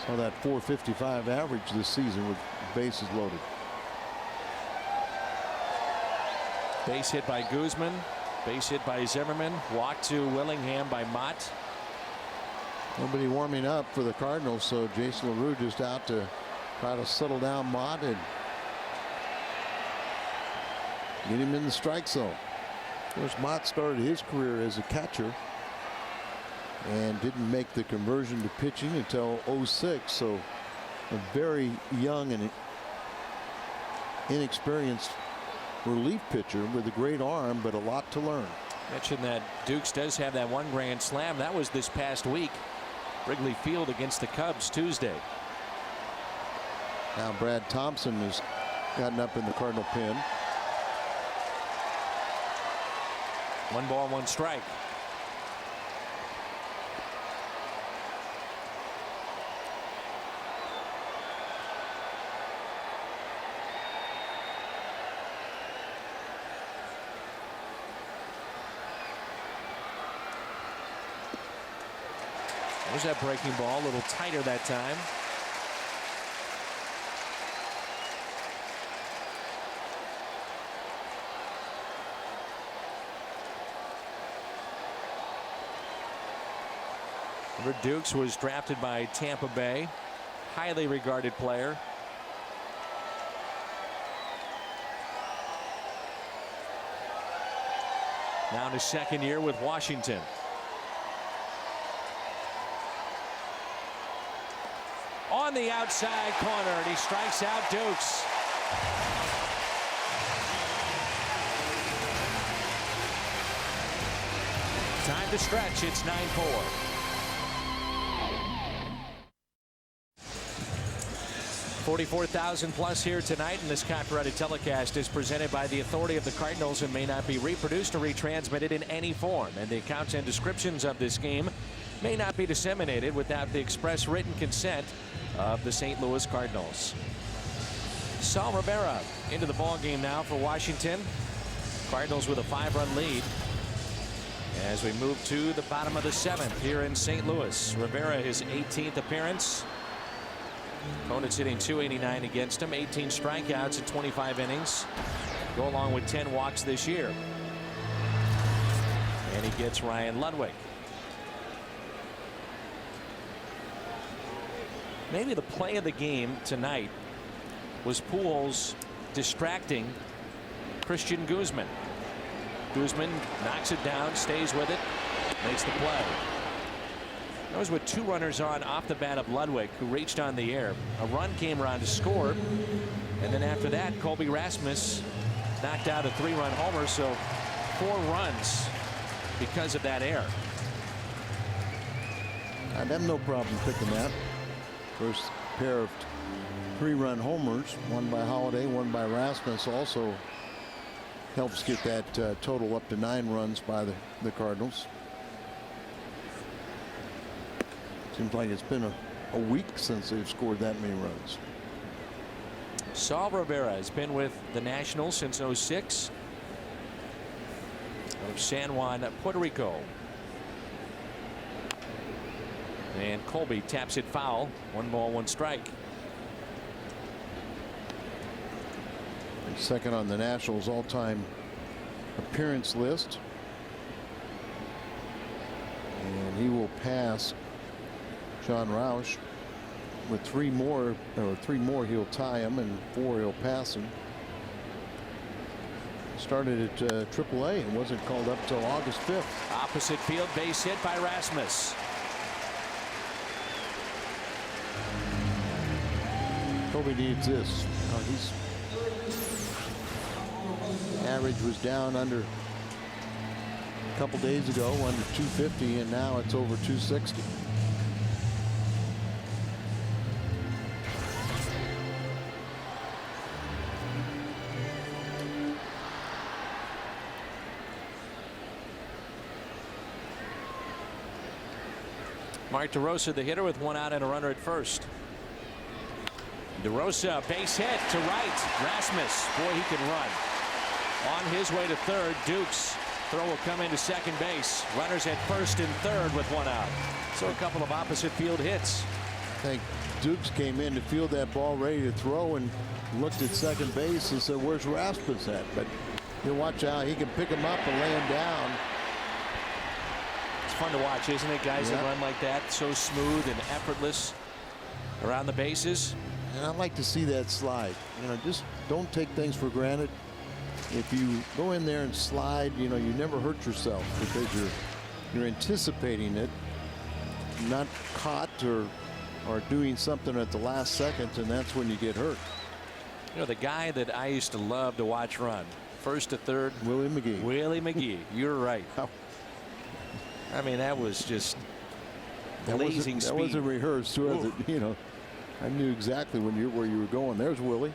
saw that .455 average this season with bases loaded. Base hit by Guzman. Base hit by Zimmerman. Walk to Willingham by Mott. Nobody warming up for the Cardinals, so Jason LaRue just out to try to settle down Mott and get him in the strike zone. Of course, Mott started his career as a catcher and didn't make the conversion to pitching until '06, so a very young and inexperienced relief pitcher with a great arm, but a lot to learn. Mentioned that Dukes does have that 1 grand slam. That was this past week, Wrigley Field against the Cubs Tuesday. Now Brad Thompson has gotten up in the Cardinal pen. 1 ball, 1 strike. There's that breaking ball, a little tighter that time. Remember, Dukes was drafted by Tampa Bay, highly regarded player. Now in his second year with Washington. On the outside corner, and he strikes out Dukes. Time to stretch. It's 9-4. $44,000 plus here tonight, and this copyrighted telecast is presented by the authority of the Cardinals and may not be reproduced or retransmitted in any form. And the accounts and descriptions of this game may not be disseminated without the express written consent of the St. Louis Cardinals. Sal Rivera into the ball game now for Washington. Cardinals with a 5-run lead as we move to the bottom of the 7th here in St. Louis. Rivera, his 18th appearance. Opponents hitting .289 against him. 18 strikeouts in 25 innings. Go along with 10 walks this year. And he gets Ryan Ludwig. Maybe the play of the game tonight was Pujols distracting Christian Guzman. Guzman knocks it down, stays with it, makes the play. That was with 2 runners on off the bat of Ludwig, who reached on the air. A run came around to score, and then after that, Colby Rasmus knocked out a 3-run homer, so 4 runs because of that error. I'd have no problem picking that. First pair of 3-run homers, one by Holiday, one by Rasmus, also helps get that total up to 9 runs by the Cardinals. Seems like it's been a week since they've scored that many runs. Saul Rivera has been with the Nationals since '06. Out of San Juan, Puerto Rico. And Colby taps it foul. 1 ball, 1 strike. Second on the Nationals all-time appearance list. And he will pass John Roush with 3 more, or 3 more he'll tie him, and 4 he'll pass him. Started at AAA and wasn't called up till August 5th. Opposite field, base hit by Rasmus. Kobe needs this. He's average was down under a couple days ago, under 250, and now it's over 260. Mark DeRosa, the hitter, with 1 out and a runner at first. DeRosa, base hit to right. Rasmus, boy, he can run. On his way to third. Dukes throw will come into second base. Runners at first and third with 1 out. So a couple of opposite field hits. I think Dukes came in to field that ball ready to throw and looked at second base and said, where's Rasmus at? But you watch out, he can pick him up and lay him down. It's fun to watch, isn't it? Guys that run like that, so smooth and effortless around the bases. And I'd like to see that slide. You know, just don't take things for granted. If you go in there and slide, you know, you never hurt yourself because you're anticipating it, not caught or doing something at the last second, and that's when you get hurt. You know, the guy that I used to love to watch run, first to third, Willie McGee. Willie McGee. You're right. I mean, that was just blazing speed. That wasn't rehearsed, was it? You know, I knew exactly where you were going. There's Willie.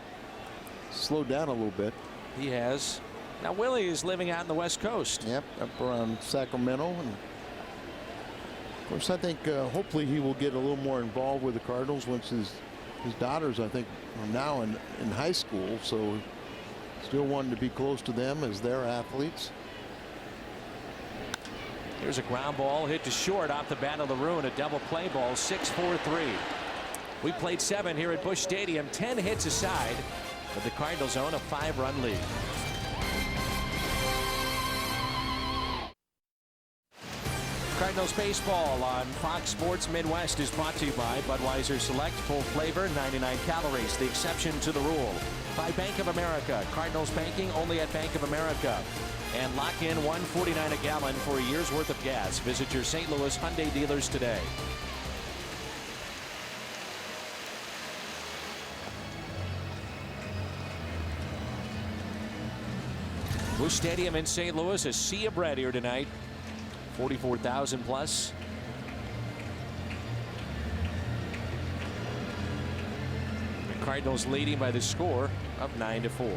Slowed down a little bit. He has. Now Willie is living out in the West Coast. Yep, up around Sacramento. And of course, I think hopefully he will get a little more involved with the Cardinals once his daughters, I think, are now in high school. So still wanting to be close to them as their athletes. Here's a ground ball hit to short off the bat of LaRue, a double play ball. 6-4-3. We played 7 here at Busch Stadium. 10 hits aside, but the Cardinals own a 5-run lead. Cardinals baseball on Fox Sports Midwest is brought to you by Budweiser Select, full flavor, 99 calories, the exception to the rule. By Bank of America, Cardinals banking only at Bank of America. And lock in $1.49 a gallon for a year's worth of gas. Visit your St. Louis Hyundai dealers today. Busch Stadium in St. Louis, a sea of red here tonight. 44,000 plus. The Cardinals leading by the score of 9-4.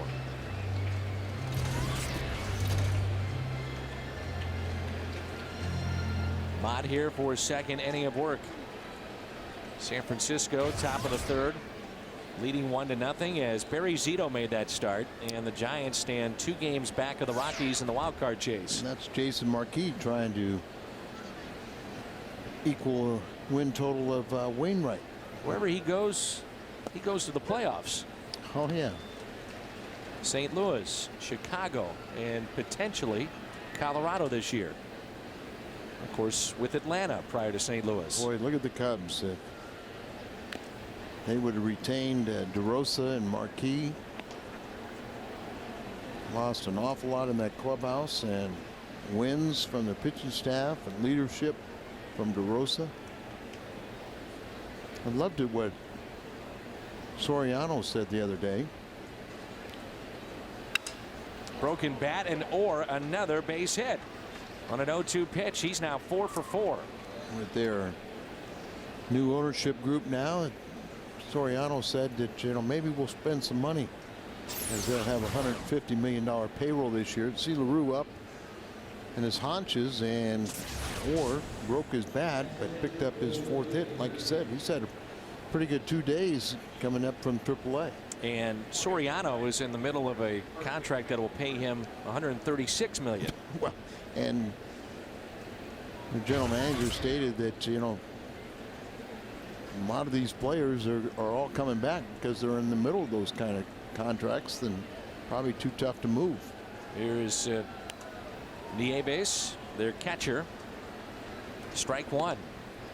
Mott here for his second inning of work. San Francisco, top of the third, leading 1-0 as Barry Zito made that start, and the Giants stand 2 games back of the Rockies in the wild card chase. And that's Jason Marquis trying to equal a win total of Wainwright. Wherever he goes to the playoffs. Oh yeah. St. Louis, Chicago, and potentially Colorado this year. Of course, with Atlanta prior to St. Louis. Boy, look at the Cubs. They would have retained DeRosa and Marquis. Lost an awful lot in that clubhouse, and wins from the pitching staff and leadership from DeRosa. I loved it what Soriano said the other day. Broken bat and another base hit. On an 0-2 pitch, he's now 4 for 4. With their new ownership group now, Soriano said that, you know, maybe we'll spend some money, as they'll have a $150 million payroll this year. See LaRue up in his haunches, and Orr broke his bat but picked up his 4th hit. Like you said, he's had a pretty good 2 days coming up from AAA. And Soriano is in the middle of a contract that will pay him $136 million. Well, and the general manager stated that, you know, a lot of these players are all coming back because they're in the middle of those kind of contracts and probably too tough to move. Here's Nieves, their catcher. Strike one.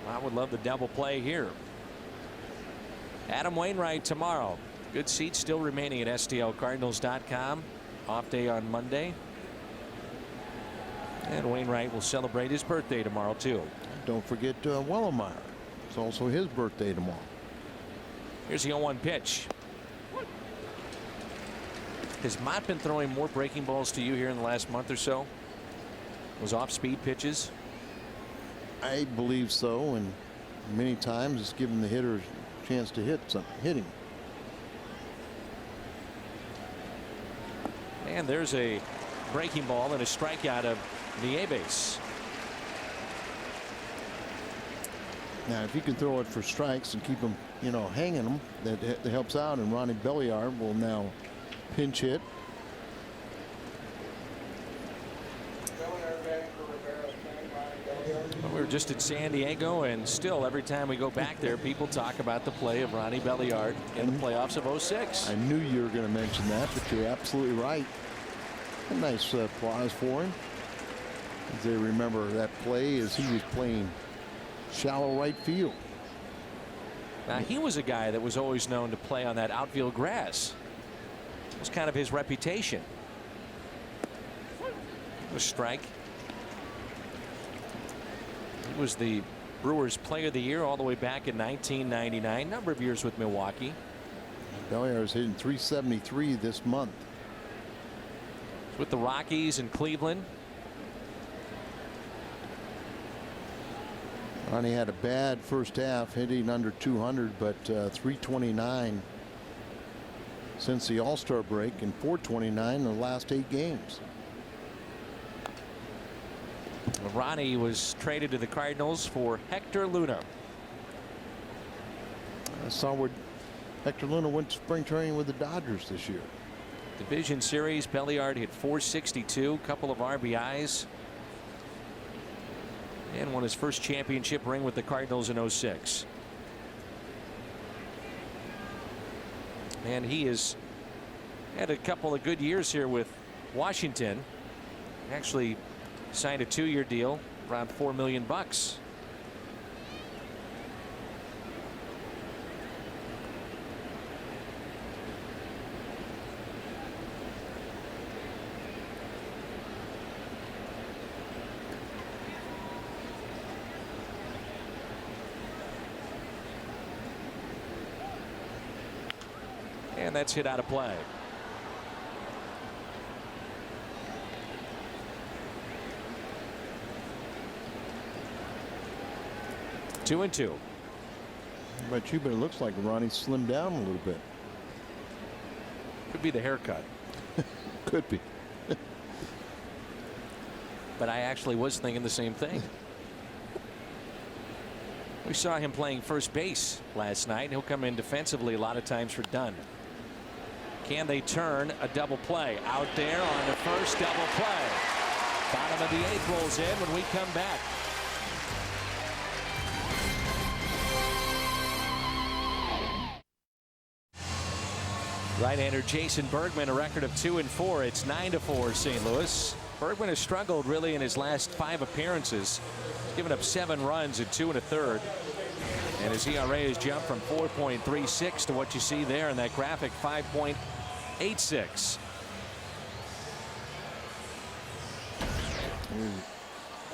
I would love the double play here. Adam Wainwright tomorrow. Good seats still remaining at STLCardinals.com. Off day on Monday. And Wainwright will celebrate his birthday tomorrow, too. Don't forget Wellemeyer. It's also his birthday tomorrow. Here's the 0-1 pitch. Has Mott been throwing more breaking balls to you here in the last month or so? Those off-speed pitches? I believe so, and many times it's given the hitter a chance to hit him. And there's a breaking ball and a strikeout of Nieves. Now, if you can throw it for strikes and keep them, you know, hanging them, that helps out. And Ronnie Belliard will now pinch hit. Well, we were just at San Diego, and still every time we go back there, people talk about the play of Ronnie Belliard in the playoffs of '06. I knew you were going to mention that, but you're absolutely right. A nice applause for him. As they remember that play as he was playing shallow right field. Now, he was a guy that was always known to play on that outfield grass. It was kind of his reputation. A strike. He was the Brewers Player of the Year all the way back in 1999. Number of years with Milwaukee. Belliard is hitting .373 this month. With the Rockies and Cleveland. Ronnie had a bad first half, hitting under 200, but .329 since the All-Star break and .429 in the last 8 games. Ronnie was traded to the Cardinals for Hector Luna. I saw where Hector Luna went to spring training with the Dodgers this year. Division Series, Belliard hit .462, couple of RBIs, and won his first championship ring with the Cardinals in '06. And he has had a couple of good years here with Washington. Actually signed a 2-year deal, around $4 million. And that's hit out of play. Two and two. But it looks like Ronnie slimmed down a little bit. Could be the haircut. Could be. But I actually was thinking the same thing. We saw him playing first base last night. He'll come in defensively a lot of times for Dunn. Can they turn a double play out there on the first double play? Bottom of the 8th rolls in when we come back. Right-hander Jason Bergman, a record of 2-4. It's 9-4 St. Louis. Bergman has struggled really in his last 5 appearances. He's given up 7 runs in 2 1/3. And his ERA has jumped from 4.36 to what you see there in that graphic, 5.86.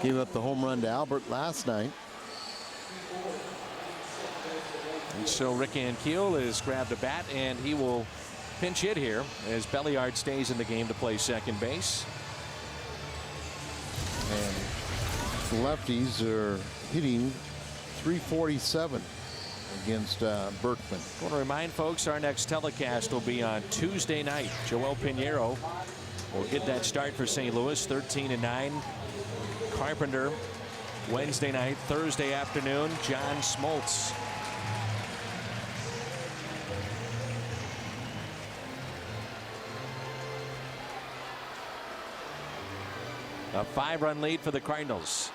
Gave up the home run to Albert last night. And so Rick Ankiel has grabbed a bat, and he will pinch hit here as Belliard stays in the game to play second base. And the lefties are hitting .347 against Berkman. I want to remind folks our next telecast will be on Tuesday night. Joel Pinheiro will get that start for St. Louis, 13-9. Carpenter Wednesday night. Thursday afternoon, John Smoltz. A 5-run lead for the Cardinals.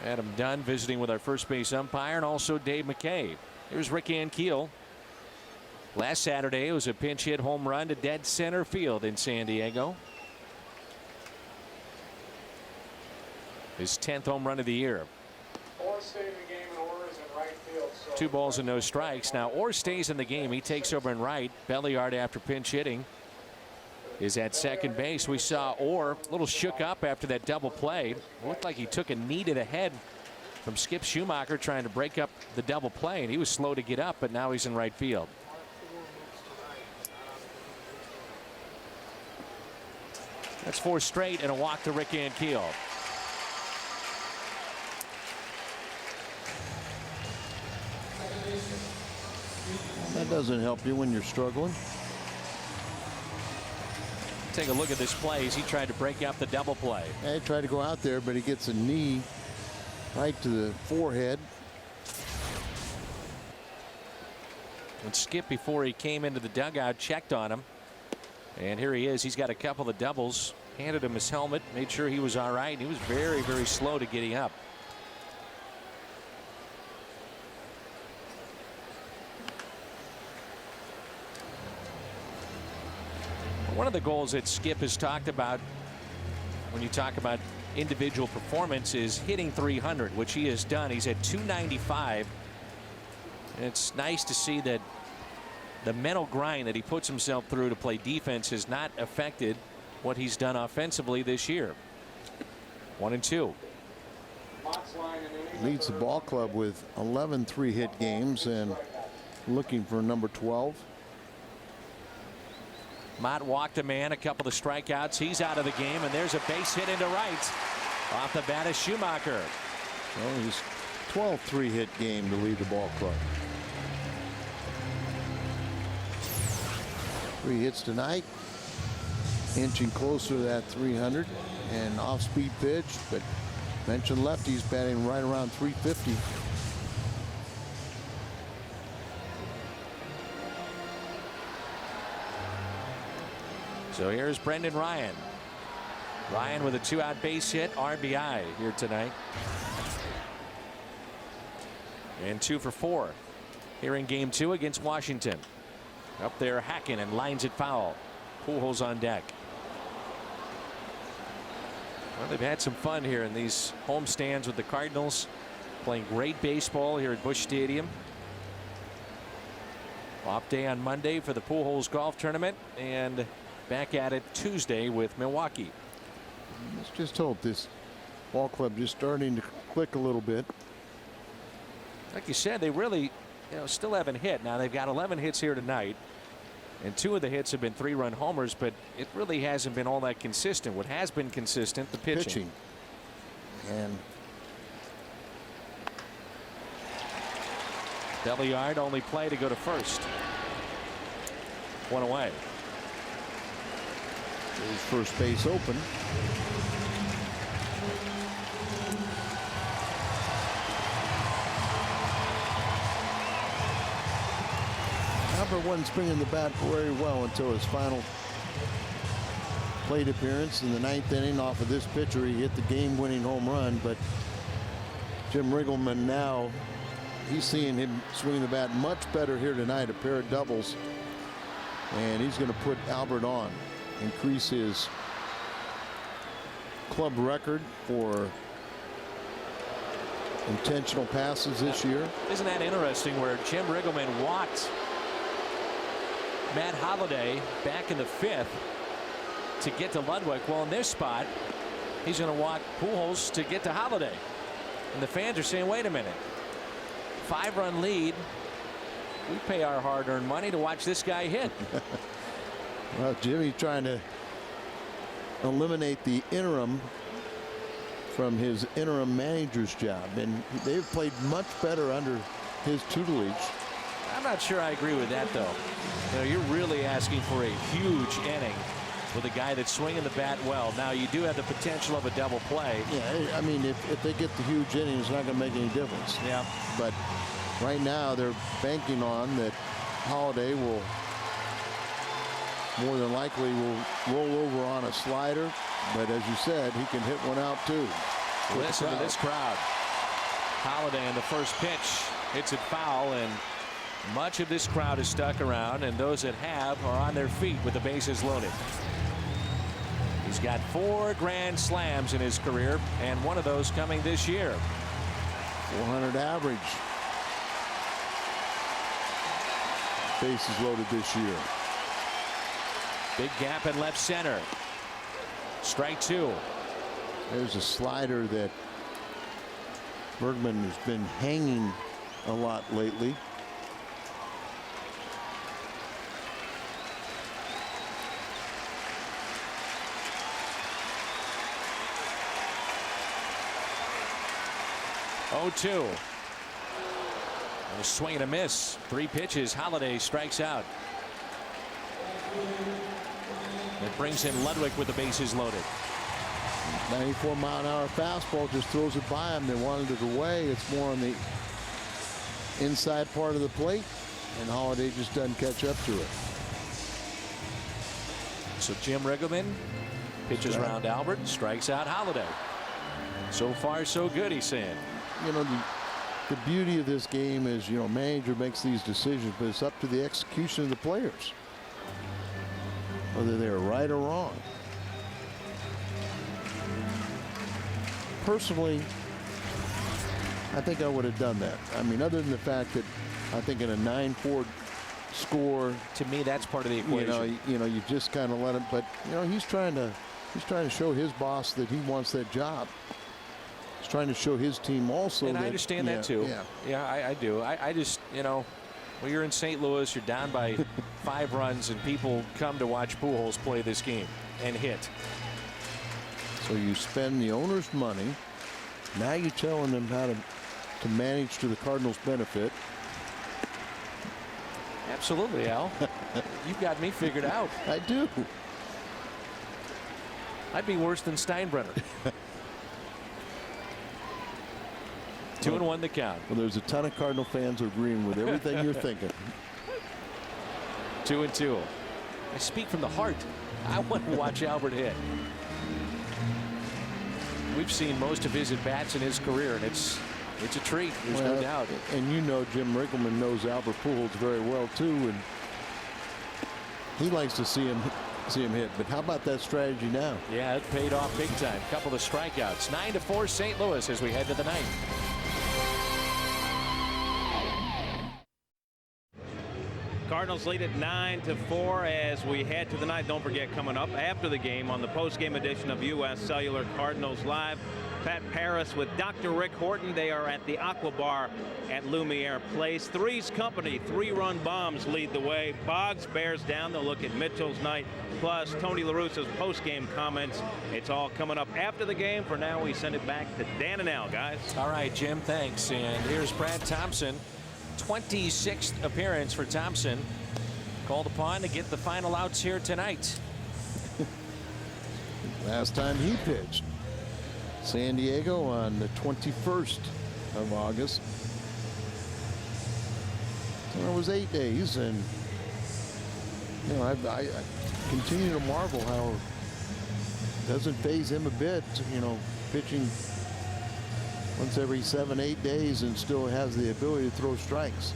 Adam Dunn visiting with our first base umpire, and also Dave McKay. Here's Rick Ankiel. Last Saturday, it was a pinch hit home run to dead center field in San Diego. His 10th home run of the year. Orr stayed in the game, and Orr is in right field. So 2 balls and no strikes. Now Orr stays in the game. He takes over in right. Belliard, after pinch hitting, is at second base. We saw Orr a little shook up after that double play. It looked like he took a knee to the head from Skip Schumacher trying to break up the double play, and he was slow to get up, but now he's in right field. That's 4 straight and a walk to Rick Ankiel. That doesn't help you when you're struggling. Take a look at this play as he tried to break up the double play. He tried to go out there, but he gets a knee right to the forehead. And Skip, before he came into the dugout, checked on him. And here he is. He's got a couple of doubles. Handed him his helmet, made sure he was all right. He was very, very slow to getting up. One of the goals that Skip has talked about when you talk about individual performance is hitting 300, which he has done. He's at 295. And it's nice to see that the mental grind that he puts himself through to play defense has not affected what he's done offensively this year. 1-2. Leads the ball club with 11 3-hit games and looking for number 12. Mott walked a man, a couple of strikeouts. He's out of the game, and there's a base hit into right. Off the bat is Schumacher. Well, he's 12 3-hit game to lead the ball club. 3 hits tonight. Inching closer to that 300 and off-speed pitch, but mentioned lefties batting right around 350. So here's Brendan Ryan. Ryan with a 2-out base hit, RBI here tonight. And 2 for 4 here in game 2 against Washington. Up there hacking and lines it foul. Pujols on deck. Well, they've had some fun here in these home stands with the Cardinals, playing great baseball here at Busch Stadium. Off day on Monday for the Pujols golf tournament, and back at it Tuesday with Milwaukee. Let's just hope this ball club just starting to click a little bit. Like you said, they really, still haven't hit. Now they've got 11 hits here tonight, and 2 of the hits have been 3-run homers, but it really hasn't been all that consistent. What has been consistent, the pitching. And Belliard only play to go to first. 1 away. there's first base open. Albert wasn't swinging the bat very well until his final plate appearance in the 9th inning. Off of this pitcher, he hit the game-winning home run, but Jim Riggleman now, he's seeing him swing the bat much better here tonight, a pair of doubles, and he's going to put Albert on, increase his club record for intentional passes this year. Isn't that interesting, where Jim Riggleman walked Matt Holliday back in the 5th to get to Ludwig? Well, in this spot, he's going to walk Pujols to get to Holliday. And the fans are saying, wait a minute, 5-run lead. We pay our hard-earned money to watch this guy hit. Well, Jimmy's trying to eliminate the interim from his interim manager's job, and they've played much better under his tutelage. I'm not sure I agree with that, though. You're really asking for a huge inning with a guy that's swinging the bat well. Now, you do have the potential of a double play. Yeah, I mean, if they get the huge inning, it's not going to make any difference. Yeah. But right now, they're banking on that Holliday will more than likely will roll over on a slider But as you said, he can hit one out too. Listen to this crowd. Holiday in the first pitch hits it foul, and much of this crowd is stuck around, and those that have are on their feet with the bases loaded. He's got 4 grand slams in his career, and one of those coming this year. 400 average. Bases loaded this year. Big gap in left center. Strike 2. There's a slider that Bergman has been hanging a lot lately. Oh, 2. And a swing and a miss. 3 pitches. Holiday strikes out. It brings in Ludwig with the bases loaded. 94-mile-an-hour fastball just throws it by him. They wanted it away. It's more on the inside part of the plate, and Holiday just doesn't catch up to it. So Jim Riggleman pitches around Albert, strikes out Holiday. So far, so good, he's saying. You know, the beauty of this game is, you know, manager makes these decisions, but it's up to the execution of the players, whether they're right or wrong. Personally, I think I would have done that. I mean, other than the fact that I think in a 9-4 score, to me, that's part of the equation. You know, you just kind of let him. But you know, he's trying to show his boss that he wants that job. He's trying to show his team also. And I understand that too. Yeah, I do. I just, you know, when you're in St. Louis, you're down by 5 runs, and people come to watch Pujols play this game and hit. So you spend the owner's money. Now you're telling them how to manage to the Cardinals' benefit. Absolutely, Al. You've got me figured out. I do. I'd be worse than Steinbrenner. 2-1 the count. Well, there's a ton of Cardinal fans agreeing with everything you're thinking. 2-2. I speak from the heart. I want to watch Albert hit. We've seen most of his at-bats in his career, and it's a treat. There's no doubt. And you know, Jim Riggleman knows Albert Pujols very well too, and he likes to see him hit. But how about that strategy now? Yeah, it paid off big time. Couple of strikeouts. 9-4 St. Louis as we head to the ninth. Cardinals lead at 9-4 as we head to the ninth. Don't forget, coming up after the game on the post-game edition of U.S. Cellular Cardinals Live, Pat Paris with Dr. Rick Horton. They are at the Aqua Bar at Lumiere Place. Three's Company, 3-run bombs lead the way. Boggs bears down. They'll look at Mitchell's night, plus Tony La Russa's post-game comments. It's all coming up after the game. For now, we send it back to Dan and Al, guys. All right, Jim, thanks. And here's Brad Thompson. 26th appearance for Thompson. Called upon to get the final outs here tonight. Last time he pitched, San Diego on the 21st of August. So it was 8 days, and you know, I continue to marvel how it doesn't faze him a bit. You know, pitching once every 7-8 days and still has the ability to throw strikes.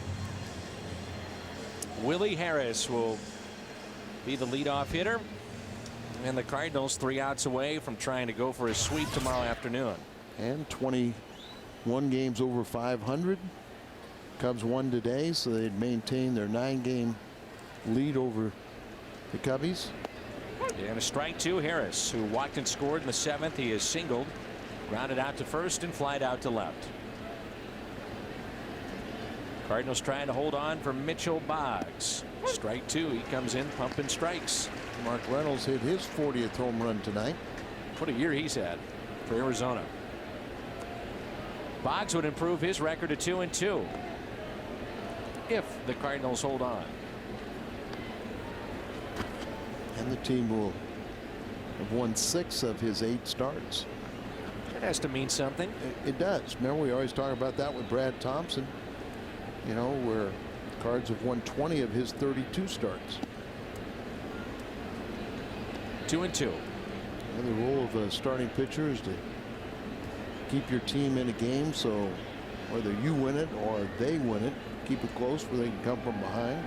Willie Harris will be the leadoff hitter, and the Cardinals 3 outs away from trying to go for a sweep tomorrow afternoon. And 21 games over 500. Cubs won today, so they'd maintain their 9-game lead over the Cubbies. And a strike to Harris, who walked and scored in the 7th. He is singled, grounded out to first, and flied out to left. Cardinals trying to hold on for Mitchell Boggs. Strike 2. He comes in pumping strikes. Mark Reynolds hit his 40th home run tonight. What a year he's had for Arizona. Boggs would improve his record to 2-2 if the Cardinals hold on. And the team will have won 6 of his 8 starts. That has to mean something. It does. Remember, we always talk about that with Brad Thompson. You know, where the Cards have won 20 of his 32 starts. 2-2. And the role of a starting pitcher is to keep your team in a game, so whether you win it or they win it, keep it close where they can come from behind.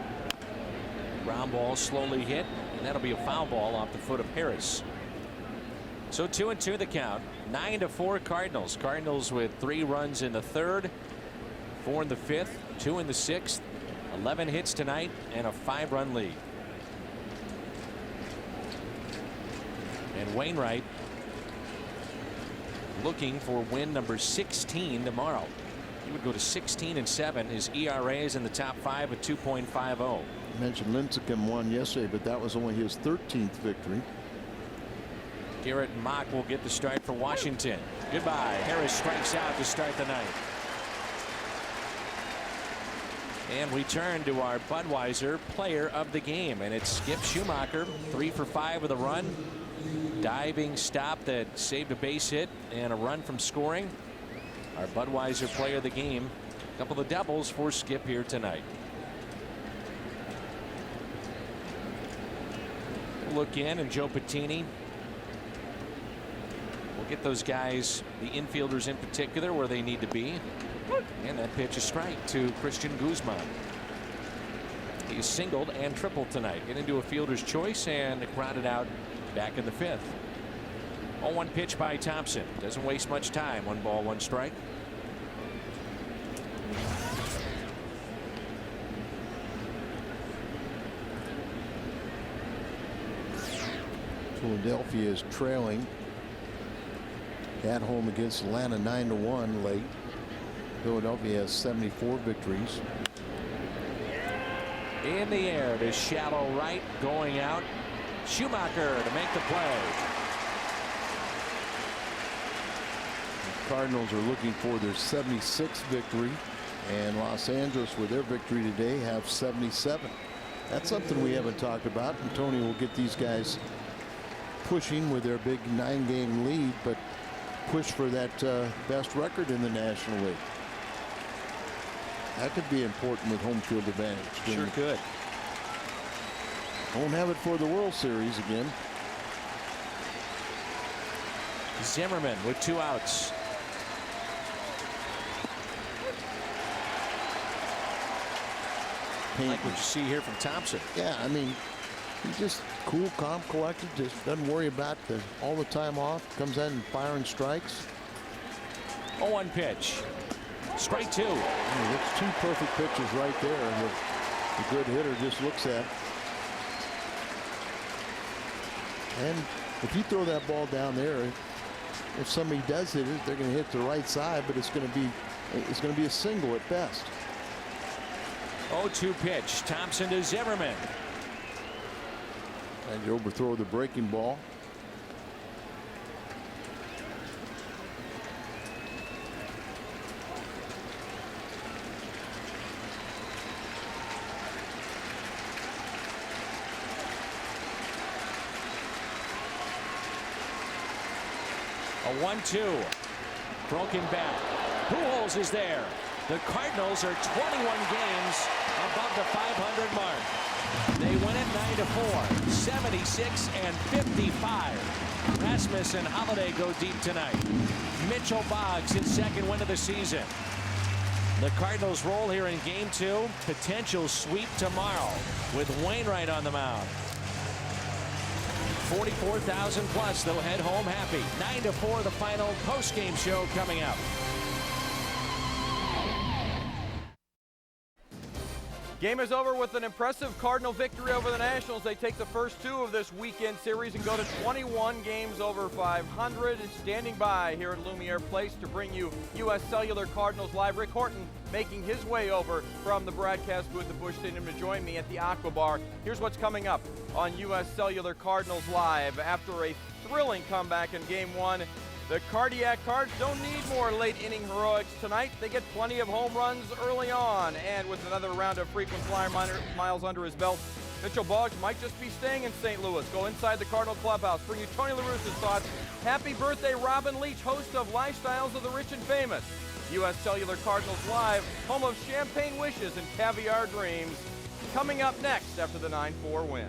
Ground ball slowly hit, and that'll be a foul ball off the foot of Harris. So 2-2 the count. 9-4 Cardinals. Cardinals with 3 runs in the 3rd, 4 in the 5th, 2 in the 6th, 11 hits tonight, and a 5-run lead. And Wainwright looking for win number 16 tomorrow. He would go to 16-7. His ERA is in the top 5 at 2.50. I mentioned Lincecum won yesterday, but that was only his 13th victory. Garrett Mock will get the start for Washington. Goodbye. Harris strikes out to start the ninth. And we turn to our Budweiser player of the game, and it's Skip Schumacher, 3 for 5 with a run. Diving stop that saved a base hit and a run from scoring. Our Budweiser player of the game. A couple of doubles for Skip here tonight. Look in, and Joe Patini will get those guys, the infielders in particular, where they need to be. And that pitch is strike to Christian Guzman. He's singled and tripled tonight. Get into a fielder's choice and grounded out back in the 5th. 0-1 pitch by Thompson. Doesn't waste much time. 1 ball, 1 strike. Philadelphia is trailing at home against Atlanta 9-1 late. Philadelphia has 74 victories. In the air to shallow right, going out. Schumacher to make the play. The Cardinals are looking for their 76th victory, and Los Angeles, with their victory today, have 77. That's something we haven't talked about, and Tony will get these guys pushing with their big 9-game lead, but push for that best record in the National League. That could be important with home field advantage. Sure could. Won't have it for the World Series again. Zimmerman with 2 outs. Like what you see here from Thompson. Yeah, I mean, he's just cool, calm, collected. Just doesn't worry about all the time off. Comes in and firing strikes. 0-1 pitch. Strike 2. I mean, it's 2 perfect pitches right there that the good hitter just looks at. And if you throw that ball down there, if somebody does hit it, they're going to hit the right side, but it's going to be a single at best. 0-2 pitch. Thompson to Zimmerman. And you overthrow the breaking ball. A 1-2. Broken back. Pujols is there. The Cardinals are 21 games above the 500 mark. They win it 9-4, 76 and 55. Rasmus and Holiday go deep tonight. Mitchell Boggs his 2nd win of the season. The Cardinals roll here in game 2. Potential sweep tomorrow with Wainwright on the mound. 44,000 plus. They'll head home happy. 9-4 the final post-game show coming up. Game is over with an impressive Cardinal victory over the Nationals. They take the first 2 of this weekend series and go to 21 games over 500. And standing by here at Lumiere Place to bring you U.S. Cellular Cardinals Live. Rick Horton making his way over from the broadcast booth at Busch Stadium to join me at the Aqua Bar. Here's what's coming up on U.S. Cellular Cardinals Live. After a thrilling comeback in Game 1, the Cardiac Cards don't need more late inning heroics tonight. They get plenty of home runs early on. And with another round of frequent flyer miles under his belt, Mitchell Boggs might just be staying in St. Louis. Go inside the Cardinal clubhouse. Bring you Tony La Russa's thoughts. Happy birthday, Robin Leach, host of Lifestyles of the Rich and Famous. U.S. Cellular Cardinals Live, home of champagne wishes and caviar dreams. Coming up next after the 9-4 win.